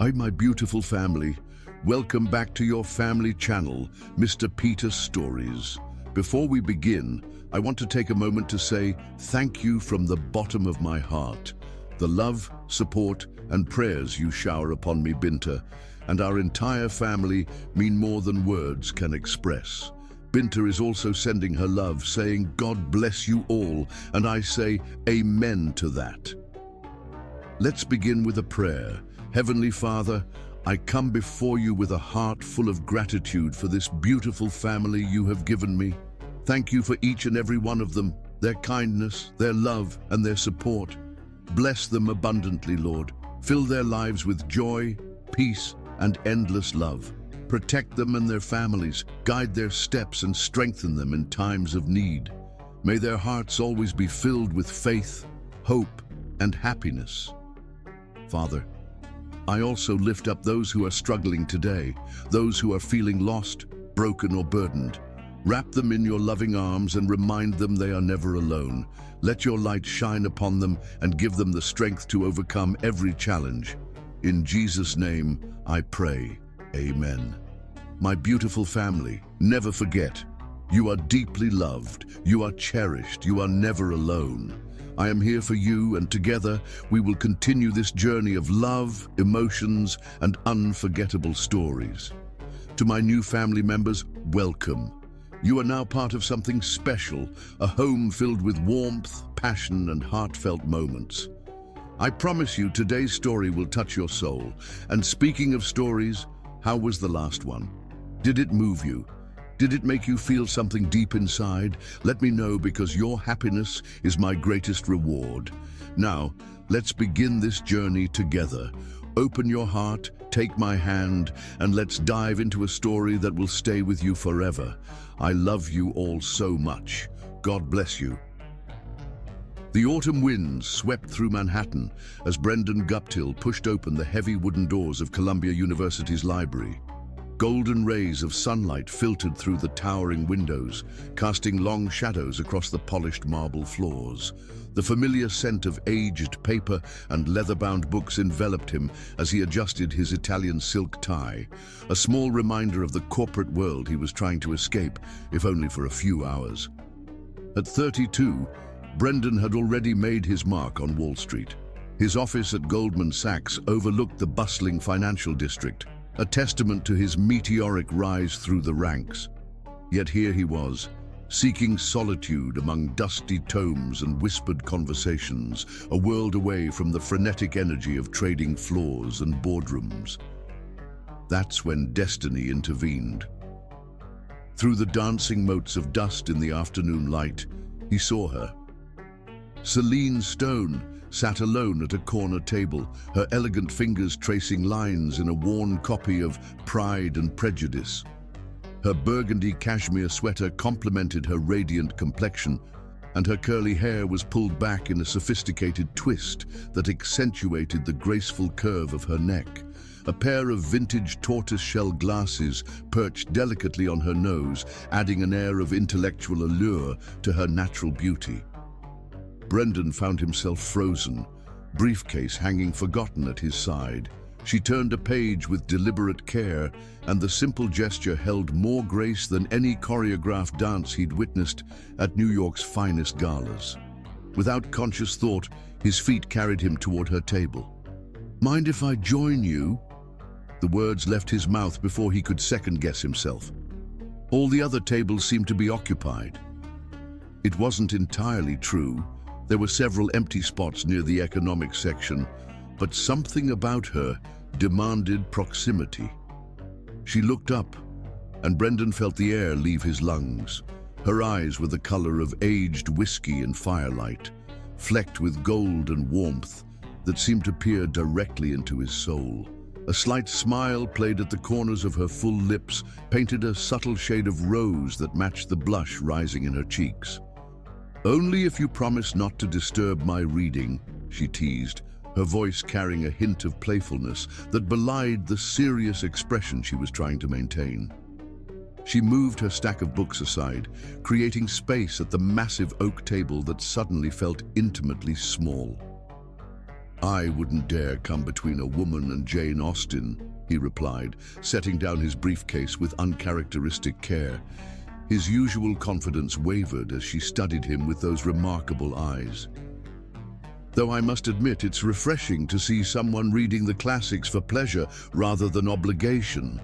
Hi, my beautiful family. Welcome back to your family channel, Mr. Peter's Stories. Before we begin, I want to take a moment to say thank you from the bottom of my heart. The love, support, and prayers you shower upon me, Binta, and our entire family mean more than words can express. Binta is also sending her love, saying, God bless you all, and I say amen to that. Let's begin with a prayer. Heavenly Father, I come before you with a heart full of gratitude for this beautiful family you have given me. Thank you for each and every one of them, their kindness, their love, and their support. Bless them abundantly, Lord. Fill their lives with joy, peace, and endless love. Protect them and their families, guide their steps, and strengthen them in times of need. May their hearts always be filled with faith, hope, and happiness. Father, I also lift up those who are struggling today, those who are feeling lost, broken, or burdened. Wrap them in your loving arms and remind them they are never alone. Let your light shine upon them and give them the strength to overcome every challenge. In Jesus' name, I pray. Amen. My beautiful family, never forget, you are deeply loved, you are cherished, you are never alone. I am here for you, and together we will continue this journey of love, emotions, and unforgettable stories. To my new family members, welcome. You are now part of something special, a home filled with warmth, passion, and heartfelt moments. I promise you today's story will touch your soul. And speaking of stories, how was the last one? Did it move you? Did it make you feel something deep inside? Let me know, because your happiness is my greatest reward. Now, let's begin this journey together. Open your heart, take my hand, and let's dive into a story that will stay with you forever. I love you all so much. God bless you. The autumn winds swept through Manhattan as Brendan Guptill pushed open the heavy wooden doors of Columbia University's library. Golden rays of sunlight filtered through the towering windows, casting long shadows across the polished marble floors. The familiar scent of aged paper and leather-bound books enveloped him as he adjusted his Italian silk tie, a small reminder of the corporate world he was trying to escape, if only for a few hours. At 32, Brendan had already made his mark on Wall Street. His office at Goldman Sachs overlooked the bustling financial district, a testament to his meteoric rise through the ranks. Yet here he was, seeking solitude among dusty tomes and whispered conversations, a world away from the frenetic energy of trading floors and boardrooms. That's when destiny intervened. Through the dancing motes of dust in the afternoon light, he saw her. Celine Stone sat alone at a corner table, her elegant fingers tracing lines in a worn copy of Pride and Prejudice. Her burgundy cashmere sweater complemented her radiant complexion, and her curly hair was pulled back in a sophisticated twist that accentuated the graceful curve of her neck. A pair of vintage tortoise-shell glasses perched delicately on her nose, adding an air of intellectual allure to her natural beauty. Brendan found himself frozen, briefcase hanging forgotten at his side. She turned a page with deliberate care, and the simple gesture held more grace than any choreographed dance he'd witnessed at New York's finest galas. Without conscious thought, his feet carried him toward her table. "Mind if I join you?" The words left his mouth before he could second-guess himself. All the other tables seemed to be occupied. It wasn't entirely true. There were several empty spots near the economics section, but something about her demanded proximity. She looked up, and Brendan felt the air leave his lungs. Her eyes were the color of aged whiskey and firelight, flecked with gold and warmth that seemed to peer directly into his soul. A slight smile played at the corners of her full lips, painted a subtle shade of rose that matched the blush rising in her cheeks. "Only if you promise not to disturb my reading," she teased, her voice carrying a hint of playfulness that belied the serious expression she was trying to maintain. She moved her stack of books aside, creating space at the massive oak table that suddenly felt intimately small. I wouldn't dare come between a woman and Jane Austen, he replied, setting down his briefcase with uncharacteristic care. His usual confidence wavered as she studied him with those remarkable eyes. Though I must admit it's refreshing to see someone reading the classics for pleasure rather than obligation.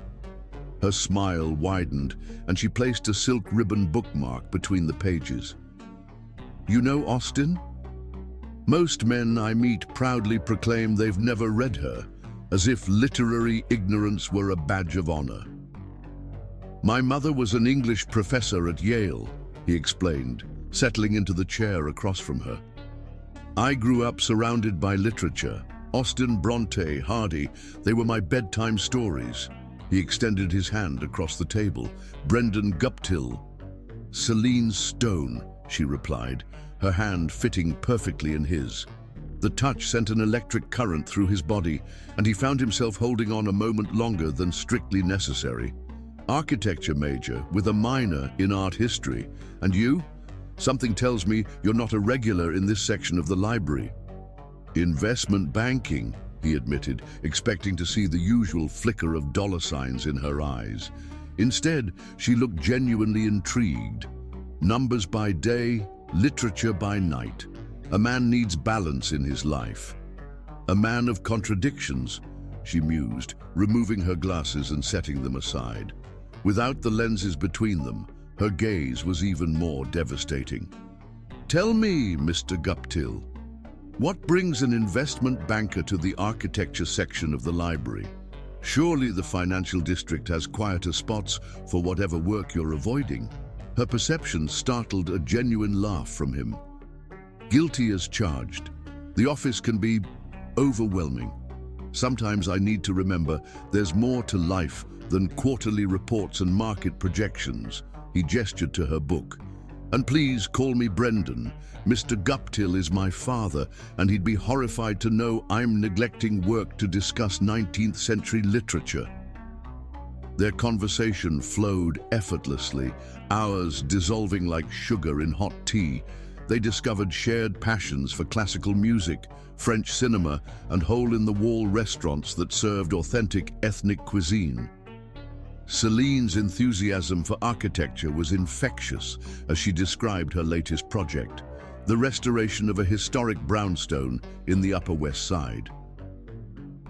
Her smile widened, and she placed a silk ribbon bookmark between the pages. You know Austen? Most men I meet proudly proclaim they've never read her, as if literary ignorance were a badge of honor. My mother was an English professor at Yale, he explained, settling into the chair across from her. I grew up surrounded by literature. Austen, Bronte, Hardy, they were my bedtime stories. He extended his hand across the table. Brendan Guptill. Celine Stone, she replied, her hand fitting perfectly in his. The touch sent an electric current through his body, and he found himself holding on a moment longer than strictly necessary. Architecture major with a minor in art history. And you? Something tells me you're not a regular in this section of the library. Investment banking, he admitted, expecting to see the usual flicker of dollar signs in her eyes. Instead, she looked genuinely intrigued. Numbers by day, literature by night. A man needs balance in his life. A man of contradictions, she mused, removing her glasses and setting them aside. Without the lenses between them, her gaze was even more devastating. Tell me, Mr. Guptill, what brings an investment banker to the architecture section of the library? Surely the financial district has quieter spots for whatever work you're avoiding. Her perception startled a genuine laugh from him. Guilty as charged. The office can be overwhelming. Sometimes I need to remember there's more to life than quarterly reports and market projections. He gestured to her book. And please call me Brendan. Mr. Guptill is my father, and he'd be horrified to know I'm neglecting work to discuss 19th century literature. Their conversation flowed effortlessly, hours dissolving like sugar in hot tea. They discovered shared passions for classical music, French cinema, and hole-in-the-wall restaurants that served authentic ethnic cuisine. Celine's enthusiasm for architecture was infectious as she described her latest project, the restoration of a historic brownstone in the Upper West Side.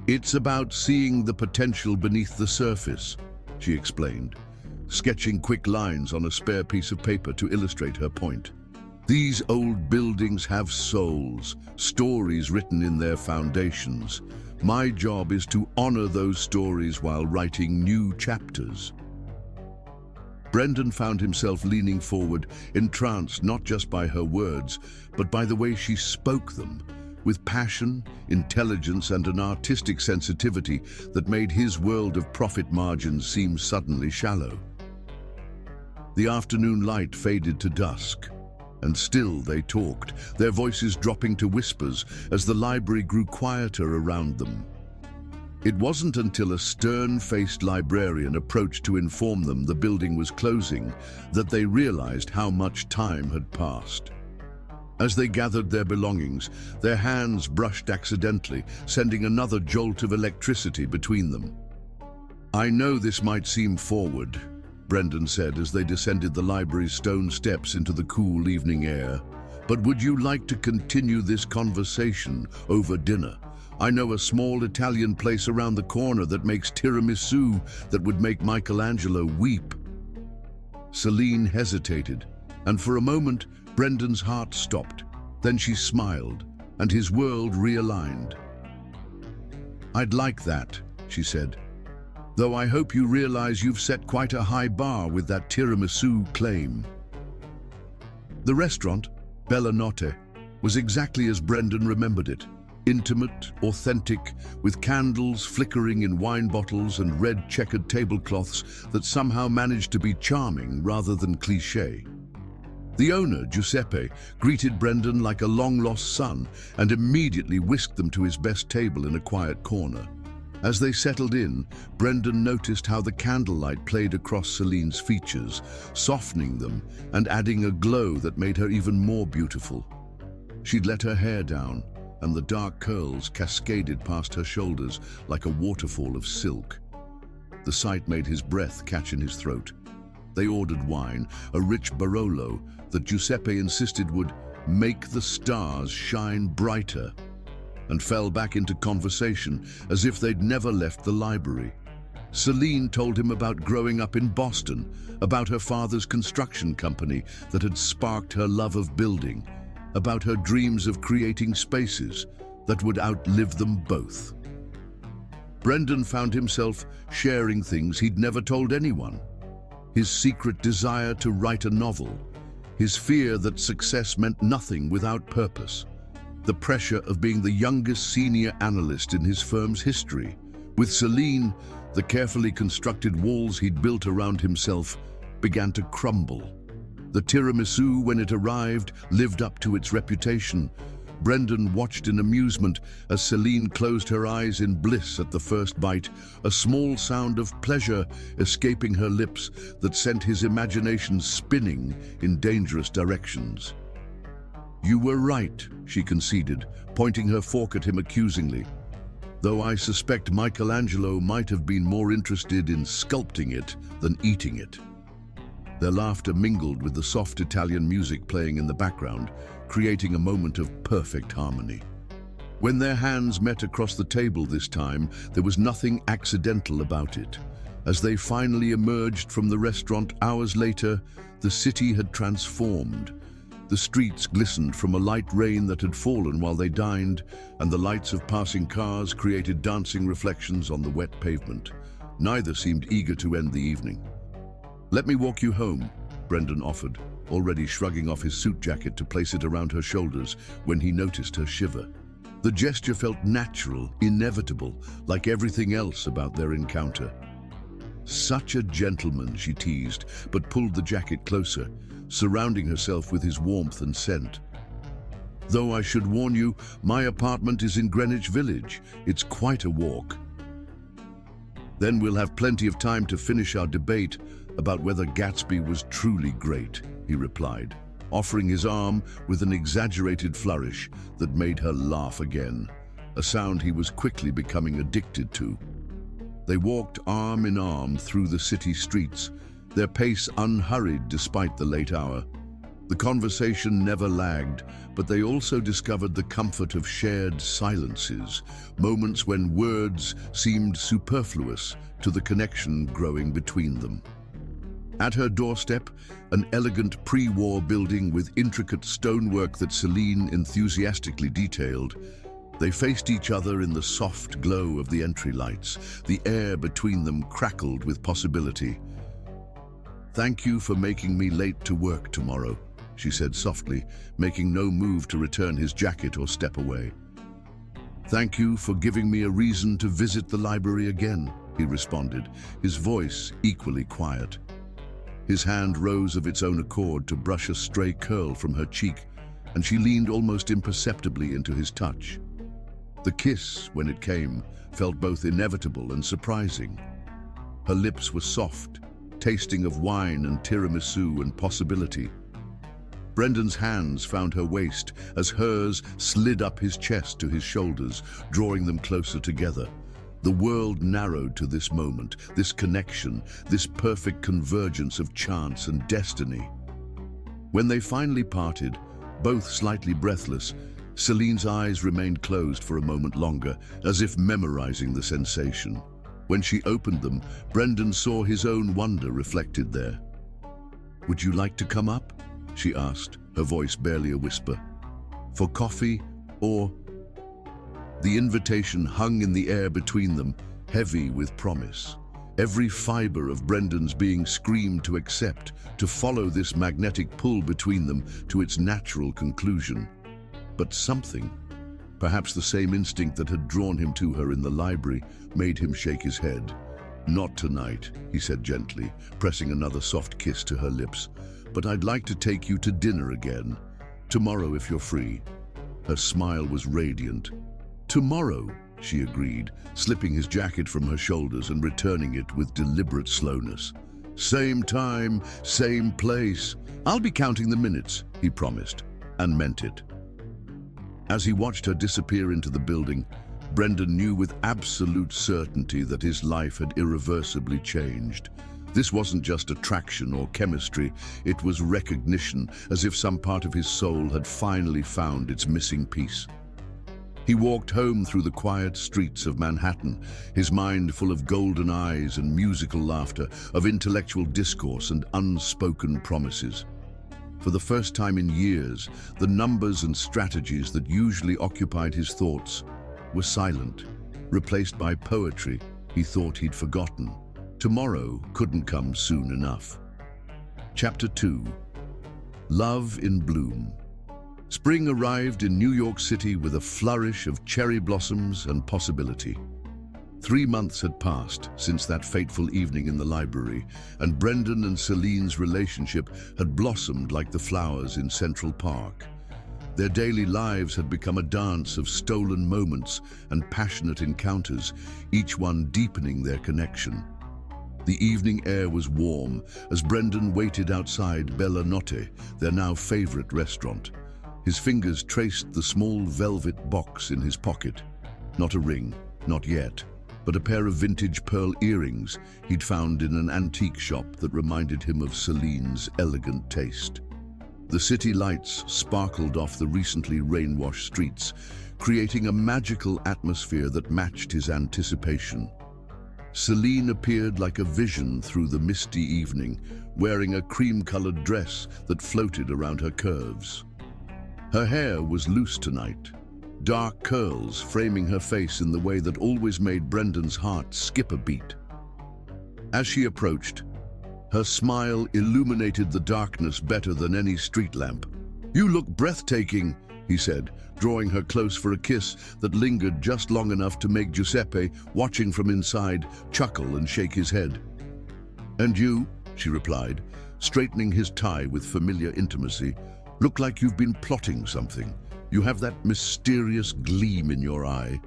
It's about seeing the potential beneath the surface, she explained, sketching quick lines on a spare piece of paper to illustrate her point. These old buildings have souls, stories written in their foundations. My job is to honor those stories while writing new chapters. Brendan found himself leaning forward, entranced not just by her words, but by the way she spoke them, with passion, intelligence, and an artistic sensitivity that made his world of profit margins seem suddenly shallow. The afternoon light faded to dusk, and still they talked, their voices dropping to whispers as the library grew quieter around them. It wasn't until a stern-faced librarian approached to inform them the building was closing that they realized how much time had passed. As they gathered their belongings, their hands brushed accidentally, sending another jolt of electricity between them. I know this might seem forward, Brendan said as they descended the library's stone steps into the cool evening air. But would you like to continue this conversation over dinner? I know a small Italian place around the corner that makes tiramisu that would make Michelangelo weep. Celine hesitated, and for a moment, Brendan's heart stopped. Then she smiled, and his world realigned. I'd like that, she said. Though I hope you realize you've set quite a high bar with that tiramisu claim. The restaurant, Bella Notte, was exactly as Brendan remembered it. Intimate, authentic, with candles flickering in wine bottles and red checkered tablecloths that somehow managed to be charming rather than cliché. The owner, Giuseppe, greeted Brendan like a long-lost son and immediately whisked them to his best table in a quiet corner. As they settled in, Brendan noticed how the candlelight played across Celine's features, softening them and adding a glow that made her even more beautiful. She'd let her hair down, and the dark curls cascaded past her shoulders like a waterfall of silk. The sight made his breath catch in his throat. They ordered wine, a rich Barolo that Giuseppe insisted would make the stars shine brighter, and fell back into conversation as if they'd never left the library. Celine told him about growing up in Boston, about her father's construction company that had sparked her love of building, about her dreams of creating spaces that would outlive them both. Brendan found himself sharing things he'd never told anyone. His secret desire to write a novel, his fear that success meant nothing without purpose, the pressure of being the youngest senior analyst in his firm's history. With Celine, the carefully constructed walls he'd built around himself began to crumble. The tiramisu, when it arrived, lived up to its reputation. Brendan watched in amusement as Celine closed her eyes in bliss at the first bite, a small sound of pleasure escaping her lips that sent his imagination spinning in dangerous directions. "You were right," she conceded, pointing her fork at him accusingly. "Though I suspect Michelangelo might have been more interested in sculpting it than eating it." Their laughter mingled with the soft Italian music playing in the background, creating a moment of perfect harmony. When their hands met across the table this time, there was nothing accidental about it. As they finally emerged from the restaurant hours later, the city had transformed. The streets glistened from a light rain that had fallen while they dined, and the lights of passing cars created dancing reflections on the wet pavement. Neither seemed eager to end the evening. "Let me walk you home," Brendan offered, already shrugging off his suit jacket to place it around her shoulders when he noticed her shiver. The gesture felt natural, inevitable, like everything else about their encounter. "Such a gentleman," she teased, but pulled the jacket closer, surrounding herself with his warmth and scent. "Though I should warn you, my apartment is in Greenwich Village. It's quite a walk." "Then we'll have plenty of time to finish our debate about whether Gatsby was truly great," he replied, offering his arm with an exaggerated flourish that made her laugh again, a sound he was quickly becoming addicted to. They walked arm in arm through the city streets, their pace unhurried despite the late hour. The conversation never lagged, but they also discovered the comfort of shared silences, moments when words seemed superfluous to the connection growing between them. At her doorstep, an elegant pre-war building with intricate stonework that Celine enthusiastically detailed, they faced each other in the soft glow of the entry lights. The air between them crackled with possibility. "Thank you for making me late to work tomorrow," she said softly, making no move to return his jacket or step away. "Thank you for giving me a reason to visit the library again," he responded, his voice equally quiet. His hand rose of its own accord to brush a stray curl from her cheek, and she leaned almost imperceptibly into his touch. The kiss, when it came, felt both inevitable and surprising. Her lips were soft, tasting of wine and tiramisu and possibility. Brendan's hands found her waist as hers slid up his chest to his shoulders, drawing them closer together. The world narrowed to this moment, this connection, this perfect convergence of chance and destiny. When they finally parted, both slightly breathless, Celine's eyes remained closed for a moment longer, as if memorizing the sensation. When she opened them, Brendan saw his own wonder reflected there. "Would you like to come up?" she asked, her voice barely a whisper. "For coffee, or—" The invitation hung in the air between them, heavy with promise. Every fiber of Brendan's being screamed to accept, to follow this magnetic pull between them to its natural conclusion. But something, perhaps the same instinct that had drawn him to her in the library, made him shake his head. "Not tonight," he said gently, pressing another soft kiss to her lips. "But I'd like to take you to dinner again. Tomorrow if you're free." Her smile was radiant. "Tomorrow," she agreed, slipping his jacket from her shoulders and returning it with deliberate slowness. "Same time, same place. I'll be counting the minutes," he promised, and meant it. As he watched her disappear into the building, Brendan knew with absolute certainty that his life had irreversibly changed. This wasn't just attraction or chemistry, it was recognition, as if some part of his soul had finally found its missing piece. He walked home through the quiet streets of Manhattan, his mind full of golden eyes and musical laughter, of intellectual discourse and unspoken promises. For the first time in years, the numbers and strategies that usually occupied his thoughts were silent, replaced by poetry he thought he'd forgotten. Tomorrow couldn't come soon enough. Chapter 2. Love in Bloom. Spring arrived in New York City with a flourish of cherry blossoms and possibility. 3 months had passed since that fateful evening in the library, and Brendan and Celine's relationship had blossomed like the flowers in Central Park. Their daily lives had become a dance of stolen moments and passionate encounters, each one deepening their connection. The evening air was warm as Brendan waited outside Bella Notte, their now favorite restaurant. His fingers traced the small velvet box in his pocket. Not a ring, not yet, but a pair of vintage pearl earrings he'd found in an antique shop that reminded him of Celine's elegant taste. The city lights sparkled off the recently rain-washed streets, creating a magical atmosphere that matched his anticipation. Celine appeared like a vision through the misty evening, wearing a cream-colored dress that floated around her curves. Her hair was loose tonight, dark curls framing her face in the way that always made Brendan's heart skip a beat. As she approached, her smile illuminated the darkness better than any street lamp. "You look breathtaking," he said, drawing her close for a kiss that lingered just long enough to make Giuseppe, watching from inside, chuckle and shake his head. "And you," she replied, straightening his tie with familiar intimacy, "look like you've been plotting something. You have that mysterious gleam in your eye."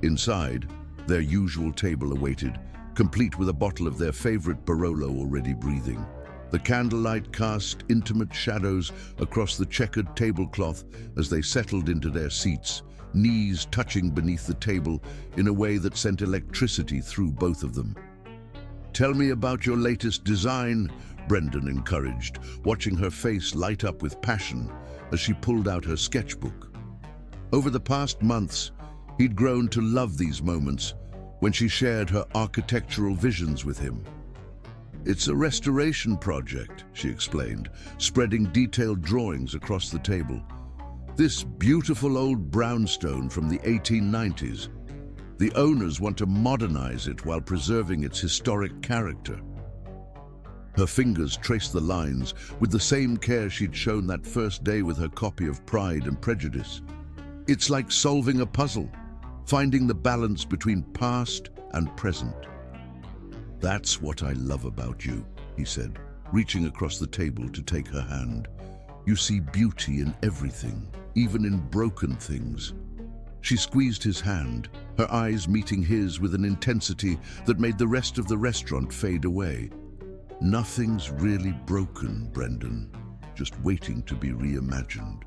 Inside, their usual table awaited, complete with a bottle of their favorite Barolo already breathing. The candlelight cast intimate shadows across the checkered tablecloth as they settled into their seats, knees touching beneath the table in a way that sent electricity through both of them. "Tell me about your latest design," Brendan encouraged, watching her face light up with passion as she pulled out her sketchbook. Over the past months, he'd grown to love these moments when she shared her architectural visions with him. "It's a restoration project," she explained, spreading detailed drawings across the table. "This beautiful old brownstone from the 1890s. The owners want to modernize it while preserving its historic character." Her fingers traced the lines with the same care she'd shown that first day with her copy of Pride and Prejudice. "It's like solving a puzzle, finding the balance between past and present." "That's what I love about you," he said, reaching across the table to take her hand. "You see beauty in everything, even in broken things." She squeezed his hand, her eyes meeting his with an intensity that made the rest of the restaurant fade away. "Nothing's really broken, Brendan, just waiting to be reimagined."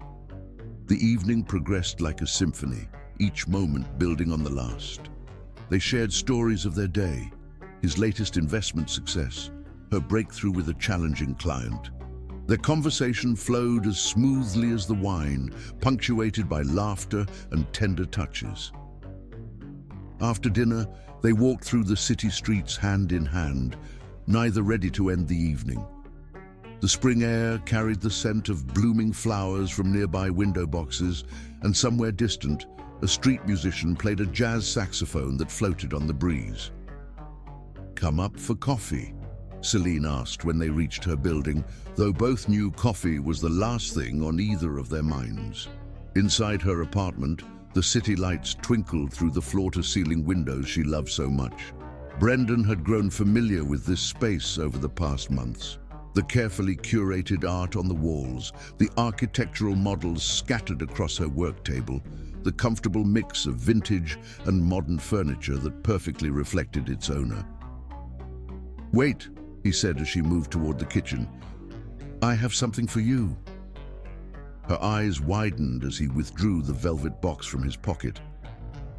The evening progressed like a symphony, each moment building on the last. They shared stories of their day, his latest investment success, her breakthrough with a challenging client. Their conversation flowed as smoothly as the wine, punctuated by laughter and tender touches. After dinner, they walked through the city streets hand in hand, neither ready to end the evening. The spring air carried the scent of blooming flowers from nearby window boxes, and somewhere distant, a street musician played a jazz saxophone that floated on the breeze. "Come up for coffee?" Celine asked when they reached her building, though both knew coffee was the last thing on either of their minds. Inside her apartment, the city lights twinkled through the floor-to-ceiling windows she loved so much. Brendan had grown familiar with this space over the past months. The carefully curated art on the walls, the architectural models scattered across her work table, the comfortable mix of vintage and modern furniture that perfectly reflected its owner. "Wait," he said as she moved toward the kitchen. "I have something for you." Her eyes widened as he withdrew the velvet box from his pocket.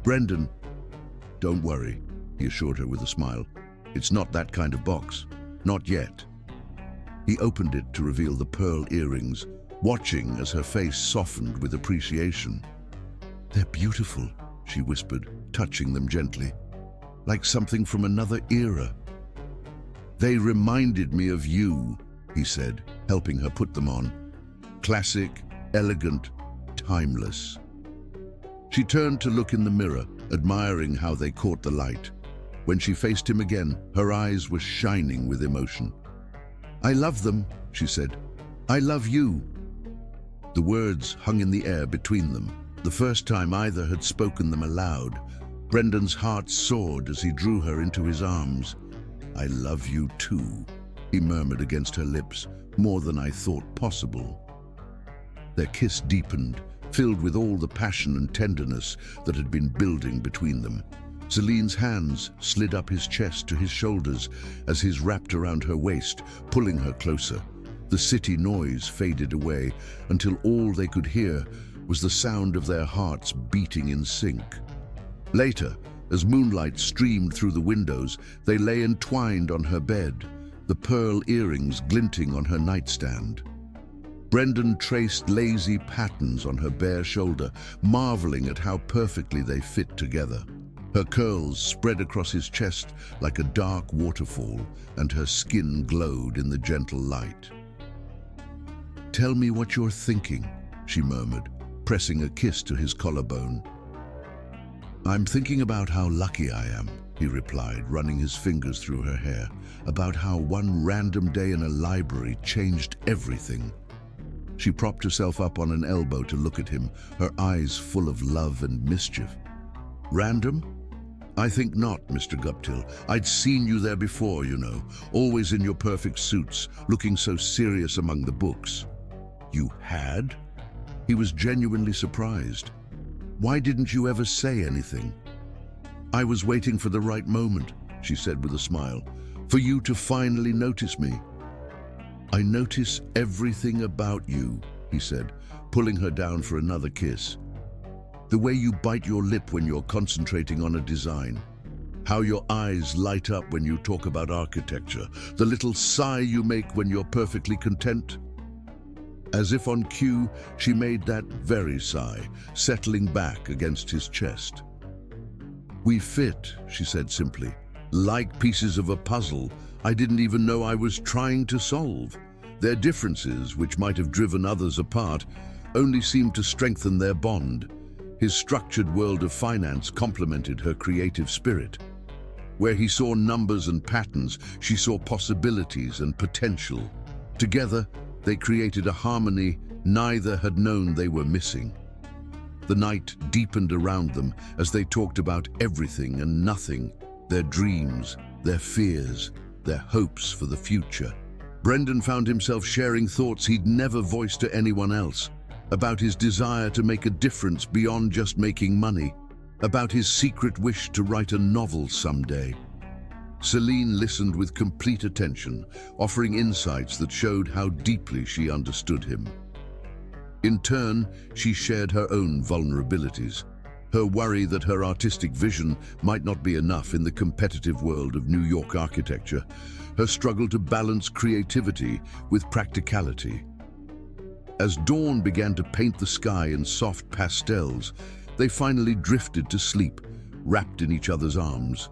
"Brendan, don't worry," he assured her with a smile. "It's not that kind of box. Not yet." He opened it to reveal the pearl earrings, watching as her face softened with appreciation. "They're beautiful," she whispered, touching them gently. "Like something from another era." "They reminded me of you," he said, helping her put them on. "Classic, elegant, timeless." She turned to look in the mirror, admiring how they caught the light. When she faced him again, her eyes were shining with emotion. "I love them," she said. "I love you." The words hung in the air between them, the first time either had spoken them aloud. Brendan's heart soared as he drew her into his arms. "I love you too," he murmured against her lips, "more than I thought possible." Their kiss deepened, filled with all the passion and tenderness that had been building between them. Celine's hands slid up his chest to his shoulders as his wrapped around her waist, pulling her closer. The city noise faded away until all they could hear was the sound of their hearts beating in sync. Later, as moonlight streamed through the windows, they lay entwined on her bed, the pearl earrings glinting on her nightstand. Brendan traced lazy patterns on her bare shoulder, marveling at how perfectly they fit together. Her curls spread across his chest like a dark waterfall, and her skin glowed in the gentle light. "Tell me what you're thinking," she murmured, pressing a kiss to his collarbone. "I'm thinking about how lucky I am," he replied, running his fingers through her hair, "about how one random day in a library changed everything." She propped herself up on an elbow to look at him, her eyes full of love and mischief. "Random? I think not, Mr. Guptill. I'd seen you there before, you know, always in your perfect suits, looking so serious among the books." "You had?" He was genuinely surprised. "Why didn't you ever say anything?" "I was waiting for the right moment," she said with a smile, "for you to finally notice me." "I notice everything about you," he said, pulling her down for another kiss. "The way you bite your lip when you're concentrating on a design, how your eyes light up when you talk about architecture, the little sigh you make when you're perfectly content." As if on cue, she made that very sigh, settling back against his chest. "We fit," she said simply, "like pieces of a puzzle I didn't even know I was trying to solve. Their differences, which might have driven others apart, only seemed to strengthen their bond." His structured world of finance complemented her creative spirit. Where he saw numbers and patterns, she saw possibilities and potential. Together, they created a harmony neither had known they were missing. The night deepened around them as they talked about everything and nothing, their dreams, their fears, their hopes for the future. Brendan found himself sharing thoughts he'd never voiced to anyone else, about his desire to make a difference beyond just making money, about his secret wish to write a novel someday. Celine listened with complete attention, offering insights that showed how deeply she understood him. In turn, she shared her own vulnerabilities, her worry that her artistic vision might not be enough in the competitive world of New York architecture, her struggle to balance creativity with practicality. As dawn began to paint the sky in soft pastels, they finally drifted to sleep, wrapped in each other's arms.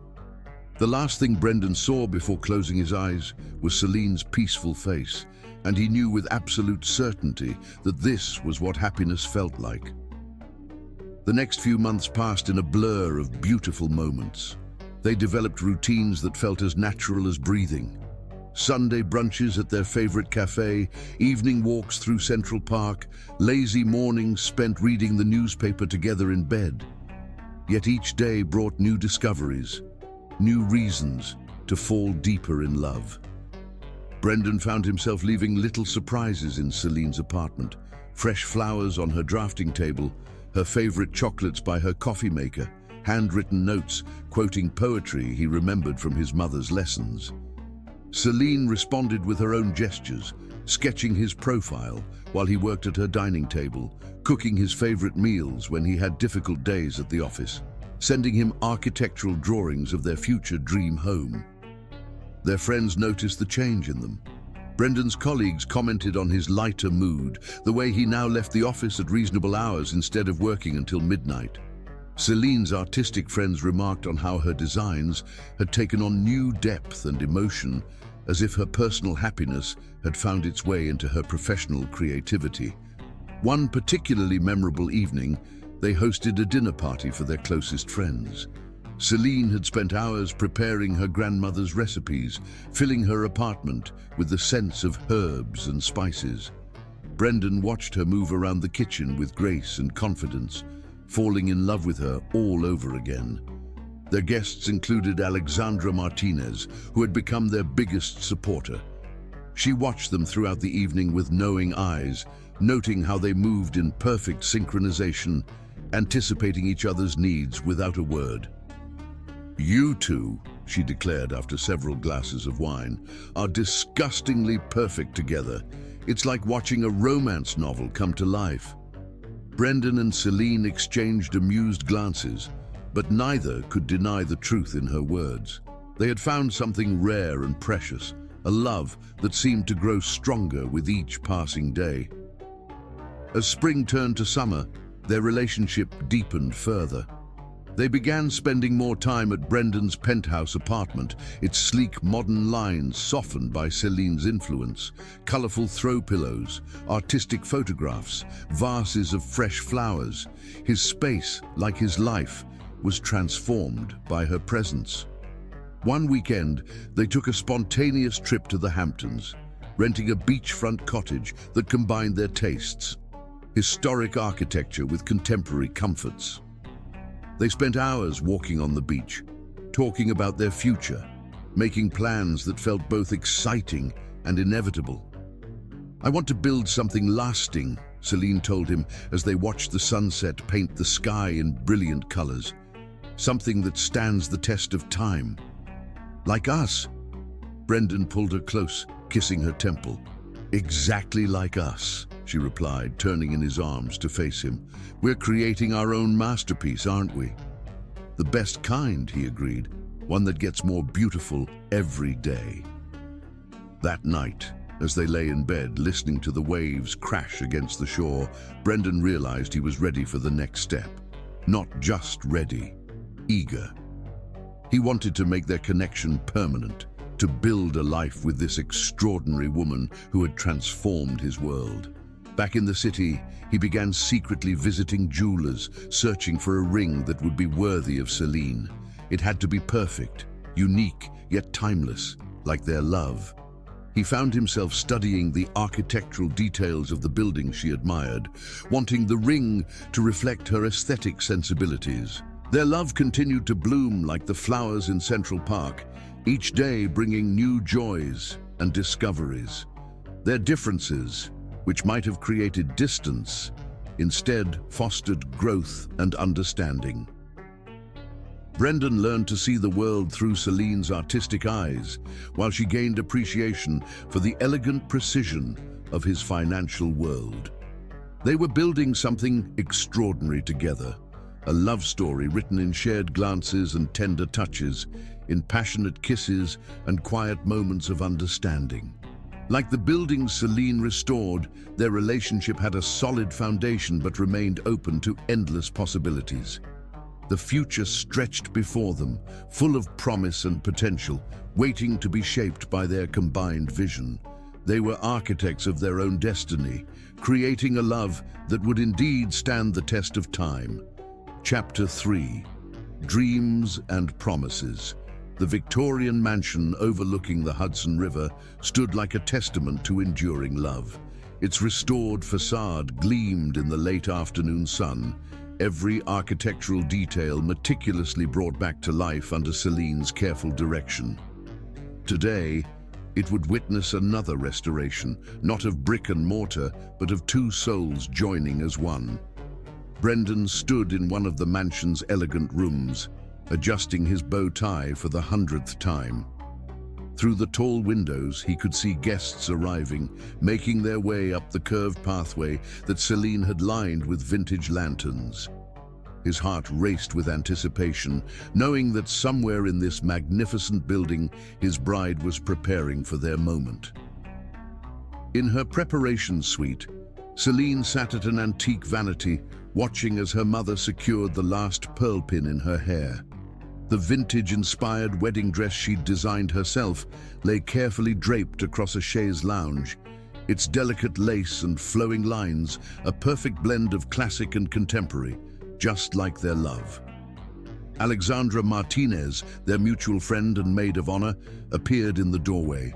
The last thing Brendan saw before closing his eyes was Celine's peaceful face, and he knew with absolute certainty that this was what happiness felt like. The next few months passed in a blur of beautiful moments. They developed routines that felt as natural as breathing. Sunday brunches at their favorite cafe, evening walks through Central Park, lazy mornings spent reading the newspaper together in bed. Yet each day brought new discoveries, new reasons to fall deeper in love. Brendan found himself leaving little surprises in Celine's apartment, fresh flowers on her drafting table, her favorite chocolates by her coffee maker, handwritten notes quoting poetry he remembered from his mother's lessons. Celine responded with her own gestures, sketching his profile while he worked at her dining table, cooking his favorite meals when he had difficult days at the office, sending him architectural drawings of their future dream home. Their friends noticed the change in them. Brendan's colleagues commented on his lighter mood, the way he now left the office at reasonable hours instead of working until midnight. Celine's artistic friends remarked on how her designs had taken on new depth and emotion, as if her personal happiness had found its way into her professional creativity. One particularly memorable evening, they hosted a dinner party for their closest friends. Celine had spent hours preparing her grandmother's recipes, filling her apartment with the scents of herbs and spices. Brendan watched her move around the kitchen with grace and confidence, falling in love with her all over again. Their guests included Alexandra Martinez, who had become their biggest supporter. She watched them throughout the evening with knowing eyes, noting how they moved in perfect synchronization, anticipating each other's needs without a word. "You two," she declared after several glasses of wine, "are disgustingly perfect together. It's like watching a romance novel come to life." Brendan and Celine exchanged amused glances, but neither could deny the truth in her words. They had found something rare and precious, a love that seemed to grow stronger with each passing day. As spring turned to summer, their relationship deepened further. They began spending more time at Brendan's penthouse apartment, its sleek modern lines softened by Celine's influence. Colorful throw pillows, artistic photographs, vases of fresh flowers. His space, like his life, was transformed by her presence. One weekend, they took a spontaneous trip to the Hamptons, renting a beachfront cottage that combined their tastes: historic architecture with contemporary comforts. They spent hours walking on the beach, talking about their future, making plans that felt both exciting and inevitable. "I want to build something lasting," Celine told him as they watched the sunset paint the sky in brilliant colors. "Something that stands the test of time." "Like us?" Brendan pulled her close, kissing her temple. "Exactly like us," she replied, turning in his arms to face him. "We're creating our own masterpiece, aren't we?" "The best kind," he agreed, "one that gets more beautiful every day." That night, as they lay in bed listening to the waves crash against the shore, Brendan realized he was ready for the next step. Not just ready, eager. He wanted to make their connection permanent, to build a life with this extraordinary woman who had transformed his world. Back in the city, he began secretly visiting jewelers, searching for a ring that would be worthy of Celine. It had to be perfect, unique, yet timeless, like their love. He found himself studying the architectural details of the building she admired, wanting the ring to reflect her aesthetic sensibilities. Their love continued to bloom like the flowers in Central Park, each day bringing new joys and discoveries. Their differences, which might have created distance, instead fostered growth and understanding. Brendan learned to see the world through Celine's artistic eyes, while she gained appreciation for the elegant precision of his financial world. They were building something extraordinary together, a love story written in shared glances and tender touches, in passionate kisses and quiet moments of understanding. Like the buildings Celine restored, their relationship had a solid foundation but remained open to endless possibilities. The future stretched before them, full of promise and potential, waiting to be shaped by their combined vision. They were architects of their own destiny, creating a love that would indeed stand the test of time. Chapter 3: Dreams and Promises. The Victorian mansion overlooking the Hudson River stood like a testament to enduring love. Its restored facade gleamed in the late afternoon sun, every architectural detail meticulously brought back to life under Celine's careful direction. Today, it would witness another restoration, not of brick and mortar, but of two souls joining as one. Brendan stood in one of the mansion's elegant rooms, adjusting his bow tie for the 100th time. Through the tall windows, he could see guests arriving, making their way up the curved pathway that Celine had lined with vintage lanterns. His heart raced with anticipation, knowing that somewhere in this magnificent building, his bride was preparing for their moment. In her preparation suite, Celine sat at an antique vanity, watching as her mother secured the last pearl pin in her hair. The vintage-inspired wedding dress she'd designed herself lay carefully draped across a chaise lounge, its delicate lace and flowing lines a perfect blend of classic and contemporary, just like their love. Alexandra Martinez, their mutual friend and maid of honor, appeared in the doorway,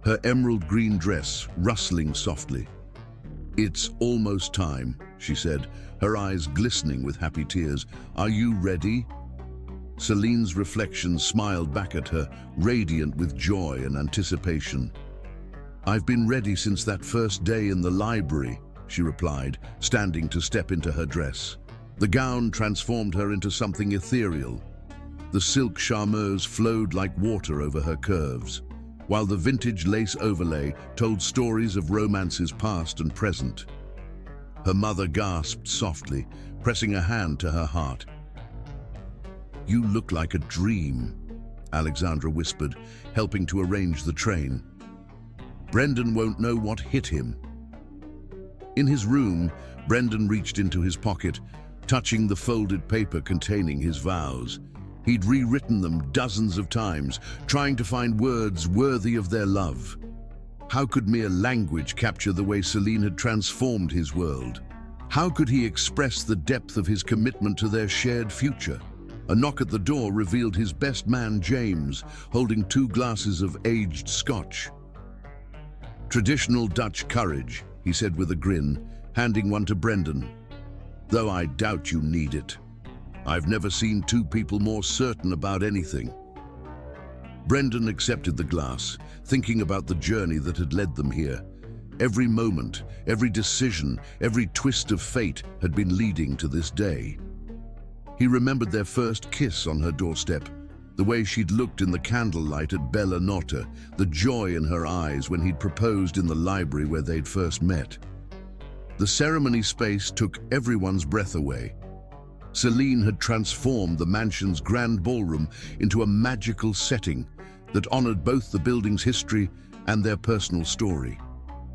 her emerald green dress rustling softly. "It's almost time," she said, her eyes glistening with happy tears. "Are you ready?" Celine's reflection smiled back at her, radiant with joy and anticipation. "I've been ready since that first day in the library," she replied, standing to step into her dress. The gown transformed her into something ethereal. The silk charmeuse flowed like water over her curves, while the vintage lace overlay told stories of romances past and present. Her mother gasped softly, pressing a hand to her heart. "You look like a dream," Alexandra whispered, helping to arrange the train. "Brendan won't know what hit him." In his room, Brendan reached into his pocket, touching the folded paper containing his vows. He'd rewritten them dozens of times, trying to find words worthy of their love. How could mere language capture the way Celine had transformed his world? How could he express the depth of his commitment to their shared future? A knock at the door revealed his best man, James, holding 2 glasses of aged scotch. "Traditional Dutch courage," he said with a grin, handing one to Brendan. "Though I doubt you need it. I've never seen 2 people more certain about anything." Brendan accepted the glass, thinking about the journey that had led them here. Every moment, every decision, every twist of fate had been leading to this day. He remembered their first kiss on her doorstep, the way she'd looked in the candlelight at Bella Notte, the joy in her eyes when he'd proposed in the library where they'd first met. The ceremony space took everyone's breath away. Celine had transformed the mansion's grand ballroom into a magical setting that honored both the building's history and their personal story.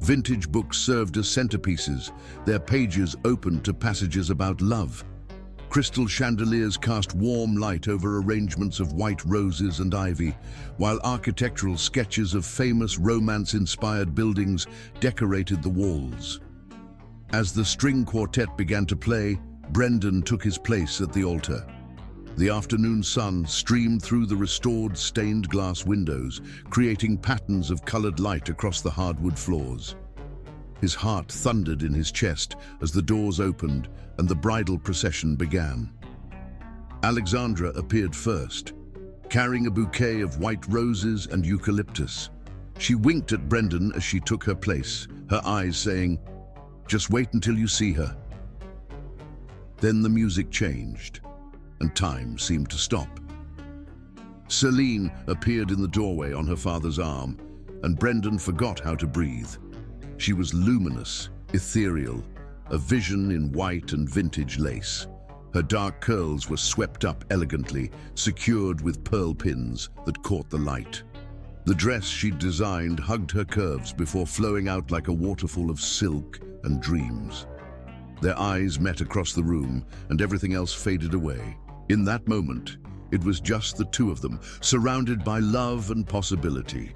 Vintage books served as centerpieces, their pages opened to passages about love. Crystal chandeliers cast warm light over arrangements of white roses and ivy, while architectural sketches of famous romance-inspired buildings decorated the walls. As the string quartet began to play, Brendan took his place at the altar. The afternoon sun streamed through the restored stained glass windows, creating patterns of colored light across the hardwood floors. His heart thundered in his chest as the doors opened and the bridal procession began. Alexandra appeared first, carrying a bouquet of white roses and eucalyptus. She winked at Brendan as she took her place, her eyes saying, "Just wait until you see her." Then the music changed, and time seemed to stop. Celine appeared in the doorway on her father's arm, and Brendan forgot how to breathe. She was luminous, ethereal, a vision in white and vintage lace. Her dark curls were swept up elegantly, secured with pearl pins that caught the light. The dress she'd designed hugged her curves before flowing out like a waterfall of silk and dreams. Their eyes met across the room, and everything else faded away. In that moment, it was just the 2 of them, surrounded by love and possibility.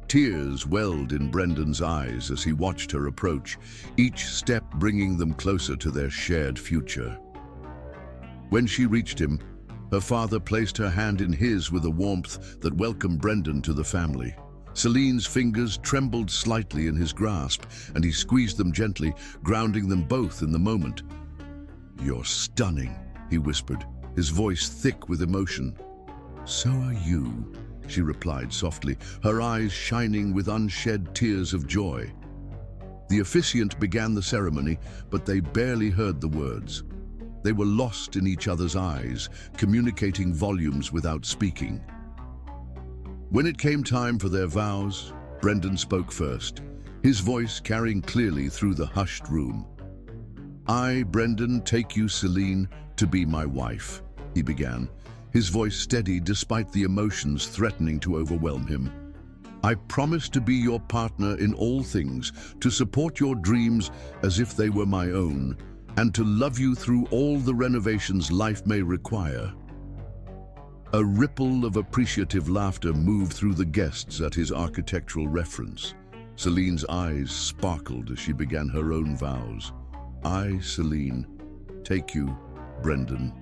Tears welled in Brendan's eyes as he watched her approach, each step bringing them closer to their shared future. When she reached him, her father placed her hand in his with a warmth that welcomed Brendan to the family. Celine's fingers trembled slightly in his grasp, and he squeezed them gently, grounding them both in the moment. "You're stunning," he whispered, his voice thick with emotion. "So are you," she replied softly, her eyes shining with unshed tears of joy. The officiant began the ceremony, but they barely heard the words. They were lost in each other's eyes, communicating volumes without speaking. When it came time for their vows, Brendan spoke first, his voice carrying clearly through the hushed room. "I, Brendan, take you, Celine, to be my wife," he began, his voice steady despite the emotions threatening to overwhelm him. "I promise to be your partner in all things, to support your dreams as if they were my own, and to love you through all the renovations life may require." A ripple of appreciative laughter moved through the guests at his architectural reference. Celine's eyes sparkled as she began her own vows. "I, Celine, take you, Brendan,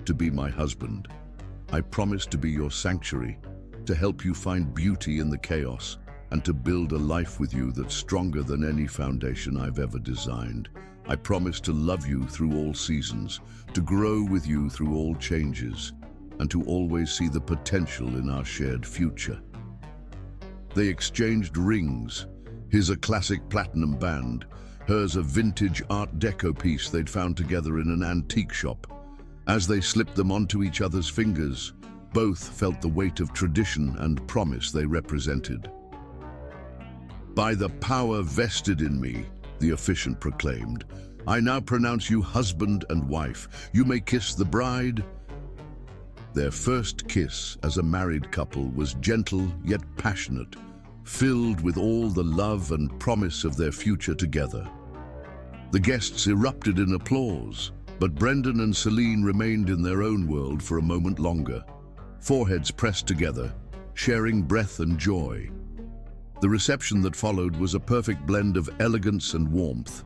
to be my husband. I promise to be your sanctuary, to help you find beauty in the chaos, and to build a life with you that's stronger than any foundation I've ever designed. I promise to love you through all seasons, to grow with you through all changes, and to always see the potential in our shared future." They exchanged rings, his a classic platinum band, hers a vintage Art Deco piece they'd found together in an antique shop. As they slipped them onto each other's fingers, both felt the weight of tradition and promise they represented. "By the power vested in me," the officiant proclaimed, "I now pronounce you husband and wife. You may kiss the bride." Their first kiss as a married couple was gentle yet passionate, filled with all the love and promise of their future together. The guests erupted in applause, but Brendan and Celine remained in their own world for a moment longer, foreheads pressed together, sharing breath and joy. The reception that followed was a perfect blend of elegance and warmth.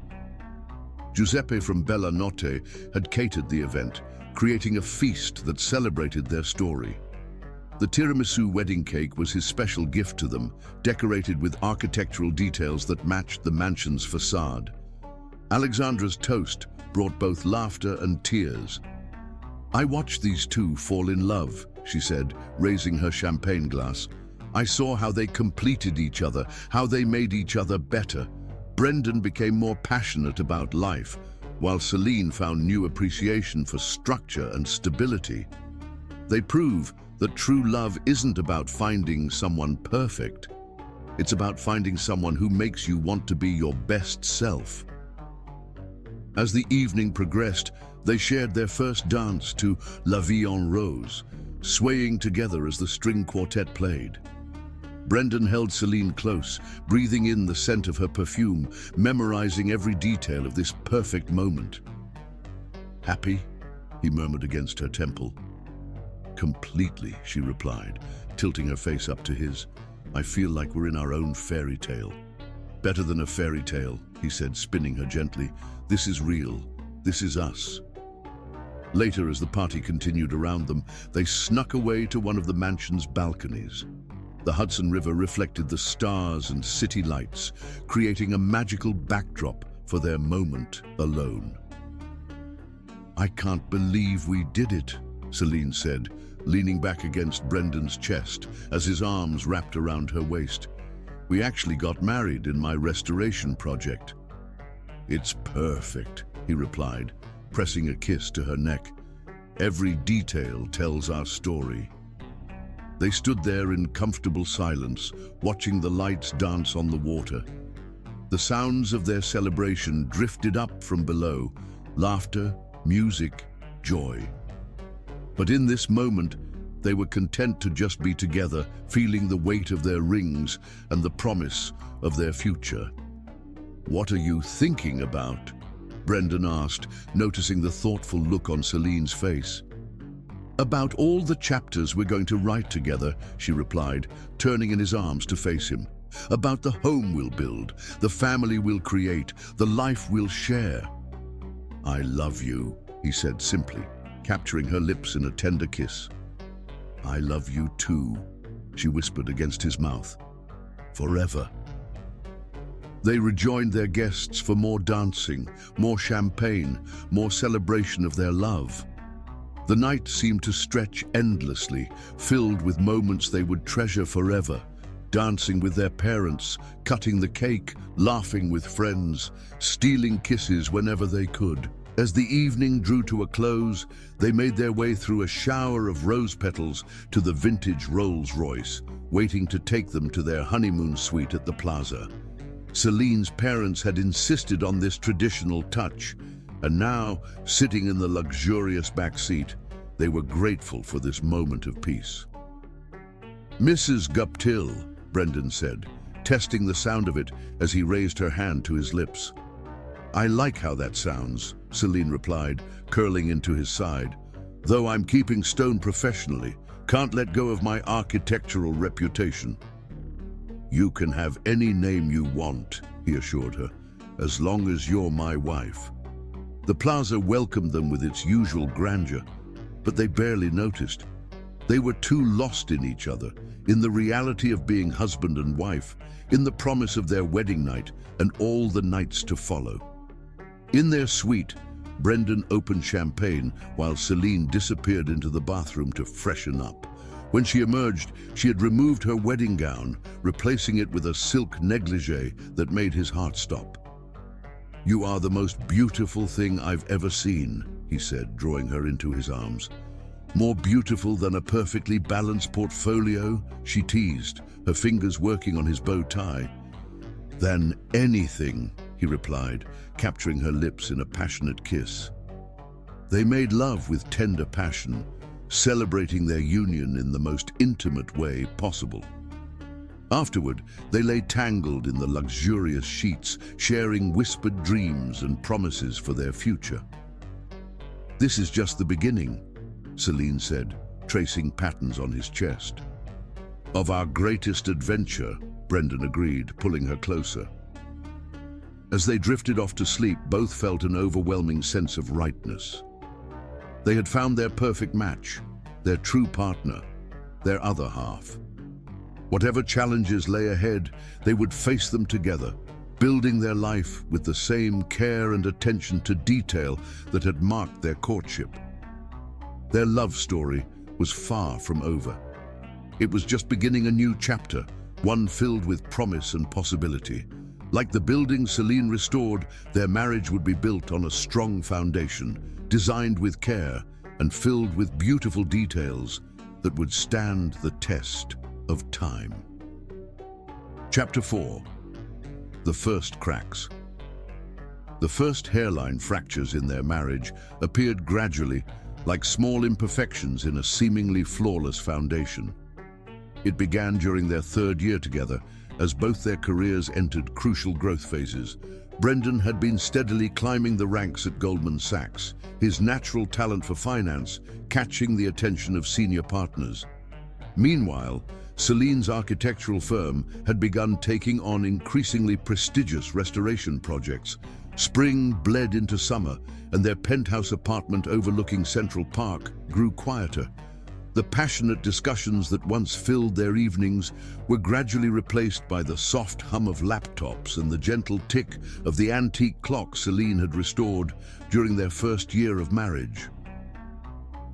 Giuseppe from Bella Notte had catered the event, creating a feast that celebrated their story. The tiramisu wedding cake was his special gift to them, decorated with architectural details that matched the mansion's facade. Alexandra's toast brought both laughter and tears. "I watched these two fall in love," she said, raising her champagne glass. "I saw how they completed each other, how they made each other better. Brendan became more passionate about life, while Celine found new appreciation for structure and stability. They prove that true love isn't about finding someone perfect. It's about finding someone who makes you want to be your best self." As the evening progressed, they shared their first dance to La Vie en Rose, swaying together as the string quartet played. Brendan held Celine close, breathing in the scent of her perfume, memorizing every detail of this perfect moment. "Happy?" he murmured against her temple. "Completely," she replied, tilting her face up to his. "I feel like we're in our own fairy tale." "Better than a fairy tale," he said, spinning her gently. "This is real. This is us." Later, as the party continued around them, they snuck away to one of the mansion's balconies. The Hudson River reflected the stars and city lights, creating a magical backdrop for their moment alone. "I can't believe we did it," Celine said, leaning back against Brendan's chest as his arms wrapped around her waist. "We actually got married in my restoration project." "It's perfect," he replied, pressing a kiss to her neck. "Every detail tells our story." They stood there in comfortable silence, watching the lights dance on the water. The sounds of their celebration drifted up from below, laughter, music, joy. But in this moment, they were content to just be together, feeling the weight of their rings and the promise of their future. "What are you thinking about?" Brendan asked, noticing the thoughtful look on Celine's face. "About all the chapters we're going to write together," she replied, turning in his arms to face him. "About the home we'll build, the family we'll create, the life we'll share." "I love you," he said simply, capturing her lips in a tender kiss. "I love you too," she whispered against his mouth. "Forever." They rejoined their guests for more dancing, more champagne, more celebration of their love. The night seemed to stretch endlessly, filled with moments they would treasure forever, dancing with their parents, cutting the cake, laughing with friends, stealing kisses whenever they could. As the evening drew to a close, they made their way through a shower of rose petals to the vintage Rolls-Royce, waiting to take them to their honeymoon suite at the plaza. Celine's parents had insisted on this traditional touch, and now, sitting in the luxurious back seat, they were grateful for this moment of peace. "Mrs. Guptill," Brendan said, testing the sound of it as he raised her hand to his lips. "I like how that sounds," Celine replied, curling into his side. "Though I'm keeping stone professionally, can't let go of my architectural reputation." "You can have any name you want," he assured her, "as long as you're my wife." The plaza welcomed them with its usual grandeur, but they barely noticed. They were too lost in each other, in the reality of being husband and wife, in the promise of their wedding night and all the nights to follow. In their suite, Brendan opened champagne while Celine disappeared into the bathroom to freshen up. When she emerged, she had removed her wedding gown, replacing it with a silk negligee that made his heart stop. "You are the most beautiful thing I've ever seen," he said, drawing her into his arms. "More beautiful than a perfectly balanced portfolio," she teased, her fingers working on his bow tie. "Than anything," he replied, capturing her lips in a passionate kiss. They made love with tender passion, celebrating their union in the most intimate way possible. Afterward, they lay tangled in the luxurious sheets, sharing whispered dreams and promises for their future. "This is just the beginning," Celine said, tracing patterns on his chest. "Of our greatest adventure," Brendan agreed, pulling her closer. As they drifted off to sleep, both felt an overwhelming sense of rightness. They had found their perfect match, their true partner, their other half. Whatever challenges lay ahead, they would face them together, building their life with the same care and attention to detail that had marked their courtship. Their love story was far from over. It was just beginning a new chapter, one filled with promise and possibility. Like the building Celine restored, their marriage would be built on a strong foundation, designed with care and filled with beautiful details that would stand the test of time. Chapter 4. The First Cracks. The first hairline fractures in their marriage appeared gradually, like small imperfections in a seemingly flawless foundation. It began during their third year together, as both their careers entered crucial growth phases. Brendan had been steadily climbing the ranks at Goldman Sachs, his natural talent for finance catching the attention of senior partners. Meanwhile, Celine's architectural firm had begun taking on increasingly prestigious restoration projects. Spring bled into summer, and their penthouse apartment overlooking Central Park grew quieter. The passionate discussions that once filled their evenings were gradually replaced by the soft hum of laptops and the gentle tick of the antique clock Celine had restored during their first year of marriage.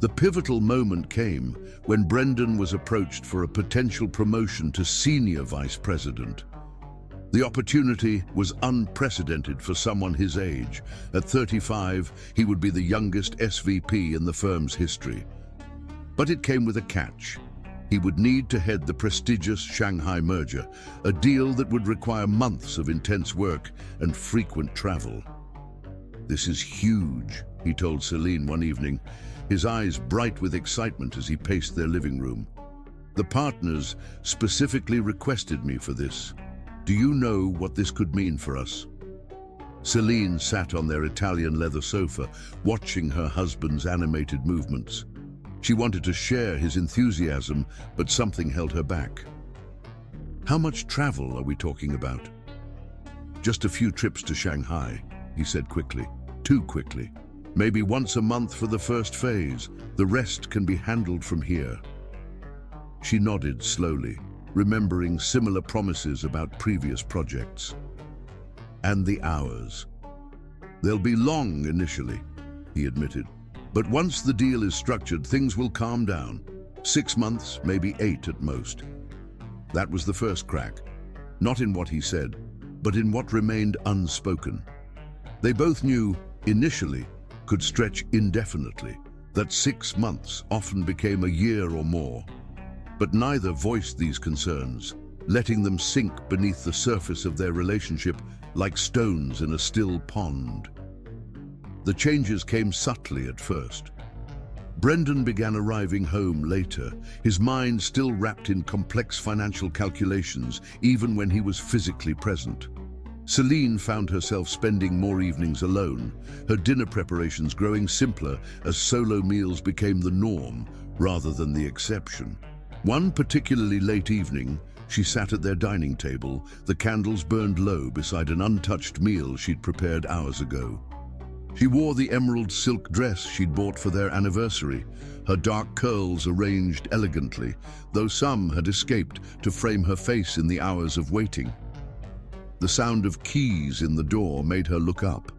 The pivotal moment came when Brendan was approached for a potential promotion to senior vice president. The opportunity was unprecedented for someone his age. At 35, he would be the youngest SVP in the firm's history. But it came with a catch. He would need to head the prestigious Shanghai merger, a deal that would require months of intense work and frequent travel. "This is huge," he told Celine one evening, his eyes bright with excitement as he paced their living room. "The partners specifically requested me for this. Do you know what this could mean for us?" Celine sat on their Italian leather sofa, watching her husband's animated movements. She wanted to share his enthusiasm, but something held her back. "How much travel are we talking about?" "Just a few trips to Shanghai," he said quickly. "Too quickly. Maybe once a month for the first phase. The rest can be handled from here." She nodded slowly, remembering similar promises about previous projects. "And the hours. They'll be long initially," he admitted. "But once the deal is structured, things will calm down. 6 months, maybe 8 at most." That was the first crack, not in what he said, but in what remained unspoken. They both knew, initially, could stretch indefinitely, that 6 months often became a year or more. But neither voiced these concerns, letting them sink beneath the surface of their relationship like stones in a still pond. The changes came subtly at first. Brendan began arriving home later, his mind still wrapped in complex financial calculations, even when he was physically present. Celine found herself spending more evenings alone, her dinner preparations growing simpler as solo meals became the norm rather than the exception. One particularly late evening, she sat at their dining table, the candles burned low beside an untouched meal she'd prepared hours ago. She wore the emerald silk dress she'd bought for their anniversary, her dark curls arranged elegantly, though some had escaped to frame her face in the hours of waiting. The sound of keys in the door made her look up.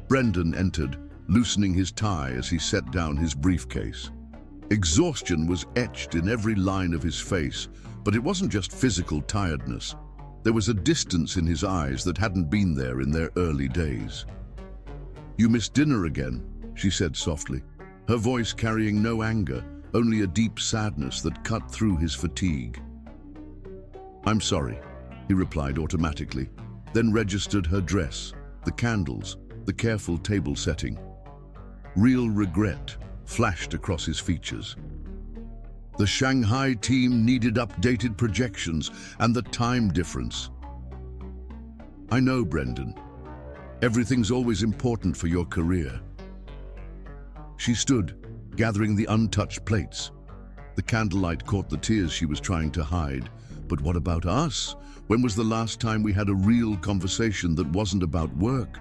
Brendan entered, loosening his tie as he set down his briefcase. Exhaustion was etched in every line of his face, but it wasn't just physical tiredness. There was a distance in his eyes that hadn't been there in their early days. "You missed dinner again," she said softly, her voice carrying no anger, only a deep sadness that cut through his fatigue. "I'm sorry," he replied automatically, then registered her dress, the candles, the careful table setting. Real regret flashed across his features. The Shanghai team needed updated projections and the time difference. "I know, Brendan. Everything's always important for your career." She stood, gathering the untouched plates. The candlelight caught the tears she was trying to hide. "But what about us? When was the last time we had a real conversation that wasn't about work?"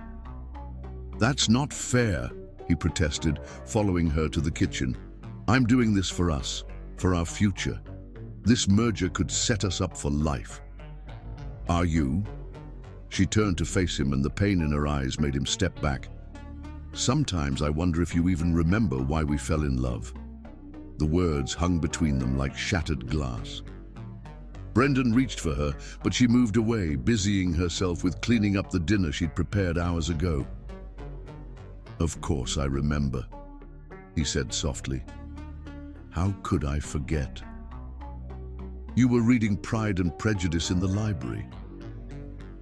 "That's not fair," he protested, following her to the kitchen. "I'm doing this for us, for our future. This merger could set us up for life." "Are you?" She turned to face him, and the pain in her eyes made him step back. "Sometimes I wonder if you even remember why we fell in love." The words hung between them like shattered glass. Brendan reached for her, but she moved away, busying herself with cleaning up the dinner she'd prepared hours ago. "Of course I remember," he said softly. "How could I forget? You were reading Pride and Prejudice in the library.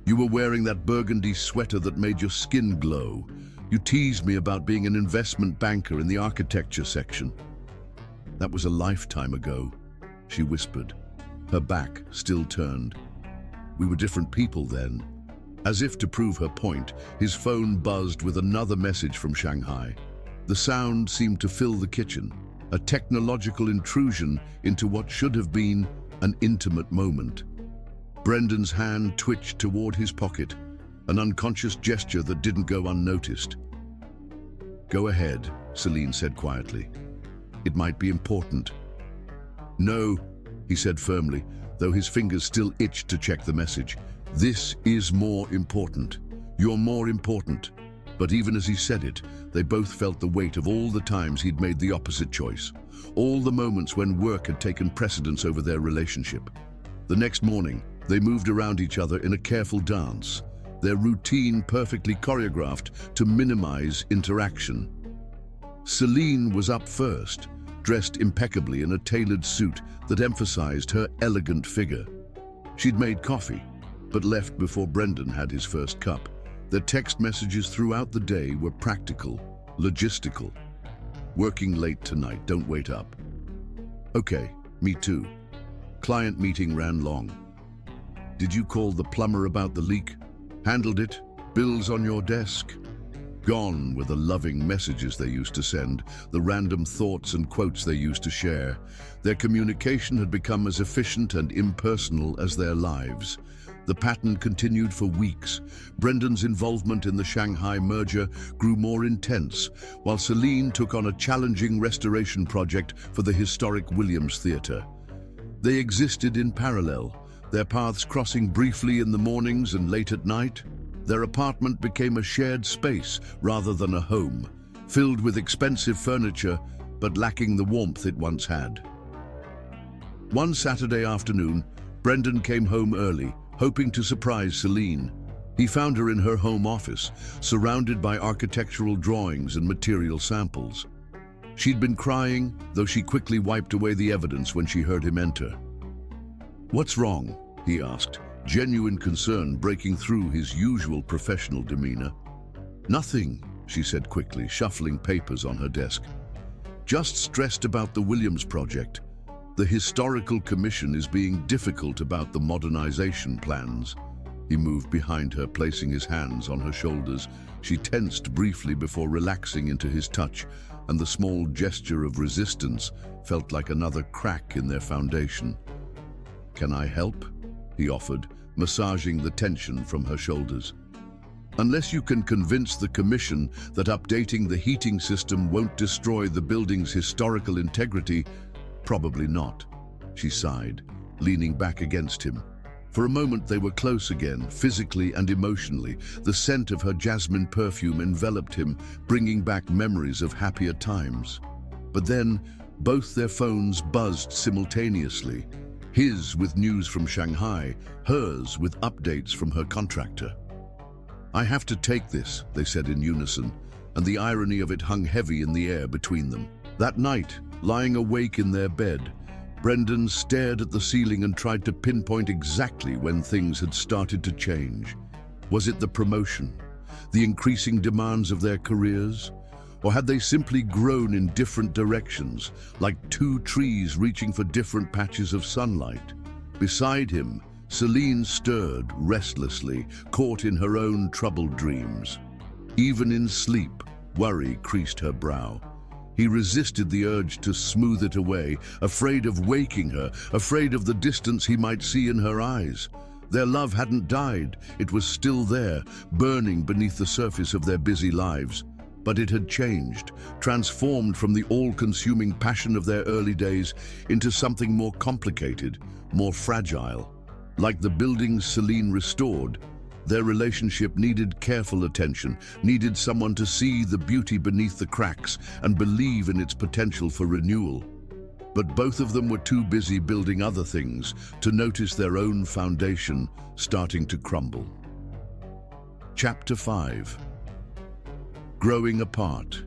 You were wearing that burgundy sweater that made your skin glow. You teased me about being an investment banker in the architecture section." "That was a lifetime ago," she whispered, her back still turned. "We were different people then." As if to prove her point, his phone buzzed with another message from Shanghai. The sound seemed to fill the kitchen, a technological intrusion into what should have been an intimate moment. Brendan's hand twitched toward his pocket, an unconscious gesture that didn't go unnoticed. "Go ahead," Celine said quietly. "It might be important." "No," he said firmly, though his fingers still itched to check the message. "This is more important. You're more important." But even as he said it, they both felt the weight of all the times he'd made the opposite choice, all the moments when work had taken precedence over their relationship. The next morning, they moved around each other in a careful dance, their routine perfectly choreographed to minimize interaction. Celine was up first, dressed impeccably in a tailored suit that emphasized her elegant figure. She'd made coffee, but left before Brendan had his first cup. Their text messages throughout the day were practical, logistical. "Working late tonight, don't wait up." "Okay, me too." Client meeting ran long. "Did you call the plumber about the leak?" "Handled it. Bills on your desk." Gone were the loving messages they used to send, the random thoughts and quotes they used to share. Their communication had become as efficient and impersonal as their lives. The pattern continued for weeks. Brendan's involvement in the Shanghai merger grew more intense, while Celine took on a challenging restoration project for the historic Williams Theatre. They existed in parallel, their paths crossing briefly in the mornings and late at night. Their apartment became a shared space rather than a home, filled with expensive furniture but lacking the warmth it once had. One Saturday afternoon, Brendan came home early, hoping to surprise Celine. He found her in her home office, surrounded by architectural drawings and material samples. She'd been crying, though she quickly wiped away the evidence when she heard him enter. "What's wrong?" he asked, genuine concern breaking through his usual professional demeanor. "Nothing," she said quickly, shuffling papers on her desk. "Just stressed about the Williams project. The Historical Commission is being difficult about the modernization plans." He moved behind her, placing his hands on her shoulders. She tensed briefly before relaxing into his touch, and the small gesture of resistance felt like another crack in their foundation. "Can I help?" he offered, massaging the tension from her shoulders. "Unless you can convince the commission that updating the heating system won't destroy the building's historical integrity, probably not," she sighed, leaning back against him. For a moment they were close again, physically and emotionally. The scent of her jasmine perfume enveloped him, bringing back memories of happier times. But then, both their phones buzzed simultaneously. His with news from Shanghai, hers with updates from her contractor. "I have to take this," they said in unison, and the irony of it hung heavy in the air between them. That night, lying awake in their bed, Brendan stared at the ceiling and tried to pinpoint exactly when things had started to change. Was it the promotion, the increasing demands of their careers, or had they simply grown in different directions, like two trees reaching for different patches of sunlight? Beside him, Celine stirred restlessly, caught in her own troubled dreams. Even in sleep, worry creased her brow. He resisted the urge to smooth it away, afraid of waking her, afraid of the distance he might see in her eyes. Their love hadn't died, it was still there, burning beneath the surface of their busy lives. But it had changed, transformed from the all-consuming passion of their early days into something more complicated, more fragile. Like the buildings Celine restored, their relationship needed careful attention, needed someone to see the beauty beneath the cracks and believe in its potential for renewal. But both of them were too busy building other things to notice their own foundation starting to crumble. Chapter 5. Growing apart.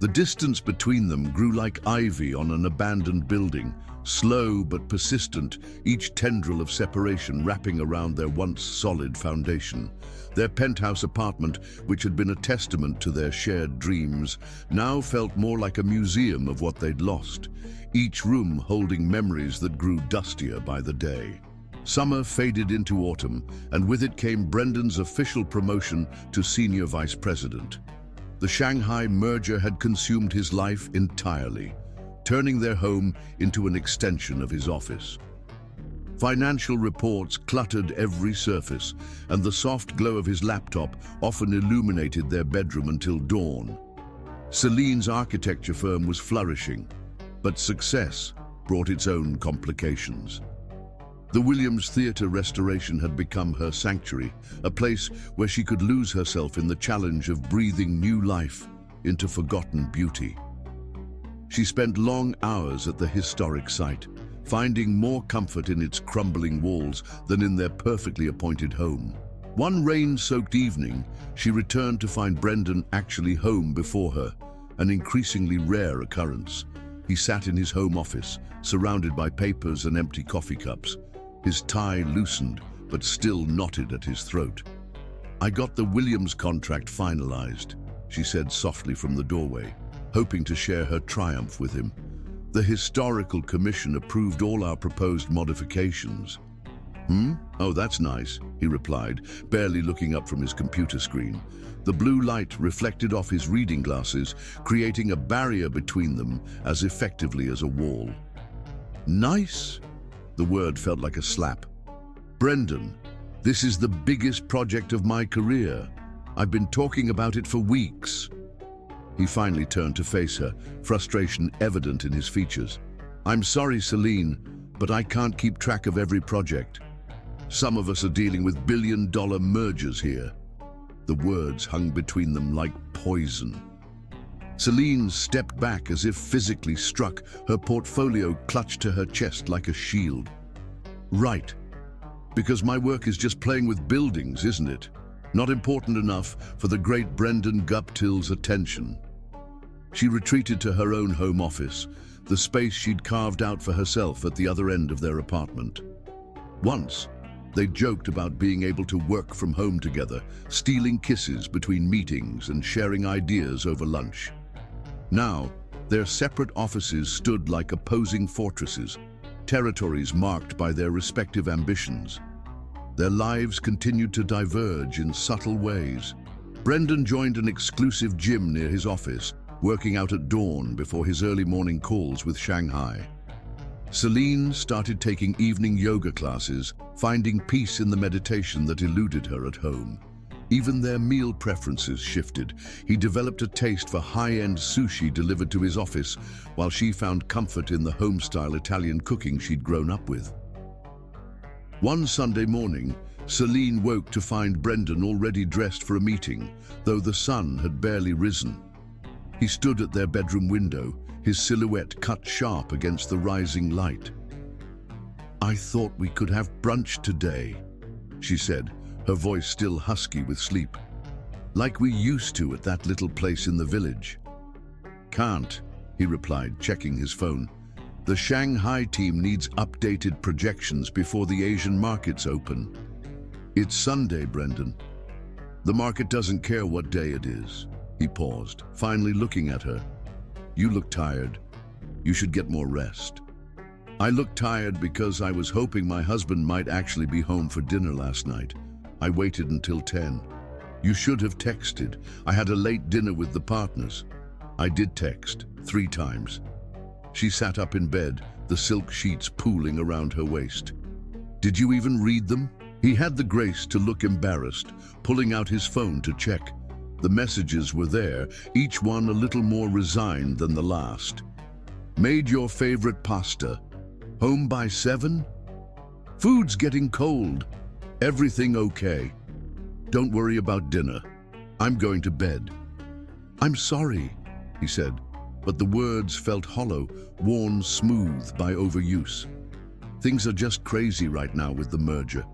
The distance between them grew like ivy on an abandoned building, slow but persistent, each tendril of separation wrapping around their once solid foundation. Their penthouse apartment, which had been a testament to their shared dreams, now felt more like a museum of what they'd lost, each room holding memories that grew dustier by the day. Summer faded into autumn, and with it came Brendan's official promotion to senior vice president. The Shanghai merger had consumed his life entirely, turning their home into an extension of his office. Financial reports cluttered every surface, and the soft glow of his laptop often illuminated their bedroom until dawn. Celine's architecture firm was flourishing, but success brought its own complications. The Williams Theatre restoration had become her sanctuary, a place where she could lose herself in the challenge of breathing new life into forgotten beauty. She spent long hours at the historic site, finding more comfort in its crumbling walls than in their perfectly appointed home. One rain-soaked evening, she returned to find Brendan actually home before her, an increasingly rare occurrence. He sat in his home office, surrounded by papers and empty coffee cups, his tie loosened but still knotted at his throat. "I got the Williams contract finalized," she said softly from the doorway, hoping to share her triumph with him. "The Historical Commission approved all our proposed modifications." "Oh, that's nice," he replied, barely looking up from his computer screen. The blue light reflected off his reading glasses, creating a barrier between them as effectively as a wall. "Nice?" The word felt like a slap. "Brendan, this is the biggest project of my career. I've been talking about it for weeks." He finally turned to face her, frustration evident in his features. "I'm sorry, Celine, but I can't keep track of every project. Some of us are dealing with billion-dollar mergers here." The words hung between them like poison. Celine stepped back as if physically struck, her portfolio clutched to her chest like a shield. "Right. Because my work is just playing with buildings, isn't it? Not important enough for the great Brendan Guptill's attention." She retreated to her own home office, the space she'd carved out for herself at the other end of their apartment. Once, they joked about being able to work from home together, stealing kisses between meetings and sharing ideas over lunch. Now, their separate offices stood like opposing fortresses, territories marked by their respective ambitions. Their lives continued to diverge in subtle ways. Brendan joined an exclusive gym near his office, working out at dawn before his early morning calls with Shanghai. Celine started taking evening yoga classes, finding peace in the meditation that eluded her at home. Even their meal preferences shifted. He developed a taste for high-end sushi delivered to his office, while she found comfort in the home-style Italian cooking she'd grown up with. One Sunday morning, Celine woke to find Brendan already dressed for a meeting, though the sun had barely risen. He stood at their bedroom window, his silhouette cut sharp against the rising light. "I thought we could have brunch today," she said, her voice still husky with sleep. "Like we used to at that little place in the village." "Can't," he replied, checking his phone. "The Shanghai team needs updated projections before the Asian markets open." "It's Sunday, Brendan. The market doesn't care what day it is." He paused, finally looking at her. "You look tired. You should get more rest." "I look tired because I was hoping my husband might actually be home for dinner last night. I waited until 10. You should have texted. I had a late dinner with the partners." "I did text, 3 times." She sat up in bed, the silk sheets pooling around her waist. "Did you even read them?" He had the grace to look embarrassed, pulling out his phone to check. The messages were there, each one a little more resigned than the last. "Made your favorite pasta. Home by 7? Food's getting cold. Everything okay. Don't worry about dinner. I'm going to bed." "I'm sorry," he said, but the words felt hollow, worn smooth by overuse. "Things are just crazy right now with the merger."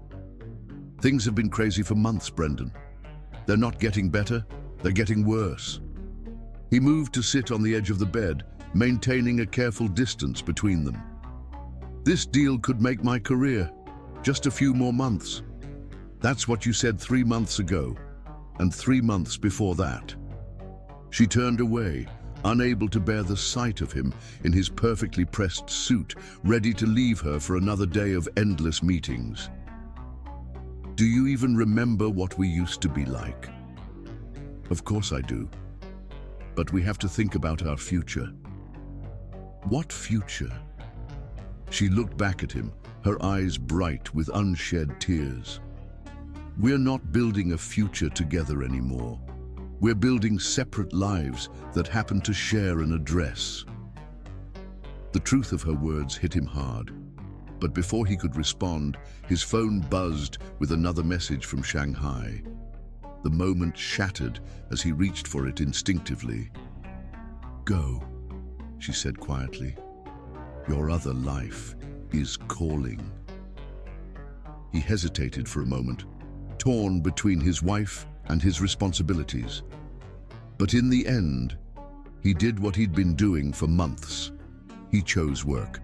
"Things have been crazy for months, Brendan. They're not getting better, they're getting worse." He moved to sit on the edge of the bed, maintaining a careful distance between them. "This deal could make my career. Just a few more months." "That's what you said 3 months ago, and 3 months before that." She turned away, unable to bear the sight of him in his perfectly pressed suit, ready to leave her for another day of endless meetings. "Do you even remember what we used to be like?" "Of course I do. But we have to think about our future." "What future?" She looked back at him, her eyes bright with unshed tears. "We're not building a future together anymore. We're building separate lives that happen to share an address." The truth of her words hit him hard. But before he could respond, his phone buzzed with another message from Shanghai. The moment shattered as he reached for it instinctively. "Go," she said quietly. "Your other life is calling." He hesitated for a moment, torn between his wife and his responsibilities. But in the end, he did what he'd been doing for months. He chose work.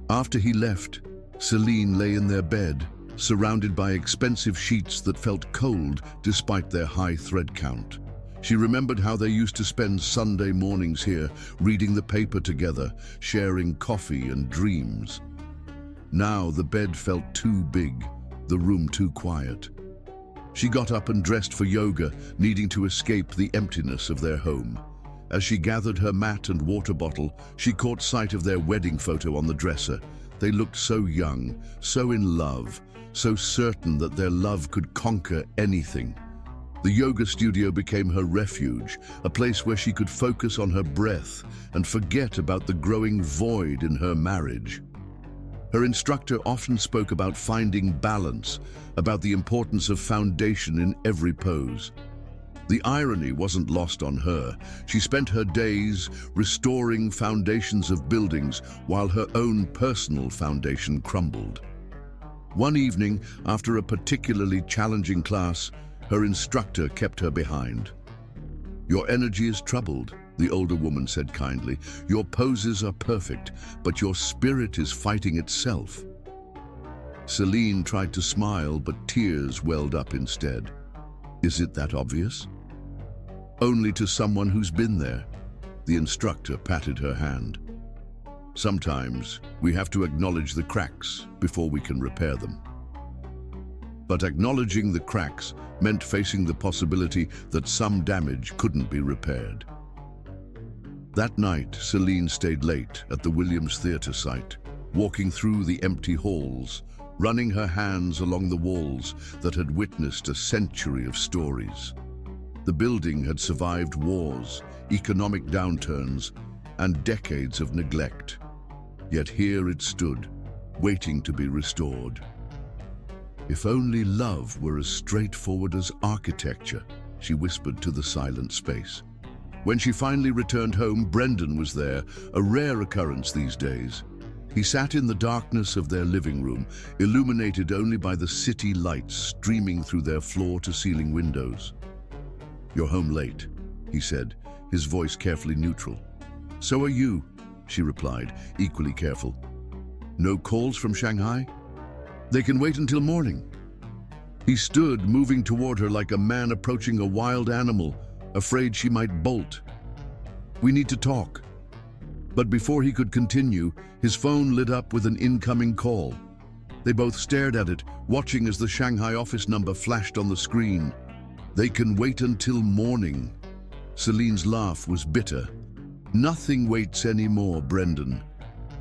After he left, Celine lay in their bed, surrounded by expensive sheets that felt cold despite their high thread count. She remembered how they used to spend Sunday mornings here, reading the paper together, sharing coffee and dreams. Now the bed felt too big, the room too quiet. She got up and dressed for yoga, needing to escape the emptiness of their home. As she gathered her mat and water bottle, she caught sight of their wedding photo on the dresser. They looked so young, so in love, so certain that their love could conquer anything. The yoga studio became her refuge, a place where she could focus on her breath and forget about the growing void in her marriage. Her instructor often spoke about finding balance, about the importance of foundation in every pose. The irony wasn't lost on her. She spent her days restoring foundations of buildings while her own personal foundation crumbled. One evening, after a particularly challenging class, her instructor kept her behind. "Your energy is troubled," the older woman said kindly. Your poses are perfect, but your spirit is fighting itself. Celine tried to smile, but tears welled up instead. Is it that obvious? Only to someone who's been there. The instructor patted her hand. Sometimes we have to acknowledge the cracks before we can repair them. But acknowledging the cracks meant facing the possibility that some damage couldn't be repaired. That night, Celine stayed late at the Williams Theatre site, walking through the empty halls, running her hands along the walls that had witnessed a century of stories. The building had survived wars, economic downturns, and decades of neglect. Yet here it stood, waiting to be restored. If only love were as straightforward as architecture, she whispered to the silent space. When she finally returned home, Brendan was there, a rare occurrence these days. He sat in the darkness of their living room, illuminated only by the city lights streaming through their floor-to-ceiling windows. "You're home late," he said, his voice carefully neutral. "So are you," she replied, equally careful. "No calls from Shanghai? They can wait until morning." He stood, moving toward her like a man approaching a wild animal, afraid she might bolt. "We need to talk." But before he could continue, his phone lit up with an incoming call. They both stared at it, watching as the Shanghai office number flashed on the screen. "They can wait until morning." Celine's laugh was bitter. "Nothing waits anymore, Brendan.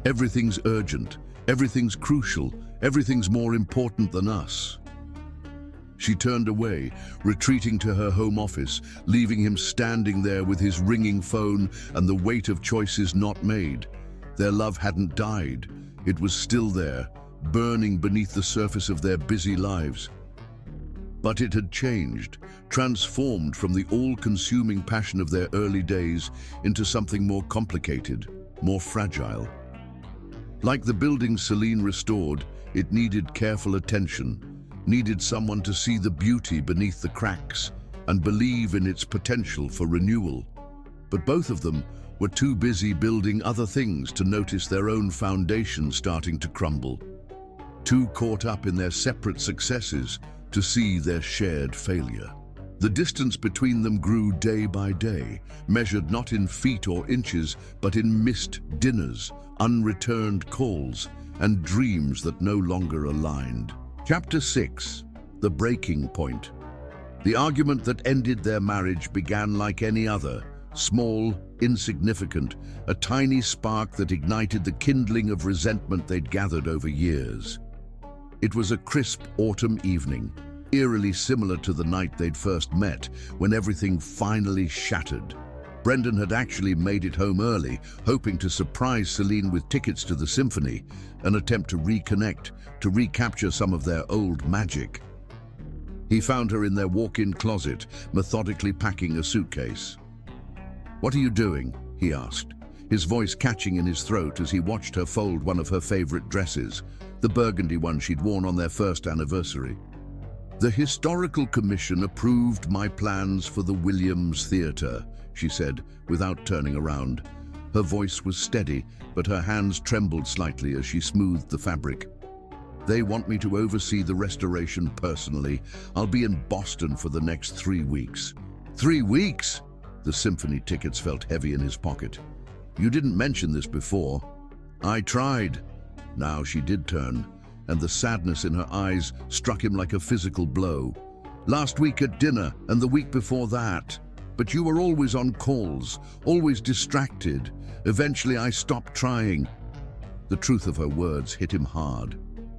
Everything's urgent, everything's crucial, everything's more important than us." She turned away, retreating to her home office, leaving him standing there with his ringing phone and the weight of choices not made. Their love hadn't died. It was still there, burning beneath the surface of their busy lives. But it had changed, transformed from the all-consuming passion of their early days into something more complicated, more fragile. Like the building Celine restored, it needed careful attention, needed someone to see the beauty beneath the cracks and believe in its potential for renewal. But both of them were too busy building other things to notice their own foundation starting to crumble, too caught up in their separate successes to see their shared failure. The distance between them grew day by day, measured not in feet or inches, but in missed dinners, unreturned calls, and dreams that no longer aligned. Chapter 6. The Breaking Point. The argument that ended their marriage began like any other, small, insignificant, a tiny spark that ignited the kindling of resentment they'd gathered over years. It was a crisp autumn evening, eerily similar to the night they'd first met, when everything finally shattered. Brendan had actually made it home early, hoping to surprise Celine with tickets to the symphony, an attempt to reconnect, to recapture some of their old magic. He found her in their walk-in closet, methodically packing a suitcase. "What are you doing?" he asked, his voice catching in his throat as he watched her fold one of her favorite dresses, the burgundy one she'd worn on their first anniversary. "The Historical Commission approved my plans for the Williams Theatre," she said, without turning around. Her voice was steady, but her hands trembled slightly as she smoothed the fabric. "They want me to oversee the restoration personally. I'll be in Boston for the next 3 weeks." 3 weeks? The symphony tickets felt heavy in his pocket. "You didn't mention this before." "I tried." Now she did turn, and the sadness in her eyes struck him like a physical blow. "Last week at dinner, and the week before that. But you were always on calls, always distracted. Eventually I stopped trying." The truth of her words hit him hard.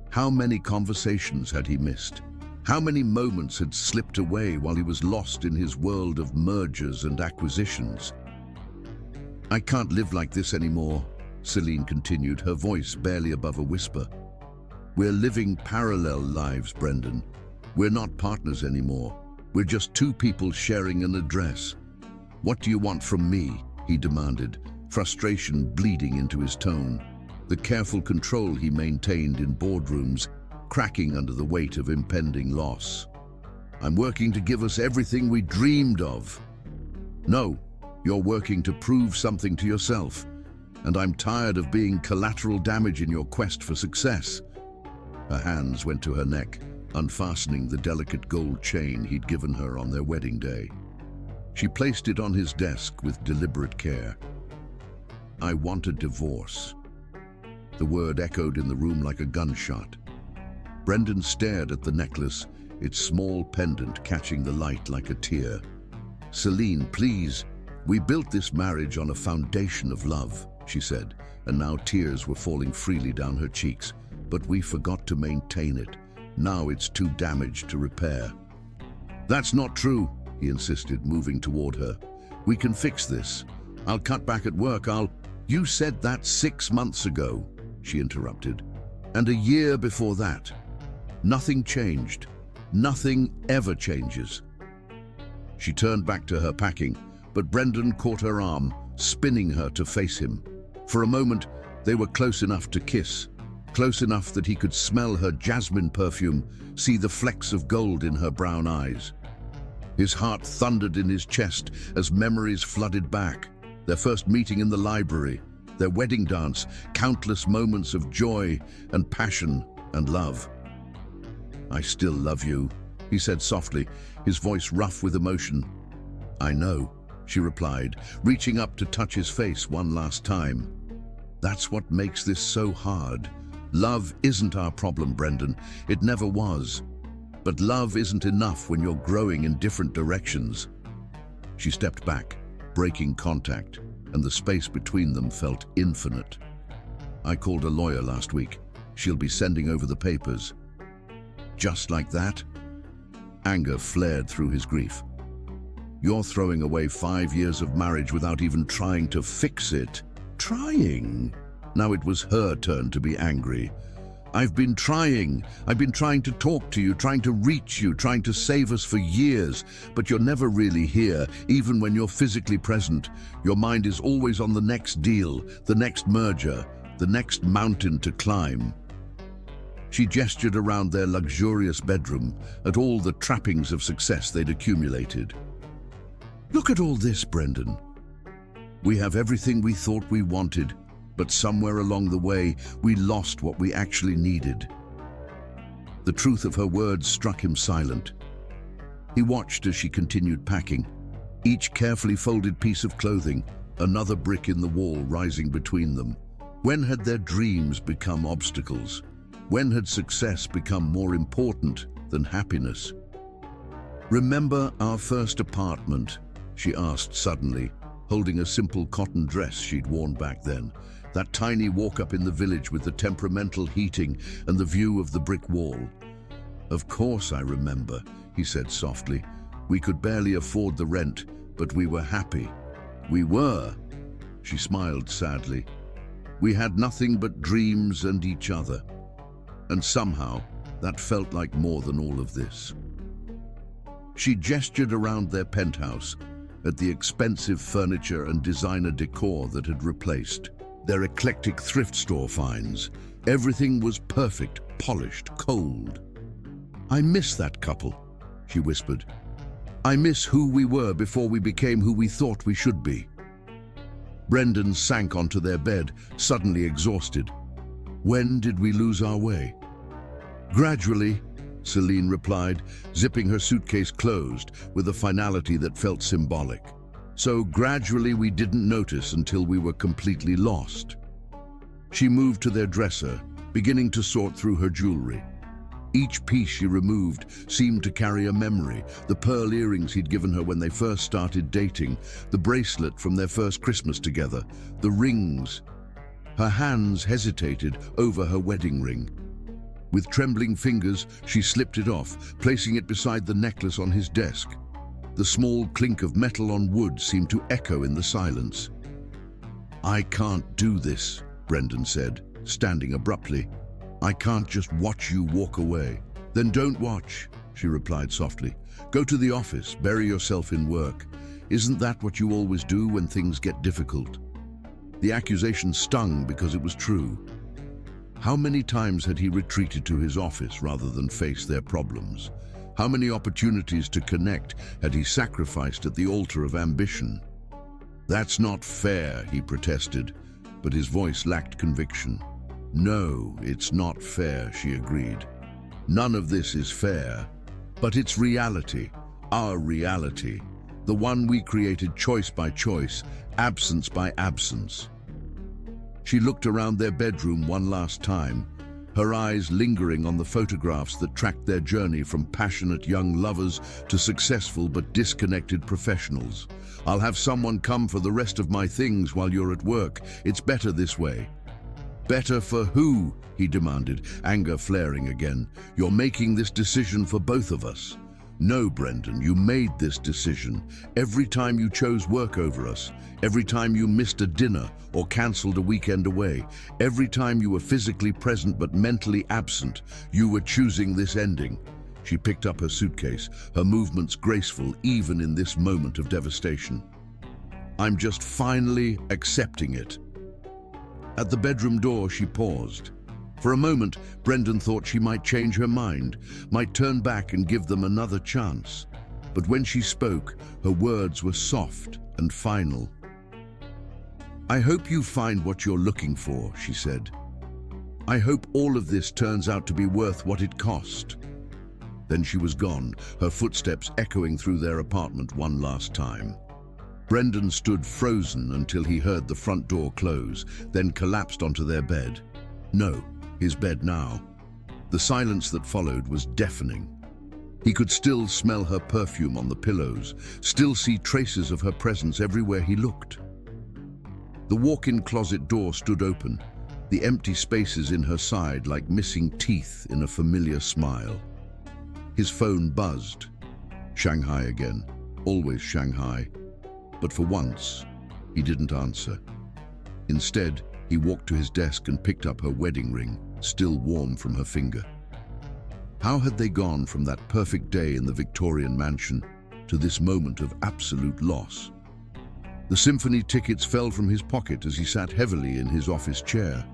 How many conversations had he missed? How many moments had slipped away while he was lost in his world of mergers and acquisitions? "I can't live like this anymore," Celine continued, her voice barely above a whisper. "We're living parallel lives, Brendan. We're not partners anymore. We're just two people sharing an address." "What do you want from me?" he demanded, frustration bleeding into his tone. The careful control he maintained in boardrooms cracking under the weight of impending loss. "I'm working to give us everything we dreamed of." "No, You're working to prove something to yourself, and I'm tired of being collateral damage in your quest for success." Her hands went to her neck, unfastening the delicate gold chain he'd given her on their wedding day. She placed it on his desk with deliberate care. "I want a divorce." The word echoed in the room like a gunshot. Brendan stared at the necklace, its small pendant catching the light like a tear. "Celine, please. We built this marriage on a foundation of love," she said, and now tears were falling freely down her cheeks. "But we forgot to maintain it. Now it's too damaged to repair." "That's not true," he insisted, moving toward her. "We can fix this. I'll cut back at work. You said that 6 months ago," she interrupted. "And a year before that. Nothing changed. Nothing ever changes." She turned back to her packing, but Brendan caught her arm, spinning her to face him. For a moment, they were close enough to kiss, close enough that he could smell her jasmine perfume, see the flecks of gold in her brown eyes. His heart thundered in his chest as memories flooded back. Their first meeting in the library, their wedding dance, countless moments of joy and passion and love. "I still love you," he said softly, his voice rough with emotion. "I know," she replied, reaching up to touch his face one last time. "That's what makes this so hard. Love isn't our problem, Brendan. It never was. But love isn't enough when you're growing in different directions." She stepped back, breaking contact, and the space between them felt infinite. "I called a lawyer last week. She'll be sending over the papers." "Just like that?" Anger flared through his grief. "You're throwing away 5 years of marriage without even trying to fix it." "Trying?" Now it was her turn to be angry. I've been trying to talk to you, trying to reach you, trying to save us for years, but you're never really here, even when you're physically present. Your mind is always on the next deal, the next merger, the next mountain to climb." She gestured around their luxurious bedroom, at all the trappings of success they'd accumulated. "Look at all this, Brendan. We have everything we thought we wanted, but somewhere along the way, we lost what we actually needed." The truth of her words struck him silent. He watched as she continued packing, each carefully folded piece of clothing, another brick in the wall rising between them. When had their dreams become obstacles? When had success become more important than happiness? "Remember our first apartment?" she asked suddenly, holding a simple cotton dress she'd worn back then. That tiny walk-up in the village with the temperamental heating and the view of the brick wall. "Of course I remember," he said softly. "We could barely afford the rent, but we were happy." "We were," she smiled sadly. "We had nothing but dreams and each other. And somehow, that felt like more than all of this." She gestured around their penthouse, at the expensive furniture and designer decor that had replaced their eclectic thrift store finds. Everything was perfect, polished, cold. "I miss that couple," she whispered. "I miss who we were before we became who we thought we should be." Brendan sank onto their bed, suddenly exhausted. "When did we lose our way?" "Gradually," Celine replied, zipping her suitcase closed with a finality that felt symbolic. "So gradually we didn't notice until we were completely lost." She moved to their dresser, beginning to sort through her jewelry. Each piece she removed seemed to carry a memory: the pearl earrings he'd given her when they first started dating, the bracelet from their first Christmas together, the rings. Her hands hesitated over her wedding ring. With trembling fingers, she slipped it off, placing it beside the necklace on his desk. The small clink of metal on wood seemed to echo in the silence. "I can't do this," Brendan said, standing abruptly. "I can't just watch you walk away." "Then don't watch," she replied softly. "Go to the office, bury yourself in work. Isn't that what you always do when things get difficult?" The accusation stung because it was true. How many times had he retreated to his office rather than face their problems? How many opportunities to connect had he sacrificed at the altar of ambition? "That's not fair," he protested, but his voice lacked conviction. "No, it's not fair," she agreed. "None of this is fair, but it's reality, our reality, the one we created choice by choice, absence by absence." She looked around their bedroom one last time, her eyes lingering on the photographs that tracked their journey from passionate young lovers to successful but disconnected professionals. "I'll have someone come for the rest of my things while you're at work. It's better this way." "Better for who?" he demanded, anger flaring again. "You're making this decision for both of us." "No, Brendan, you made this decision. Every time you chose work over us, every time you missed a dinner or cancelled a weekend away, every time you were physically present but mentally absent, you were choosing this ending." She picked up her suitcase, her movements graceful even in this moment of devastation. "I'm just finally accepting it." At the bedroom door, she paused. For a moment, Brendan thought she might change her mind, might turn back and give them another chance. But when she spoke, her words were soft and final. "I hope you find what you're looking for," she said. "I hope all of this turns out to be worth what it cost." Then she was gone, her footsteps echoing through their apartment one last time. Brendan stood frozen until he heard the front door close, then collapsed onto their bed. No, his bed now. The silence that followed was deafening. He could still smell her perfume on the pillows, still see traces of her presence everywhere he looked. The walk-in closet door stood open, the empty spaces in her side like missing teeth in a familiar smile. His phone buzzed. Shanghai again, always Shanghai. But for once, he didn't answer. Instead, he walked to his desk and picked up her wedding ring, still warm from her finger. How had they gone from that perfect day in the Victorian mansion to this moment of absolute loss? The symphony tickets fell from his pocket as he sat heavily in his office chair.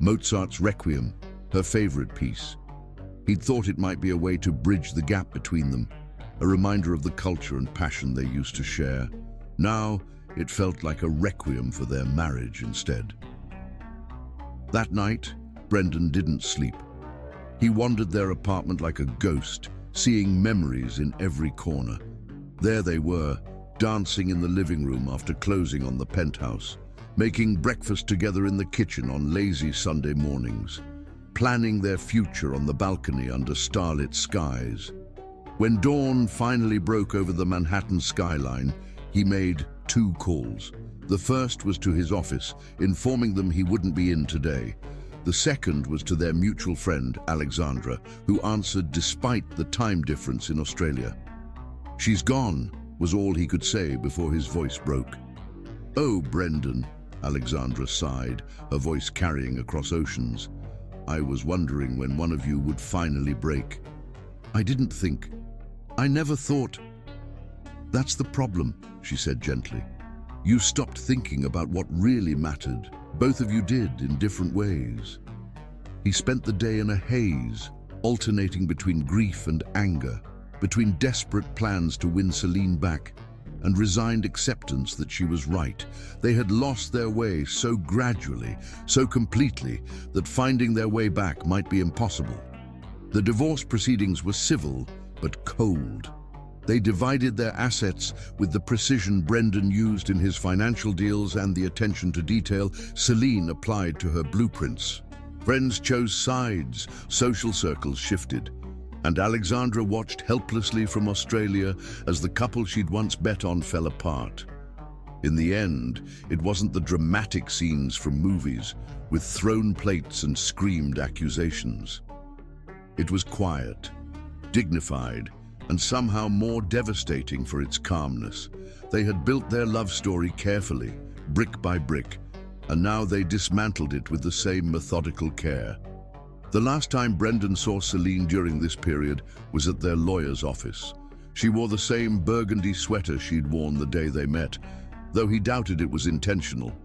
Mozart's Requiem, her favorite piece. He'd thought it might be a way to bridge the gap between them, a reminder of the culture and passion they used to share. Now, it felt like a requiem for their marriage instead. That night, Brendan didn't sleep. He wandered their apartment like a ghost, seeing memories in every corner. There they were, dancing in the living room after closing on the penthouse, making breakfast together in the kitchen on lazy Sunday mornings, planning their future on the balcony under starlit skies. When dawn finally broke over the Manhattan skyline, he made 2 calls. The first was to his office, informing them he wouldn't be in today. The second was to their mutual friend, Alexandra, who answered despite the time difference in Australia. "She's gone," was all he could say before his voice broke. "Oh, Brendan," Alexandra sighed, her voice carrying across oceans. "I was wondering when one of you would finally break. I didn't think. I never thought." "That's the problem," she said gently. "You stopped thinking about what really mattered. Both of you did, in different ways." He spent the day in a haze, alternating between grief and anger, between desperate plans to win Celine back and resigned acceptance that she was right. They had lost their way so gradually, so completely, that finding their way back might be impossible. The divorce proceedings were civil, but cold. They divided their assets with the precision Brendan used in his financial deals and the attention to detail Celine applied to her blueprints. Friends chose sides, social circles shifted, and Alexandra watched helplessly from Australia as the couple she'd once bet on fell apart. In the end, it wasn't the dramatic scenes from movies, with thrown plates and screamed accusations. It was quiet, dignified, and somehow more devastating for its calmness. They had built their love story carefully, brick by brick, and now they dismantled it with the same methodical care. The last time Brendan saw Celine during this period was at their lawyer's office. She wore the same burgundy sweater she'd worn the day they met, though he doubted it was intentional.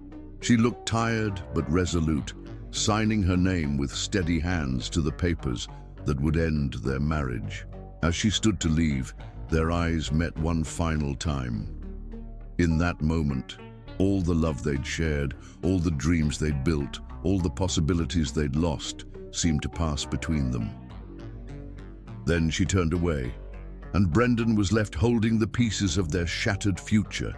She looked tired but resolute, signing her name with steady hands to the papers that would end their marriage. As she stood to leave, their eyes met one final time. In that moment, all the love they'd shared, all the dreams they'd built, all the possibilities they'd lost seemed to pass between them. Then she turned away, and Brendan was left holding the pieces of their shattered future.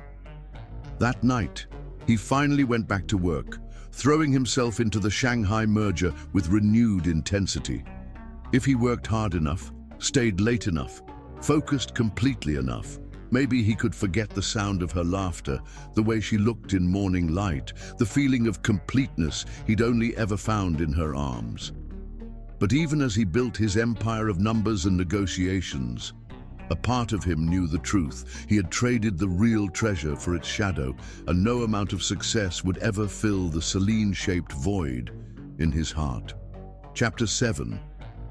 That night, he finally went back to work, throwing himself into the Shanghai merger with renewed intensity. If he worked hard enough, stayed late enough, focused completely enough, maybe he could forget the sound of her laughter, the way she looked in morning light, the feeling of completeness he'd only ever found in her arms. But even as he built his empire of numbers and negotiations, a part of him knew the truth. He had traded the real treasure for its shadow, and no amount of success would ever fill the Celine-shaped void in his heart. Chapter 7.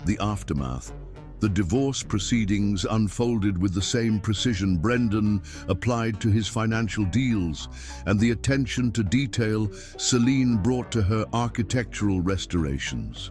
The Aftermath. The divorce proceedings unfolded with the same precision Brendan applied to his financial deals, and the attention to detail Celine brought to her architectural restorations.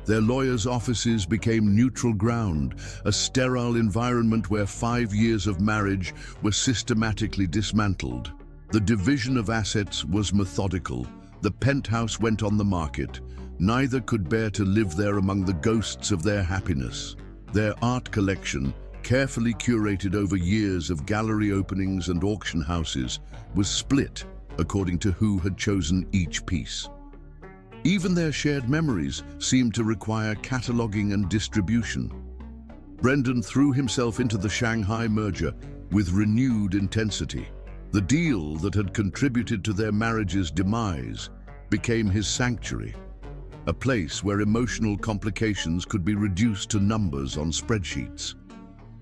Their lawyers' offices became neutral ground, a sterile environment where 5 years of marriage were systematically dismantled. The division of assets was methodical. The penthouse went on the market. Neither could bear to live there among the ghosts of their happiness. Their art collection, carefully curated over years of gallery openings and auction houses, was split according to who had chosen each piece. Even their shared memories seemed to require cataloging and distribution. Brendan threw himself into the Shanghai merger with renewed intensity. The deal that had contributed to their marriage's demise became his sanctuary, a place where emotional complications could be reduced to numbers on spreadsheets.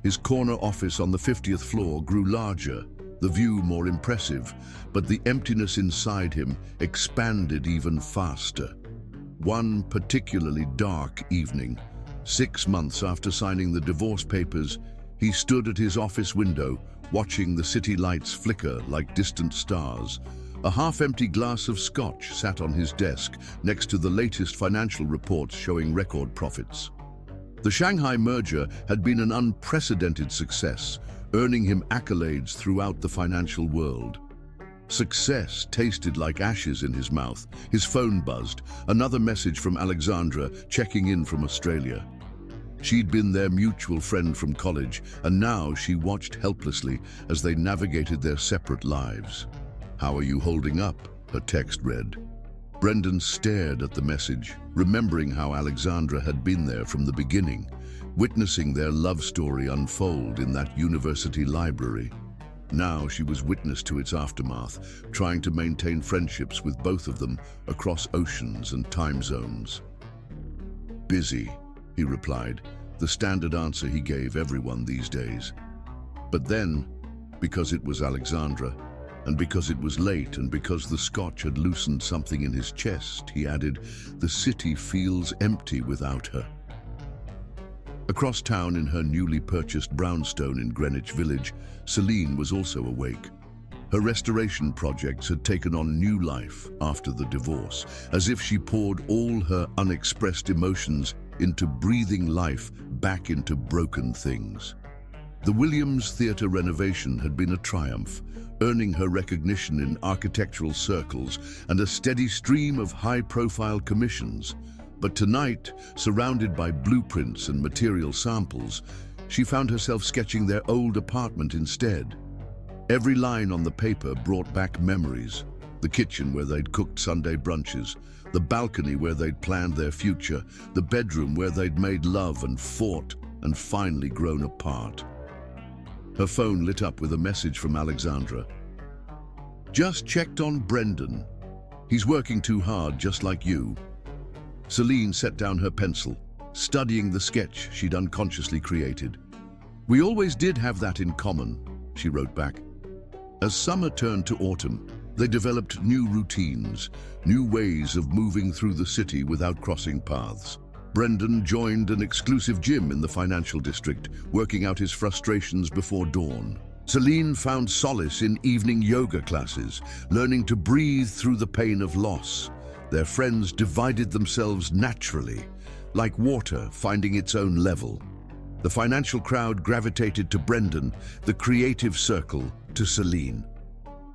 His corner office on the 50th floor grew larger, the view more impressive, but the emptiness inside him expanded even faster. One particularly dark evening, 6 months after signing the divorce papers, he stood at his office window, watching the city lights flicker like distant stars. A half-empty glass of scotch sat on his desk next to the latest financial reports showing record profits. The Shanghai merger had been an unprecedented success, earning him accolades throughout the financial world. Success tasted like ashes in his mouth. His phone buzzed, another message from Alexandra checking in from Australia. She'd been their mutual friend from college, and now she watched helplessly as they navigated their separate lives. "How are you holding up?" her text read. Brendan stared at the message, remembering how Alexandra had been there from the beginning, witnessing their love story unfold in that university library. Now she was witness to its aftermath, trying to maintain friendships with both of them across oceans and time zones. "Busy," he replied, the standard answer he gave everyone these days. But then, because it was Alexandra, and because it was late, and because the scotch had loosened something in his chest, he added, "The city feels empty without her." Across town in her newly purchased brownstone in Greenwich Village, Celine was also awake. Her restoration projects had taken on new life after the divorce, as if she poured all her unexpressed emotions into breathing life back into broken things. The Williams Theatre renovation had been a triumph, earning her recognition in architectural circles and a steady stream of high-profile commissions. But tonight, surrounded by blueprints and material samples, she found herself sketching their old apartment instead. Every line on the paper brought back memories: the kitchen where they'd cooked Sunday brunches, the balcony where they'd planned their future, the bedroom where they'd made love and fought and finally grown apart. Her phone lit up with a message from Alexandra. "Just checked on Brendan. He's working too hard, just like you." Celine set down her pencil, studying the sketch she'd unconsciously created. "We always did have that in common," she wrote back. As summer turned to autumn, they developed new routines, new ways of moving through the city without crossing paths. Brendan joined an exclusive gym in the financial district, working out his frustrations before dawn. Celine found solace in evening yoga classes, learning to breathe through the pain of loss. Their friends divided themselves naturally, like water finding its own level. The financial crowd gravitated to Brendan, the creative circle to Celine.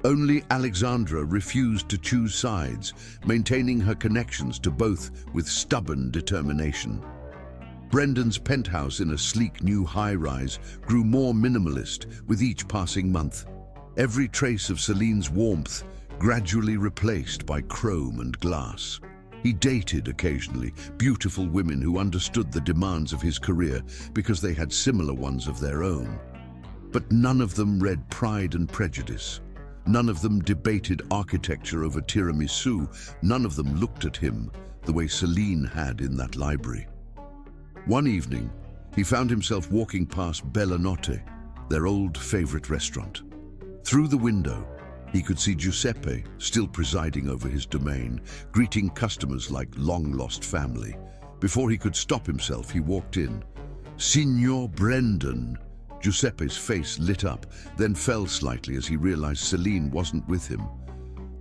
Only Alexandra refused to choose sides, maintaining her connections to both with stubborn determination. Brendan's penthouse in a sleek new high-rise grew more minimalist with each passing month. Every trace of Celine's warmth gradually replaced by chrome and glass. He dated occasionally beautiful women who understood the demands of his career because they had similar ones of their own. But none of them read Pride and Prejudice. None of them debated architecture over tiramisu. None of them looked at him the way Celine had in that library. One evening, he found himself walking past Bella Notte, their old favorite restaurant. Through the window, he could see Giuseppe still presiding over his domain, greeting customers like long-lost family. Before he could stop himself, he walked in. "Signor Brendan." Giuseppe's face lit up, then fell slightly as he realized Celine wasn't with him.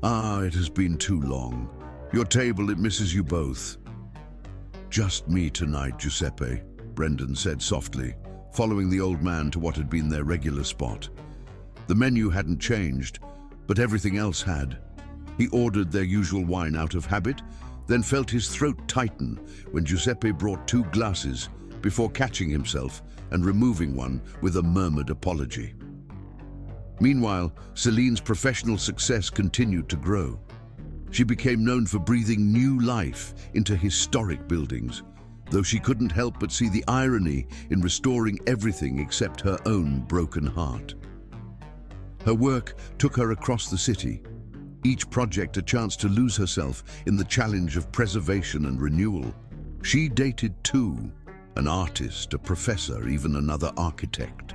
"Ah, it has been too long. Your table, it misses you both." "Just me tonight, Giuseppe," Brendan said softly, following the old man to what had been their regular spot. The menu hadn't changed, but everything else had. He ordered their usual wine out of habit, then felt his throat tighten when Giuseppe brought 2 glasses before catching himself and removing one with a murmured apology. Meanwhile, Celine's professional success continued to grow. She became known for breathing new life into historic buildings, though she couldn't help but see the irony in restoring everything except her own broken heart. Her work took her across the city, each project a chance to lose herself in the challenge of preservation and renewal. She dated 2, an artist, a professor, even another architect.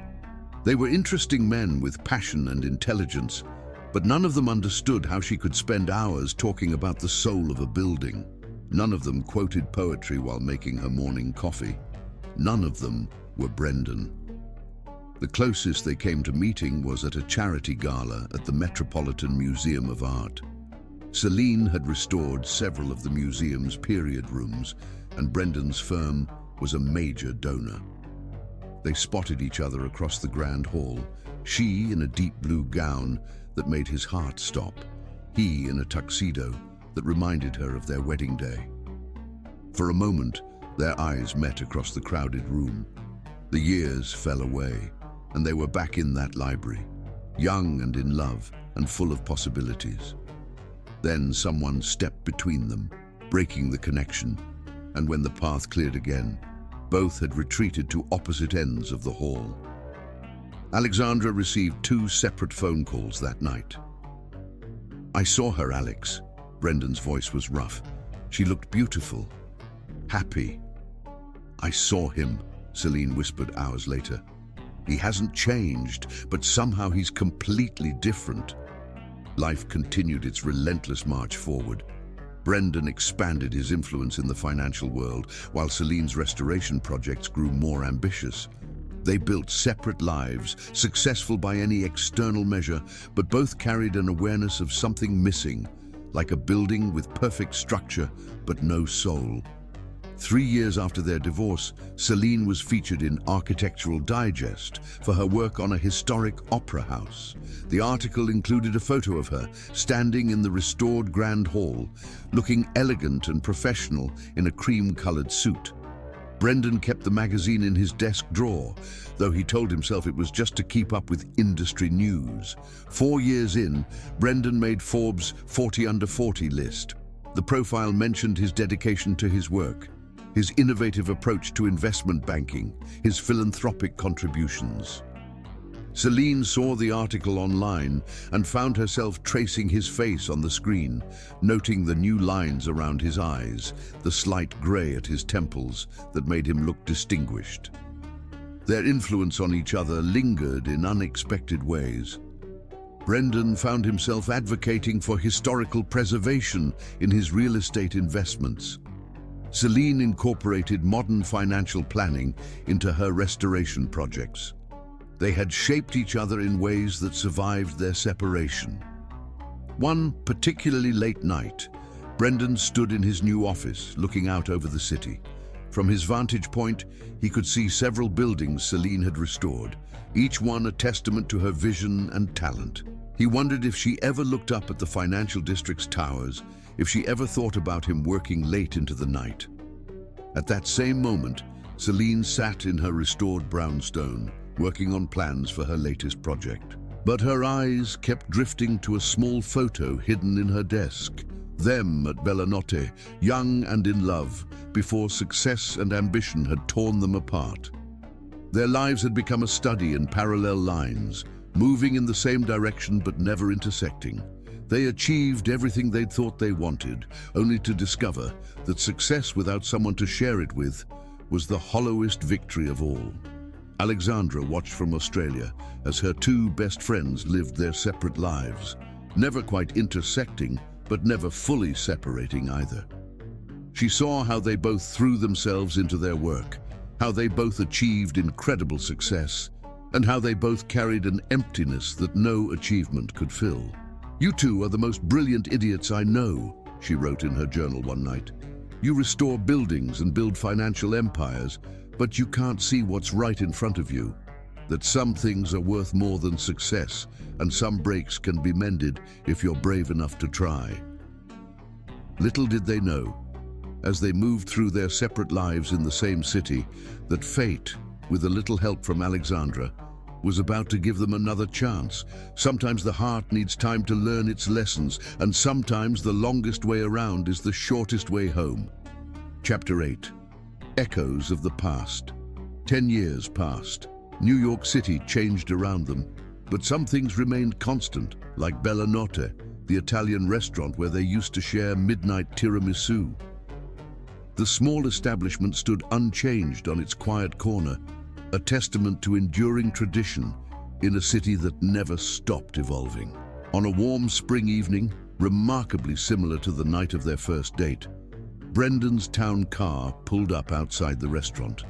They were interesting men with passion and intelligence, but none of them understood how she could spend hours talking about the soul of a building. None of them quoted poetry while making her morning coffee. None of them were Brendan. The closest they came to meeting was at a charity gala at the Metropolitan Museum of Art. Celine had restored several of the museum's period rooms, and Brendan's firm was a major donor. They spotted each other across the grand hall, she in a deep blue gown that made his heart stop, he in a tuxedo that reminded her of their wedding day. For a moment, their eyes met across the crowded room. The years fell away, and they were back in that library, young and in love and full of possibilities. Then someone stepped between them, breaking the connection, and when the path cleared again, both had retreated to opposite ends of the hall. Alexandra received 2 separate phone calls that night. "I saw her, Alex." Brendan's voice was rough. "She looked beautiful, happy." "I saw him," Celine whispered hours later. "He hasn't changed, but somehow he's completely different." Life continued its relentless march forward. Brendan expanded his influence in the financial world, while Celine's restoration projects grew more ambitious. They built separate lives, successful by any external measure, but both carried an awareness of something missing, like a building with perfect structure but no soul. 3 years after their divorce, Celine was featured in Architectural Digest for her work on a historic opera house. The article included a photo of her standing in the restored Grand Hall, looking elegant and professional in a cream-colored suit. Brendan kept the magazine in his desk drawer, though he told himself it was just to keep up with industry news. 4 years in, Brendan made Forbes' 40 Under 40 list. The profile mentioned his dedication to his work, his innovative approach to investment banking, his philanthropic contributions. Celine saw the article online and found herself tracing his face on the screen, noting the new lines around his eyes, the slight grey at his temples that made him look distinguished. Their influence on each other lingered in unexpected ways. Brendan found himself advocating for historical preservation in his real estate investments. Celine incorporated modern financial planning into her restoration projects. They had shaped each other in ways that survived their separation. One particularly late night, Brendan stood in his new office, looking out over the city. From his vantage point, he could see several buildings Celine had restored, each one a testament to her vision and talent. He wondered if she ever looked up at the financial district's towers, if she ever thought about him working late into the night. At that same moment, Celine sat in her restored brownstone, working on plans for her latest project. But her eyes kept drifting to a small photo hidden in her desk. Them at Bellanotte, young and in love, before success and ambition had torn them apart. Their lives had become a study in parallel lines, moving in the same direction but never intersecting. They achieved everything they'd thought they wanted, only to discover that success without someone to share it with was the hollowest victory of all. Alexandra watched from Australia as her two best friends lived their separate lives, never quite intersecting, but never fully separating either. She saw how they both threw themselves into their work, how they both achieved incredible success, and how they both carried an emptiness that no achievement could fill. "You two are the most brilliant idiots I know," she wrote in her journal one night. "You restore buildings and build financial empires, but you can't see what's right in front of you. That some things are worth more than success, and some breaks can be mended if you're brave enough to try." Little did they know, as they moved through their separate lives in the same city, that fate, with a little help from Alexandra, was about to give them another chance. Sometimes the heart needs time to learn its lessons, and sometimes the longest way around is the shortest way home. Chapter 8. Echoes of the past. 10 years passed. New York City changed around them, but some things remained constant, like Bellanotte, the Italian restaurant where they used to share midnight tiramisu. The small establishment stood unchanged on its quiet corner, a testament to enduring tradition in a city that never stopped evolving. On a warm spring evening, remarkably similar to the night of their first date, Brendan's town car pulled up outside the restaurant.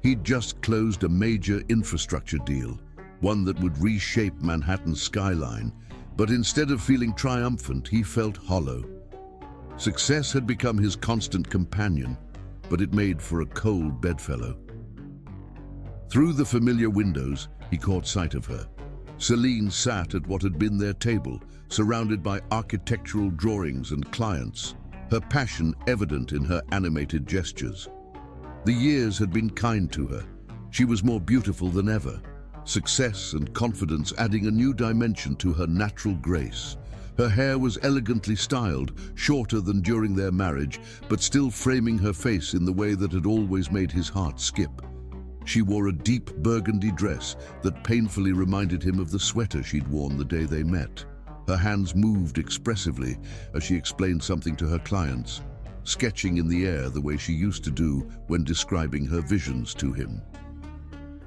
He'd just closed a major infrastructure deal, one that would reshape Manhattan's skyline, but instead of feeling triumphant, he felt hollow. Success had become his constant companion, but it made for a cold bedfellow. Through the familiar windows, he caught sight of her. Celine sat at what had been their table, surrounded by architectural drawings and clients, her passion evident in her animated gestures. The years had been kind to her. She was more beautiful than ever, success and confidence adding a new dimension to her natural grace. Her hair was elegantly styled, shorter than during their marriage, but still framing her face in the way that had always made his heart skip. She wore a deep burgundy dress that painfully reminded him of the sweater she'd worn the day they met. Her hands moved expressively as she explained something to her clients, sketching in the air the way she used to do when describing her visions to him.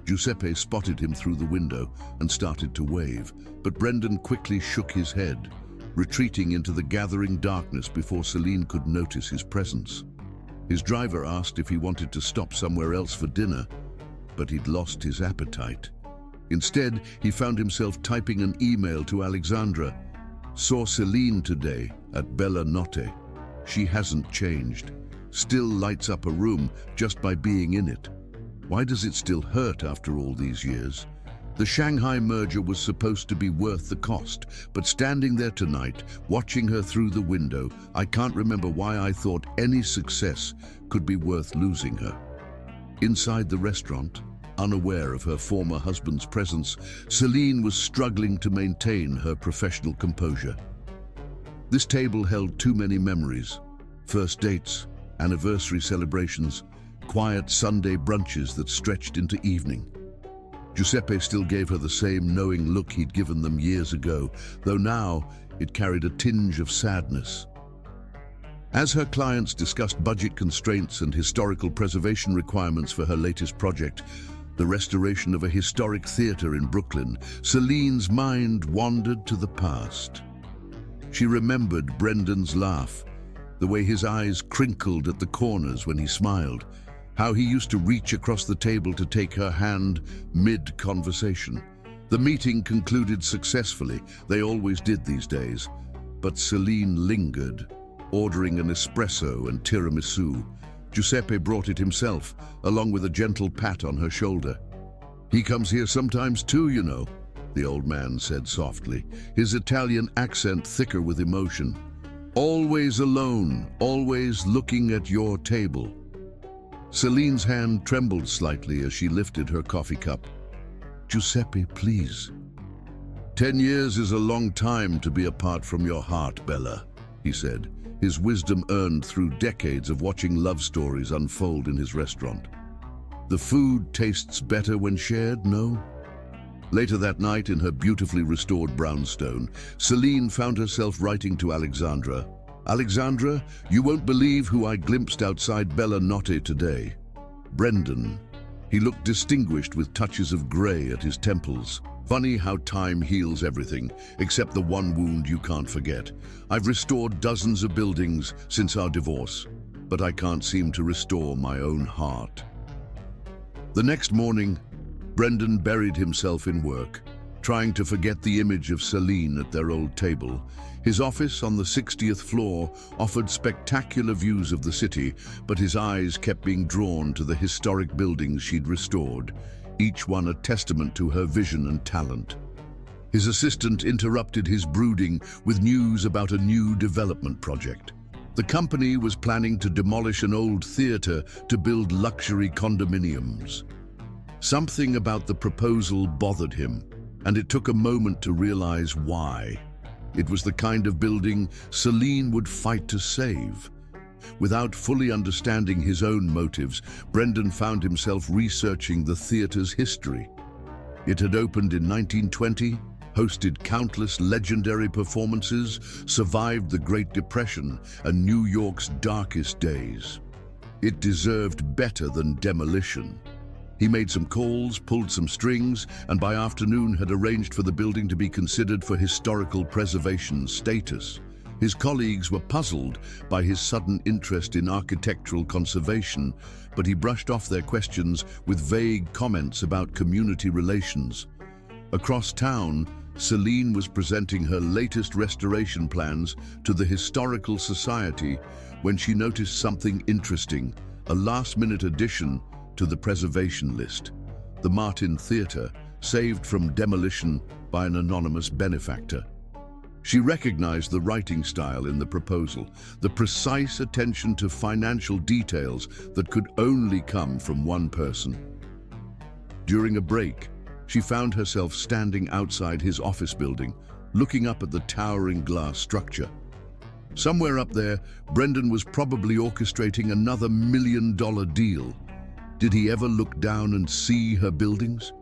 Giuseppe spotted him through the window and started to wave, but Brendan quickly shook his head, retreating into the gathering darkness before Celine could notice his presence. His driver asked if he wanted to stop somewhere else for dinner, but he'd lost his appetite. Instead, he found himself typing an email to Alexandra. "Saw Celine today at Bellanotte. She hasn't changed. Still lights up a room just by being in it. Why does it still hurt after all these years? The Shanghai merger was supposed to be worth the cost, but standing there tonight, watching her through the window, I can't remember why I thought any success could be worth losing her." Inside the restaurant, unaware of her former husband's presence, Celine was struggling to maintain her professional composure. This table held too many memories: first dates, anniversary celebrations, quiet Sunday brunches that stretched into evening. Giuseppe still gave her the same knowing look he'd given them years ago, though now it carried a tinge of sadness. As her clients discussed budget constraints and historical preservation requirements for her latest project, the restoration of a historic theater in Brooklyn, Celine's mind wandered to the past. She remembered Brendan's laugh, the way his eyes crinkled at the corners when he smiled, how he used to reach across the table to take her hand mid-conversation. The meeting concluded successfully, they always did these days, but Celine lingered, ordering an espresso and tiramisu. Giuseppe brought it himself, along with a gentle pat on her shoulder. "He comes here sometimes too, you know. the old man said softly, his Italian accent thicker with emotion. Always alone, always looking at your table. Celine's hand trembled slightly as she lifted her coffee cup. Giuseppe, please. 10 years is a long time to be apart from your heart, Bella, he said, his wisdom earned through decades of watching love stories unfold in his restaurant. The food tastes better when shared, no? Later that night, in her beautifully restored brownstone, Celine found herself writing to Alexandra. Alexandra, you won't believe who I glimpsed outside Bella Notte today. Brendan. He looked distinguished with touches of grey at his temples. Funny how time heals everything, except the one wound you can't forget. I've restored dozens of buildings since our divorce, but I can't seem to restore my own heart. The next morning, Brendan buried himself in work, trying to forget the image of Celine at their old table. His office on the 60th floor offered spectacular views of the city, but his eyes kept being drawn to the historic buildings she'd restored, each one a testament to her vision and talent. His assistant interrupted his brooding with news about a new development project. The company was planning to demolish an old theater to build luxury condominiums. Something about the proposal bothered him, and it took a moment to realize why. It was the kind of building Celine would fight to save. Without fully understanding his own motives, Brendan found himself researching the theater's history. It had opened in 1920, hosted countless legendary performances, survived the Great Depression and New York's darkest days. It deserved better than demolition. He made some calls, pulled some strings, and by afternoon had arranged for the building to be considered for historical preservation status. His colleagues were puzzled by his sudden interest in architectural conservation, but he brushed off their questions with vague comments about community relations. Across town, Celine was presenting her latest restoration plans to the Historical Society when she noticed something interesting, a last-minute addition to the preservation list. The Martin Theatre, saved from demolition by an anonymous benefactor. She recognized the writing style in the proposal, the precise attention to financial details that could only come from one person. During a break, she found herself standing outside his office building, looking up at the towering glass structure. Somewhere up there, Brendan was probably orchestrating another million-dollar deal. Did he ever look down and see her buildings?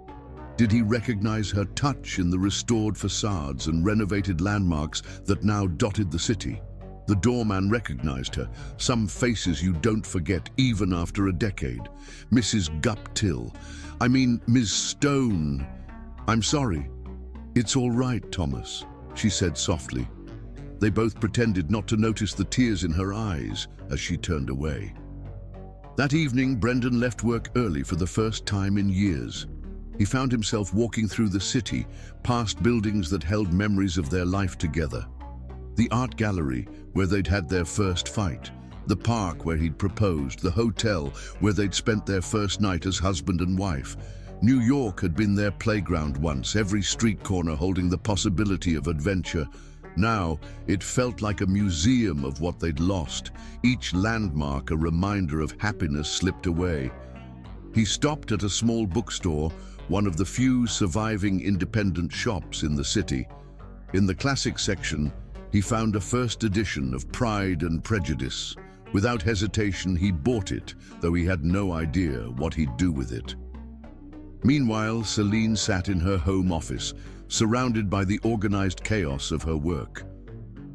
Did he recognize her touch in the restored facades and renovated landmarks that now dotted the city? The doorman recognized her, some faces you don't forget even after a decade. Mrs. Guptill. I mean, Ms. Stone. I'm sorry. It's all right, Thomas, she said softly. They both pretended not to notice the tears in her eyes as she turned away. That evening, Brendan left work early for the first time in years. He found himself walking through the city, past buildings that held memories of their life together. The art gallery, where they'd had their first fight. The park where he'd proposed. The hotel where they'd spent their first night as husband and wife. New York had been their playground once, every street corner holding the possibility of adventure. Now, it felt like a museum of what they'd lost, each landmark a reminder of happiness slipped away. He stopped at a small bookstore, one of the few surviving independent shops in the city. In the classic section, he found a first edition of Pride and Prejudice. Without hesitation, he bought it, though he had no idea what he'd do with it. Meanwhile, Celine sat in her home office, surrounded by the organized chaos of her work.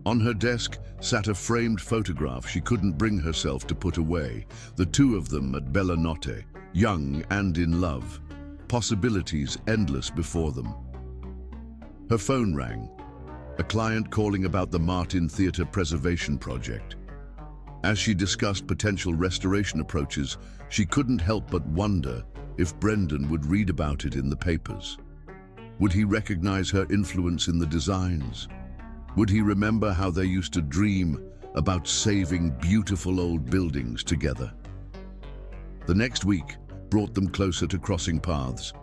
On her desk sat a framed photograph she couldn't bring herself to put away, the two of them at Bella Notte, young and in love, possibilities endless before them. Her phone rang, a client calling about the Martin Theatre Preservation Project. As she discussed potential restoration approaches, she couldn't help but wonder if Brendan would read about it in the papers. Would he recognize her influence in the designs? Would he remember how they used to dream about saving beautiful old buildings together? The next week brought them closer to crossing paths.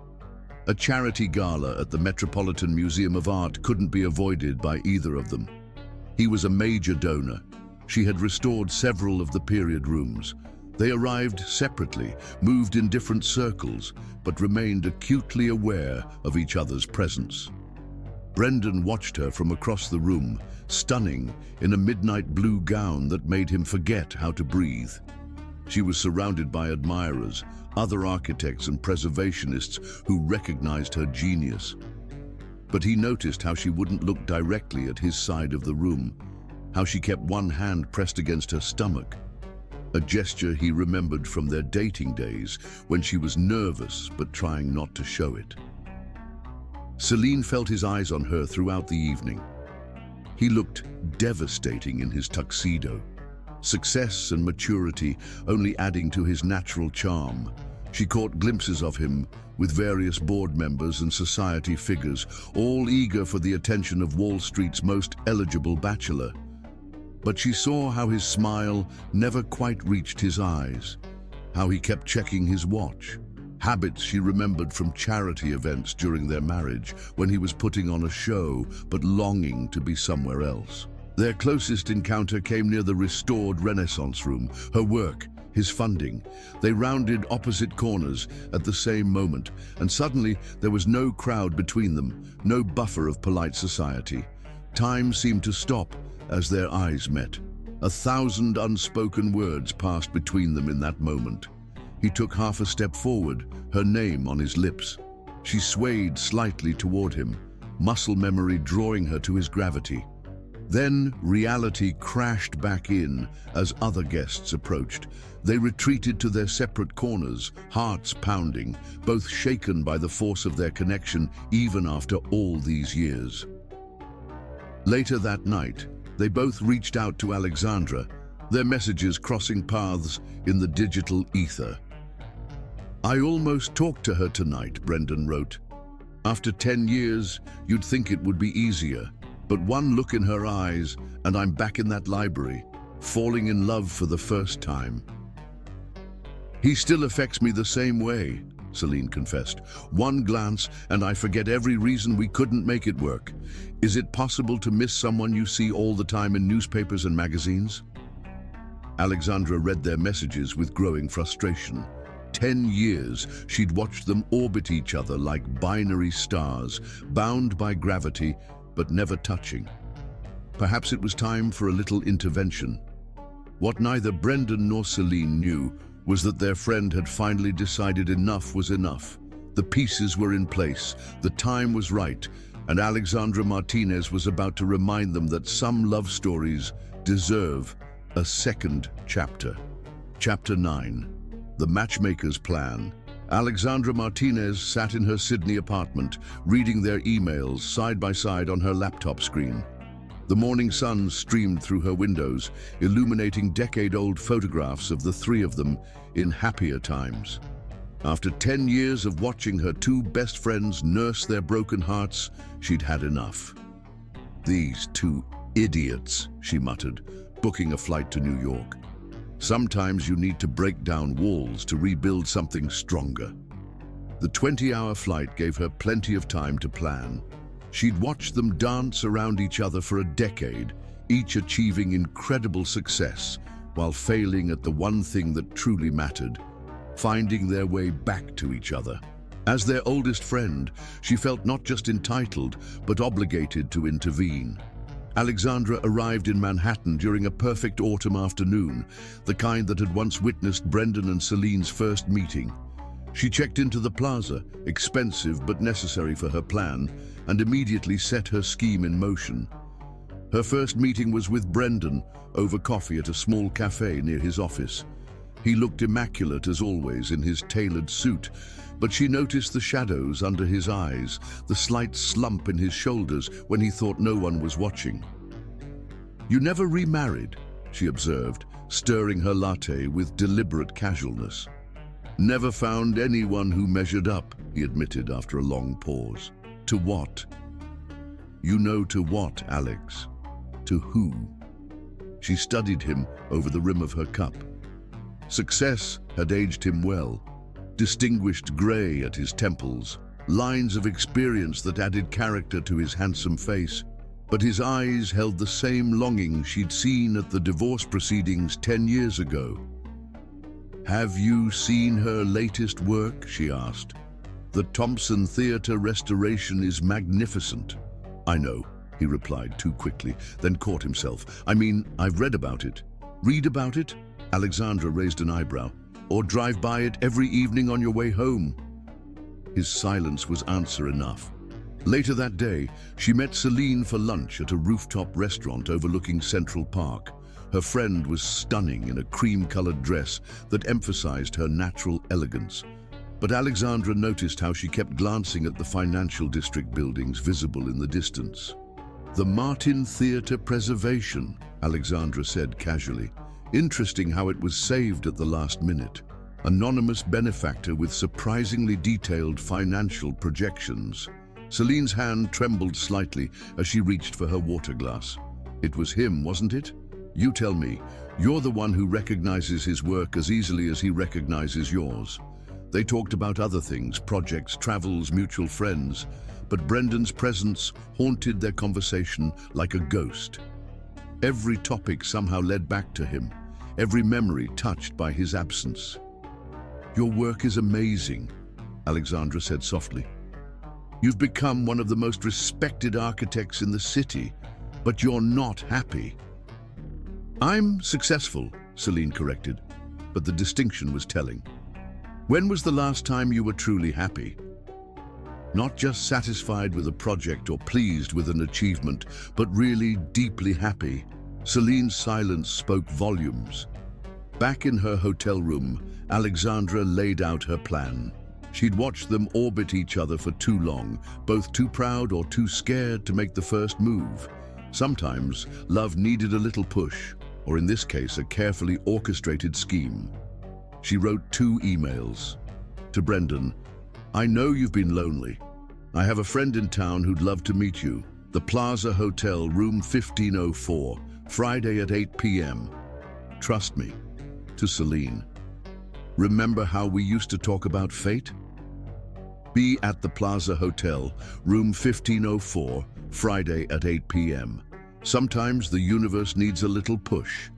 A charity gala at the Metropolitan Museum of Art couldn't be avoided by either of them. He was a major donor. She had restored several of the period rooms. They arrived separately, moved in different circles, but remained acutely aware of each other's presence. Brendan watched her from across the room, stunning in a midnight blue gown that made him forget how to breathe. She was surrounded by admirers, other architects and preservationists who recognized her genius. But he noticed how she wouldn't look directly at his side of the room, how she kept one hand pressed against her stomach, a gesture he remembered from their dating days when she was nervous but trying not to show it. Celine felt his eyes on her throughout the evening. He looked devastating in his tuxedo, success and maturity only adding to his natural charm. She caught glimpses of him with various board members and society figures, all eager for the attention of Wall Street's most eligible bachelor. But she saw how his smile never quite reached his eyes, how he kept checking his watch, habits she remembered from charity events during their marriage when he was putting on a show but longing to be somewhere else. Their closest encounter came near the restored Renaissance room, her work, his funding. They rounded opposite corners at the same moment, and suddenly there was no crowd between them, no buffer of polite society. Time seemed to stop as their eyes met. 1,000 unspoken words passed between them in that moment. He took half a step forward, her name on his lips. She swayed slightly toward him, muscle memory drawing her to his gravity. Then reality crashed back in as other guests approached. They retreated to their separate corners, hearts pounding, both shaken by the force of their connection even after all these years. Later that night, they both reached out to Alexandra, their messages crossing paths in the digital ether. "I almost talked to her tonight," Brendan wrote. "After 10 years, you'd think it would be easier. But one look in her eyes, and I'm back in that library, falling in love for the first time." "He still affects me the same way," Celine confessed. "One glance, and I forget every reason we couldn't make it work. Is it possible to miss someone you see all the time in newspapers and magazines?" Alexandra read their messages with growing frustration. 10 years she'd watched them orbit each other like binary stars, bound by gravity, but never touching. Perhaps it was time for a little intervention. What neither Brendan nor Celine knew was that their friend had finally decided enough was enough. The pieces were in place, the time was right, and Alexandra Martinez was about to remind them that some love stories deserve a second chapter. Chapter 9. The Matchmaker's Plan. Alexandra Martinez sat in her Sydney apartment, reading their emails side by side on her laptop screen. The morning sun streamed through her windows, illuminating decade-old photographs of the three of them in happier times. After 10 years of watching her two best friends nurse their broken hearts, she'd had enough. "These two idiots," she muttered, booking a flight to New York. "Sometimes you need to break down walls to rebuild something stronger." The 20-hour flight gave her plenty of time to plan. She'd watched them dance around each other for a decade, each achieving incredible success while failing at the one thing that truly mattered, finding their way back to each other. As their oldest friend, she felt not just entitled, but obligated to intervene. Alexandra arrived in Manhattan during a perfect autumn afternoon, the kind that had once witnessed Brendan and Celine's first meeting. She checked into the plaza, expensive but necessary for her plan, and immediately set her scheme in motion. Her first meeting was with Brendan, over coffee at a small cafe near his office. He looked immaculate as always in his tailored suit, but she noticed the shadows under his eyes, the slight slump in his shoulders when he thought no one was watching. "You never remarried," she observed, stirring her latte with deliberate casualness. "Never found anyone who measured up," he admitted after a long pause. "To what?" "You know to what, Alex. To who?" She studied him over the rim of her cup. Success had aged him well, distinguished grey at his temples, lines of experience that added character to his handsome face. But his eyes held the same longing she'd seen at the divorce proceedings 10 years ago. "Have you seen her latest work?" she asked. "The Thompson Theatre restoration is magnificent." "I know," he replied too quickly, then caught himself. "I mean, I've read about it." "Read about it?" Alexandra raised an eyebrow. "Or drive by it every evening on your way home?" His silence was answer enough. Later that day, she met Celine for lunch at a rooftop restaurant overlooking Central Park. Her friend was stunning in a cream-colored dress that emphasized her natural elegance. But Alexandra noticed how she kept glancing at the financial district buildings visible in the distance. "The Martin Theatre preservation," Alexandra said casually. "Interesting how it was saved at the last minute. Anonymous benefactor with surprisingly detailed financial projections." Celine's hand trembled slightly as she reached for her water glass. "It was him, wasn't it? You tell me. You're the one who recognizes his work as easily as he recognizes yours." They talked about other things, projects, travels, mutual friends, but Brendan's presence haunted their conversation like a ghost. Every topic somehow led back to him, every memory touched by his absence. "Your work is amazing," Alexandra said softly. "You've become one of the most respected architects in the city, but you're not happy." "I'm successful," Celine corrected, but the distinction was telling. "When was the last time you were truly happy? Not just satisfied with a project or pleased with an achievement, but really deeply happy." Celine's silence spoke volumes. Back in her hotel room, Alexandra laid out her plan. She'd watched them orbit each other for too long, both too proud or too scared to make the first move. Sometimes, love needed a little push, or in this case, a carefully orchestrated scheme. She wrote 2 emails. To Brendan, "I know you've been lonely. I have a friend in town who'd love to meet you. The Plaza Hotel, room 1504, Friday at 8 p.m. Trust me." To Celine, "Remember how we used to talk about fate? Be at the Plaza Hotel, room 1504, Friday at 8 p.m. Sometimes the universe needs a little push."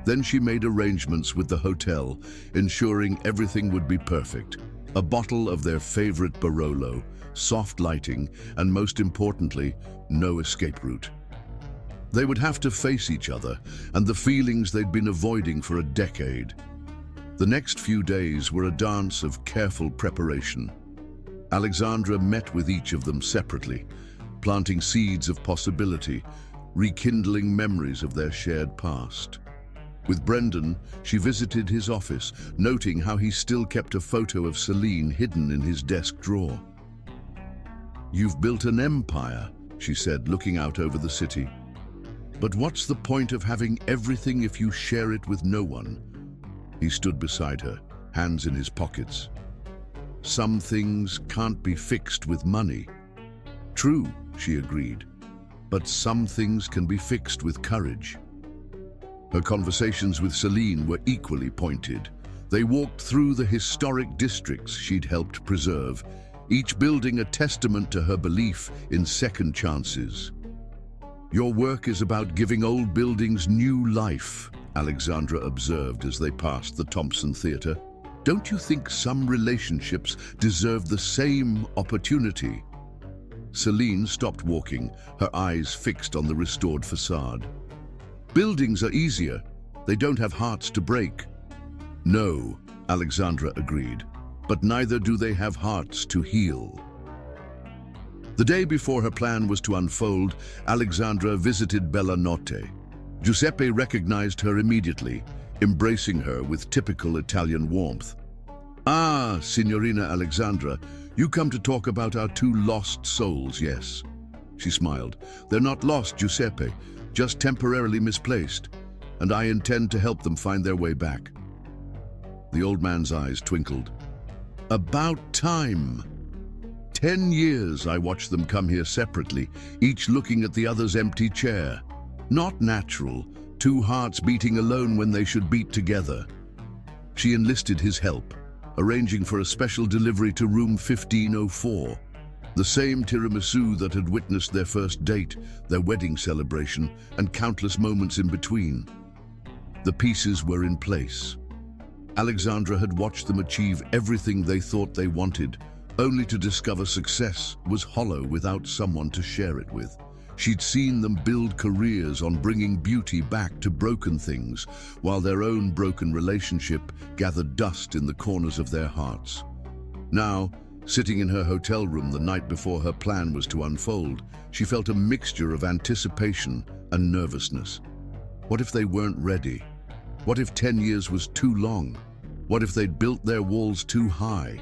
Then she made arrangements with the hotel, ensuring everything would be perfect. A bottle of their favorite Barolo, soft lighting, and most importantly, no escape route. They would have to face each other and the feelings they'd been avoiding for a decade. The next few days were a dance of careful preparation. Alexandra met with each of them separately, planting seeds of possibility, rekindling memories of their shared past. With Brendan, she visited his office, noting how he still kept a photo of Celine hidden in his desk drawer. "You've built an empire," she said, looking out over the city. "But what's the point of having everything if you share it with no one?" He stood beside her, hands in his pockets. "Some things can't be fixed with money." "True," she agreed, "but some things can be fixed with courage." Her conversations with Celine were equally pointed. They walked through the historic districts she'd helped preserve, each building a testament to her belief in second chances. "Your work is about giving old buildings new life," Alexandra observed as they passed the Thompson Theatre. "Don't you think some relationships deserve the same opportunity?" Celine stopped walking, her eyes fixed on the restored facade. "Buildings are easier. They don't have hearts to break." "No," Alexandra agreed, "but neither do they have hearts to heal." The day before her plan was to unfold, Alexandra visited Bella Notte. Giuseppe recognized her immediately, embracing her with typical Italian warmth. "Ah, Signorina Alexandra, you come to talk about our 2 lost souls, yes?" She smiled. "They're not lost, Giuseppe, just temporarily misplaced, and I intend to help them find their way back." The old man's eyes twinkled. "About time. 10 years I watched them come here separately, each looking at the other's empty chair. Not natural, 2 hearts beating alone when they should beat together." She enlisted his help, arranging for a special delivery to room 1504. The same tiramisu that had witnessed their first date, their wedding celebration, and countless moments in between. The pieces were in place. Alexandra had watched them achieve everything they thought they wanted, only to discover success was hollow without someone to share it with. She'd seen them build careers on bringing beauty back to broken things, while their own broken relationship gathered dust in the corners of their hearts. Now, sitting in her hotel room the night before her plan was to unfold, she felt a mixture of anticipation and nervousness. What if they weren't ready? What if 10 years was too long? What if they'd built their walls too high?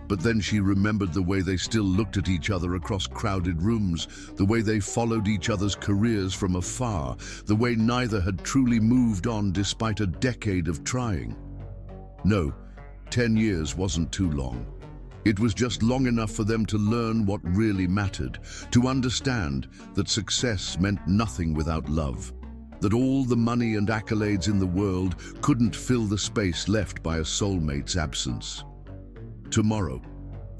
But then she remembered the way they still looked at each other across crowded rooms, the way they followed each other's careers from afar, the way neither had truly moved on despite a decade of trying. No, 10 years wasn't too long. It was just long enough for them to learn what really mattered, to understand that success meant nothing without love, that all the money and accolades in the world couldn't fill the space left by a soulmate's absence. Tomorrow,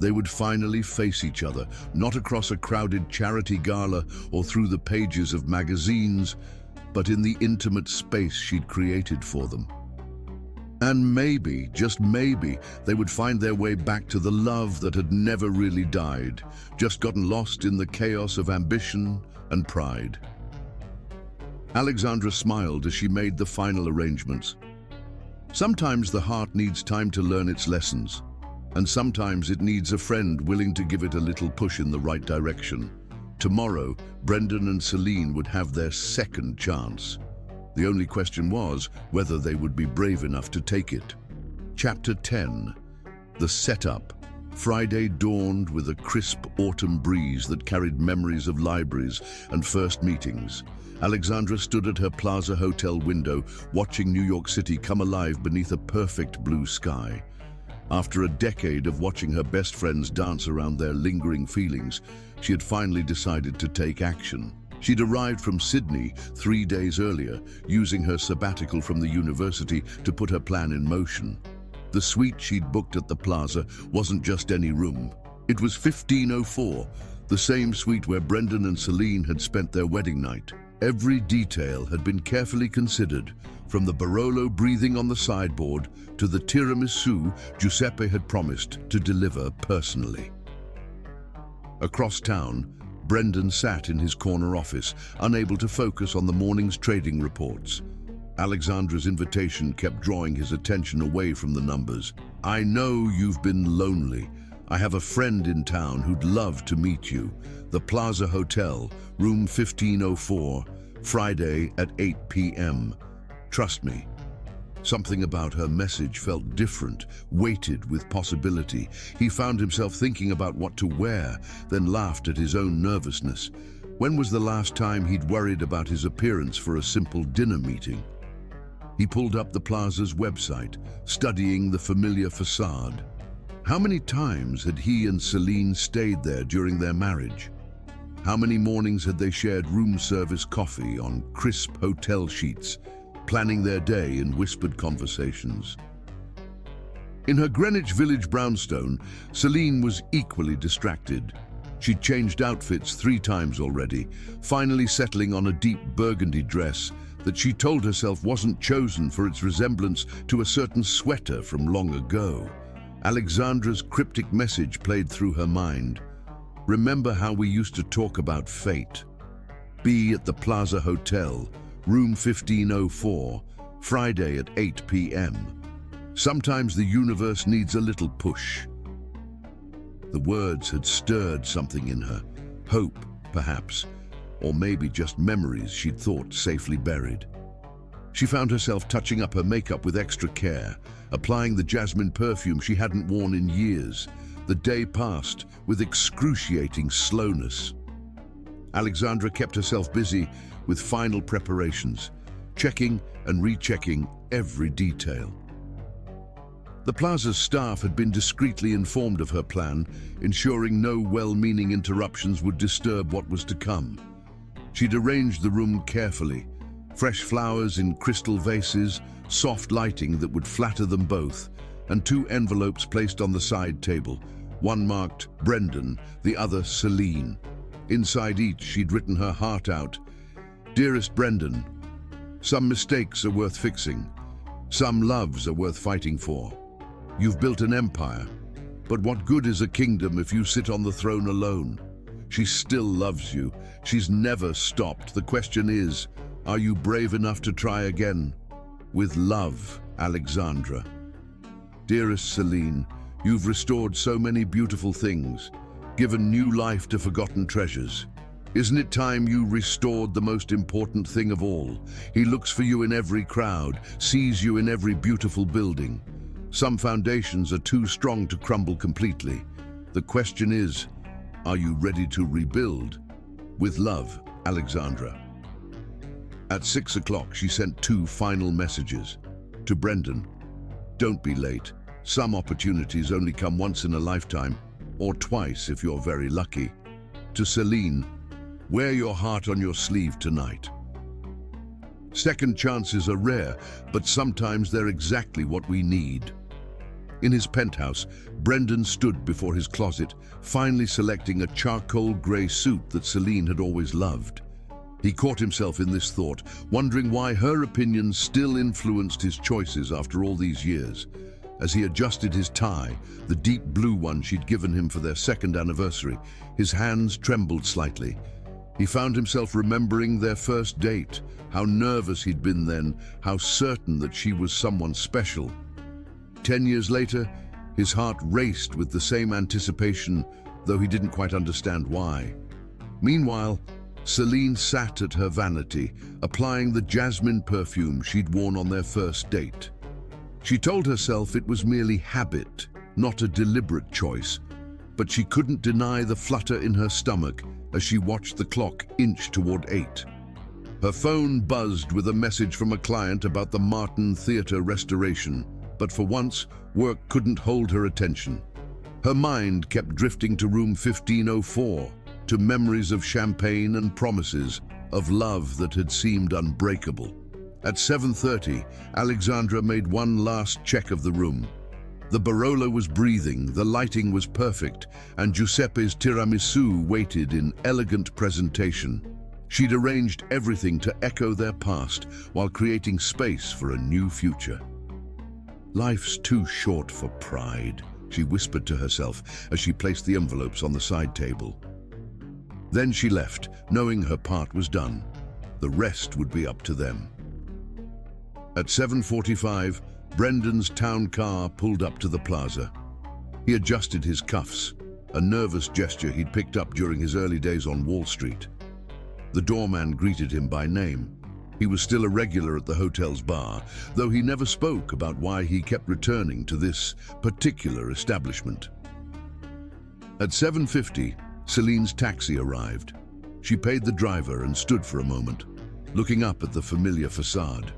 they would finally face each other, not across a crowded charity gala or through the pages of magazines, but in the intimate space she'd created for them. And maybe, just maybe, they would find their way back to the love that had never really died, just gotten lost in the chaos of ambition and pride. Alexandra smiled as she made the final arrangements. Sometimes the heart needs time to learn its lessons, and sometimes it needs a friend willing to give it a little push in the right direction. Tomorrow, Brendan and Celine would have their second chance. The only question was whether they would be brave enough to take it. Chapter 10. The Setup. Friday dawned with a crisp autumn breeze that carried memories of libraries and first meetings. Alexandra stood at her Plaza Hotel window, watching New York City come alive beneath a perfect blue sky. After a decade of watching her best friends dance around their lingering feelings, she had finally decided to take action. She'd arrived from Sydney 3 days earlier, using her sabbatical from the university to put her plan in motion. The suite she'd booked at the Plaza wasn't just any room. It was 1504, the same suite where Brendan and Celine had spent their wedding night. Every detail had been carefully considered, from the Barolo breathing on the sideboard to the tiramisu Giuseppe had promised to deliver personally. Across town, Brendan sat in his corner office, unable to focus on the morning's trading reports. Alexandra's invitation kept drawing his attention away from the numbers. "I know you've been lonely. I have a friend in town who'd love to meet you. The Plaza Hotel, room 1504, Friday at 8 p.m. Trust me." Something about her message felt different, weighted with possibility. He found himself thinking about what to wear, then laughed at his own nervousness. When was the last time he'd worried about his appearance for a simple dinner meeting? He pulled up the Plaza's website, studying the familiar facade. How many times had he and Celine stayed there during their marriage? How many mornings had they shared room service coffee on crisp hotel sheets, planning their day in whispered conversations? In her Greenwich Village brownstone, Celine was equally distracted. She'd changed outfits 3 times already, finally settling on a deep burgundy dress that she told herself wasn't chosen for its resemblance to a certain sweater from long ago. Alexandra's cryptic message played through her mind. "Remember how we used to talk about fate? Be at the Plaza Hotel, room 1504, Friday at 8 p.m. Sometimes the universe needs a little push." The words had stirred something in her. Hope, perhaps, or maybe just memories she'd thought safely buried. She found herself touching up her makeup with extra care, applying the jasmine perfume she hadn't worn in years. The day passed with excruciating slowness. Alexandra kept herself busy with final preparations, checking and rechecking every detail. The Plaza's staff had been discreetly informed of her plan, ensuring no well-meaning interruptions would disturb what was to come. She'd arranged the room carefully, fresh flowers in crystal vases, soft lighting that would flatter them both, and 2 envelopes placed on the side table, one marked Brendan, the other Celine. Inside each, she'd written her heart out. "Dearest Brendan, some mistakes are worth fixing. Some loves are worth fighting for. You've built an empire, but what good is a kingdom if you sit on the throne alone? She still loves you. She's never stopped. The question is, are you brave enough to try again? With love, Alexandra." Dearest Celine, you've restored so many beautiful things, given new life to forgotten treasures. Isn't it time you restored the most important thing of all? He looks for you in every crowd, sees you in every beautiful building. Some foundations are too strong to crumble completely. The question is, are you ready to rebuild? With love, Alexandra. At 6 o'clock, she sent 2 final messages. To Brendan, don't be late. Some opportunities only come once in a lifetime, or twice if you're very lucky. To Celine, wear your heart on your sleeve tonight. Second chances are rare, but sometimes they're exactly what we need. In his penthouse, Brendan stood before his closet, finally selecting a charcoal grey suit that Celine had always loved. He caught himself in this thought, wondering why her opinions still influenced his choices after all these years. As he adjusted his tie, the deep blue one she'd given him for their 2nd anniversary, his hands trembled slightly. He found himself remembering their first date, how nervous he'd been then, how certain that she was someone special. 10 years later, his heart raced with the same anticipation, though he didn't quite understand why. Meanwhile, Celine sat at her vanity, applying the jasmine perfume she'd worn on their first date. She told herself it was merely habit, not a deliberate choice, but she couldn't deny the flutter in her stomach as she watched the clock inch toward 8. Her phone buzzed with a message from a client about the Martin Theatre restoration, but for once, work couldn't hold her attention. Her mind kept drifting to room 1504, to memories of champagne and promises, of love that had seemed unbreakable. At 7:30, Alexandra made one last check of the room. The Barolo was breathing, the lighting was perfect, and Giuseppe's tiramisu waited in elegant presentation. She'd arranged everything to echo their past while creating space for a new future. "Life's too short for pride," she whispered to herself as she placed the envelopes on the side table. Then she left, knowing her part was done. The rest would be up to them. At 7:45, Brendan's town car pulled up to the plaza. He adjusted his cuffs, a nervous gesture he'd picked up during his early days on Wall Street. The doorman greeted him by name. He was still a regular at the hotel's bar, though he never spoke about why he kept returning to this particular establishment. At 7:50, Celine's taxi arrived. She paid the driver and stood for a moment, looking up at the familiar facade.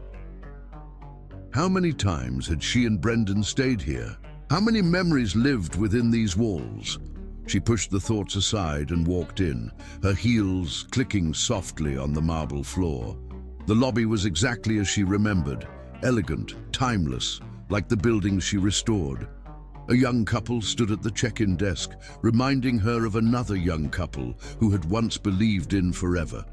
How many times had she and Brendan stayed here? How many memories lived within these walls? She pushed the thoughts aside and walked in, her heels clicking softly on the marble floor. The lobby was exactly as she remembered, elegant, timeless, like the buildings she restored. A young couple stood at the check-in desk, reminding her of another young couple who had once believed in forever.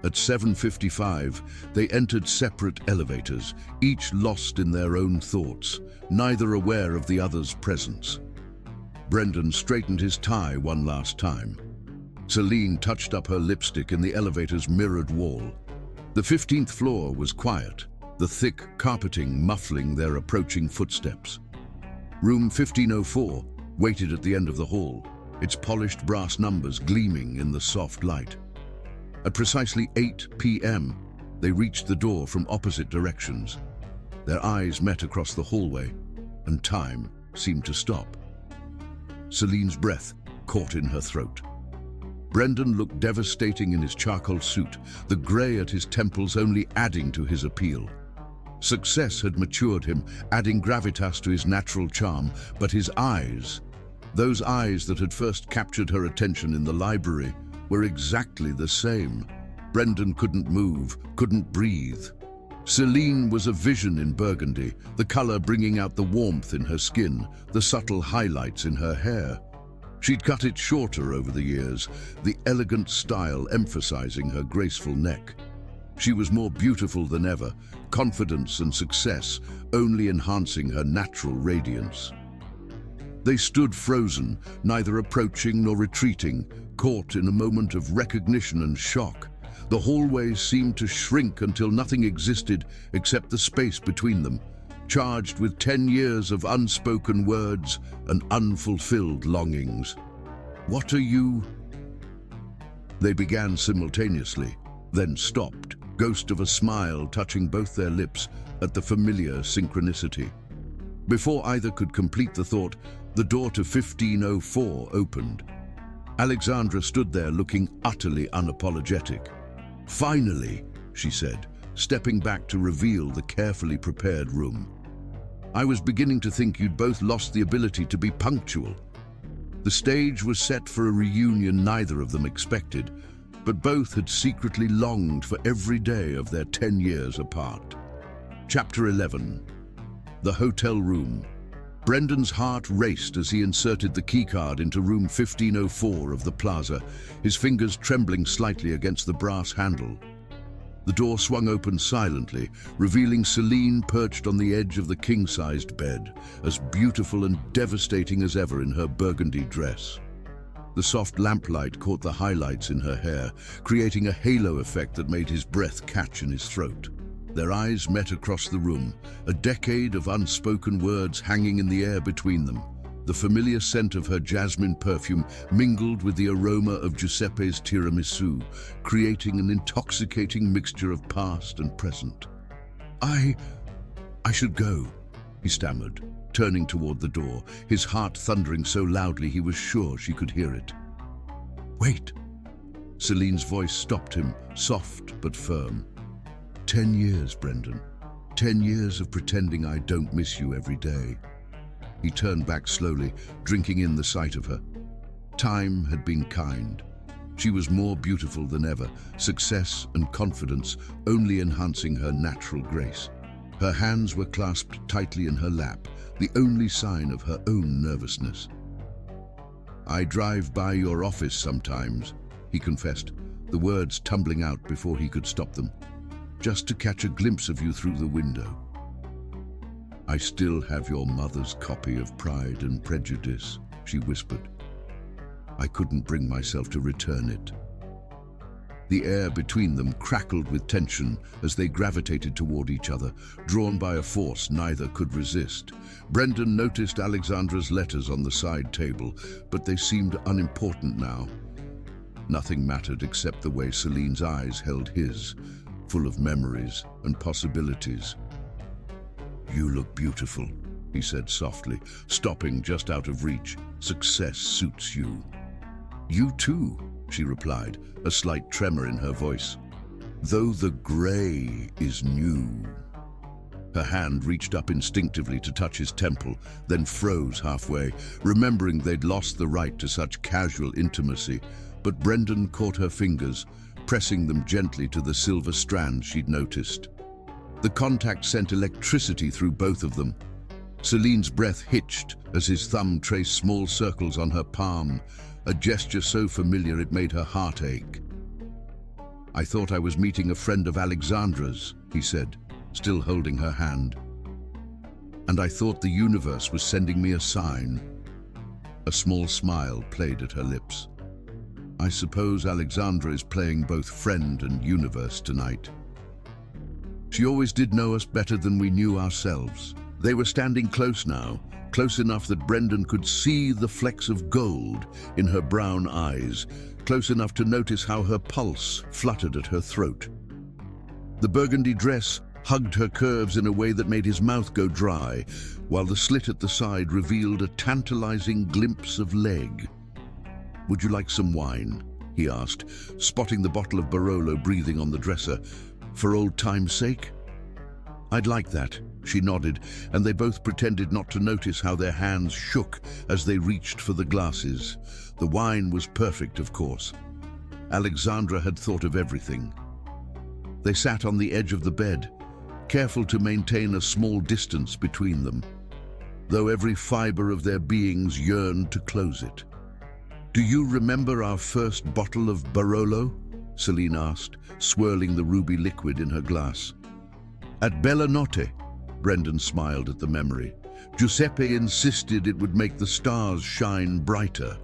At 7:55, they entered separate elevators, each lost in their own thoughts, neither aware of the other's presence. Brendan straightened his tie one last time. Celine touched up her lipstick in the elevator's mirrored wall. The 15th floor was quiet, the thick carpeting muffling their approaching footsteps. Room 1504 waited at the end of the hall, its polished brass numbers gleaming in the soft light. At precisely 8 p.m., they reached the door from opposite directions. Their eyes met across the hallway, and time seemed to stop. Celine's breath caught in her throat. Brendan looked devastating in his charcoal suit, the grey at his temples only adding to his appeal. Success had matured him, adding gravitas to his natural charm, but his eyes, those eyes that had first captured her attention in the library, were exactly the same. Brendan couldn't move, couldn't breathe. Celine was a vision in burgundy, the color bringing out the warmth in her skin, the subtle highlights in her hair. She'd cut it shorter over the years, the elegant style emphasizing her graceful neck. She was more beautiful than ever, confidence and success only enhancing her natural radiance. They stood frozen, neither approaching nor retreating, caught in a moment of recognition and shock. The hallway seemed to shrink until nothing existed except the space between them, charged with 10 years of unspoken words and unfulfilled longings. "What are you?" They began simultaneously, then stopped, ghost of a smile touching both their lips at the familiar synchronicity. Before either could complete the thought, the door to 1504 opened. Alexandra stood there looking utterly unapologetic. "Finally," she said, stepping back to reveal the carefully prepared room. "I was beginning to think you'd both lost the ability to be punctual." The stage was set for a reunion neither of them expected, but both had secretly longed for every day of their 10 years apart. Chapter 11. The Hotel Room. Brendan's heart raced as he inserted the keycard into room 1504 of the plaza, his fingers trembling slightly against the brass handle. The door swung open silently, revealing Celine perched on the edge of the king-sized bed, as beautiful and devastating as ever in her burgundy dress. The soft lamplight caught the highlights in her hair, creating a halo effect that made his breath catch in his throat. Their eyes met across the room, a decade of unspoken words hanging in the air between them. The familiar scent of her jasmine perfume mingled with the aroma of Giuseppe's tiramisu, creating an intoxicating mixture of past and present. I should go," he stammered, turning toward the door, his heart thundering so loudly he was sure she could hear it. "Wait." Celine's voice stopped him, soft but firm. 10 years, Brendan. 10 years of pretending I don't miss you every day." He turned back slowly, drinking in the sight of her. Time had been kind. She was more beautiful than ever, success and confidence only enhancing her natural grace. Her hands were clasped tightly in her lap, the only sign of her own nervousness. "I drive by your office sometimes," he confessed, the words tumbling out before he could stop them. "Just to catch a glimpse of you through the window. I still have your mother's copy of Pride and Prejudice," she whispered. "I couldn't bring myself to return it." The air between them crackled with tension as they gravitated toward each other, drawn by a force neither could resist. Brendan noticed Alexandra's letters on the side table, but they seemed unimportant now. Nothing mattered except the way Celine's eyes held his, full of memories and possibilities. "You look beautiful," he said softly, stopping just out of reach. "Success suits you." "You too," she replied, a slight tremor in her voice. "Though the gray is new." Her hand reached up instinctively to touch his temple, then froze halfway, remembering they'd lost the right to such casual intimacy. But Brendan caught her fingers, pressing them gently to the silver strands she'd noticed. The contact sent electricity through both of them. Celine's breath hitched as his thumb traced small circles on her palm, a gesture so familiar it made her heart ache. "I thought I was meeting a friend of Alexandra's," he said, still holding her hand. "And I thought the universe was sending me a sign." A small smile played at her lips. "I suppose Alexandra is playing both friend and universe tonight." She always did know us better than we knew ourselves. They were standing close now, close enough that Brendan could see the flecks of gold in her brown eyes, close enough to notice how her pulse fluttered at her throat. The burgundy dress hugged her curves in a way that made his mouth go dry, while the slit at the side revealed a tantalizing glimpse of leg. "Would you like some wine?" he asked, spotting the bottle of Barolo breathing on the dresser. "For old time's sake?" "I'd like that," she nodded, and they both pretended not to notice how their hands shook as they reached for the glasses. The wine was perfect, of course. Alexandra had thought of everything. They sat on the edge of the bed, careful to maintain a small distance between them, though every fiber of their beings yearned to close it. "Do you remember our first bottle of Barolo?" Celine asked, swirling the ruby liquid in her glass. "At Bella Notte," Brendan smiled at the memory. "Giuseppe insisted it would make the stars shine brighter."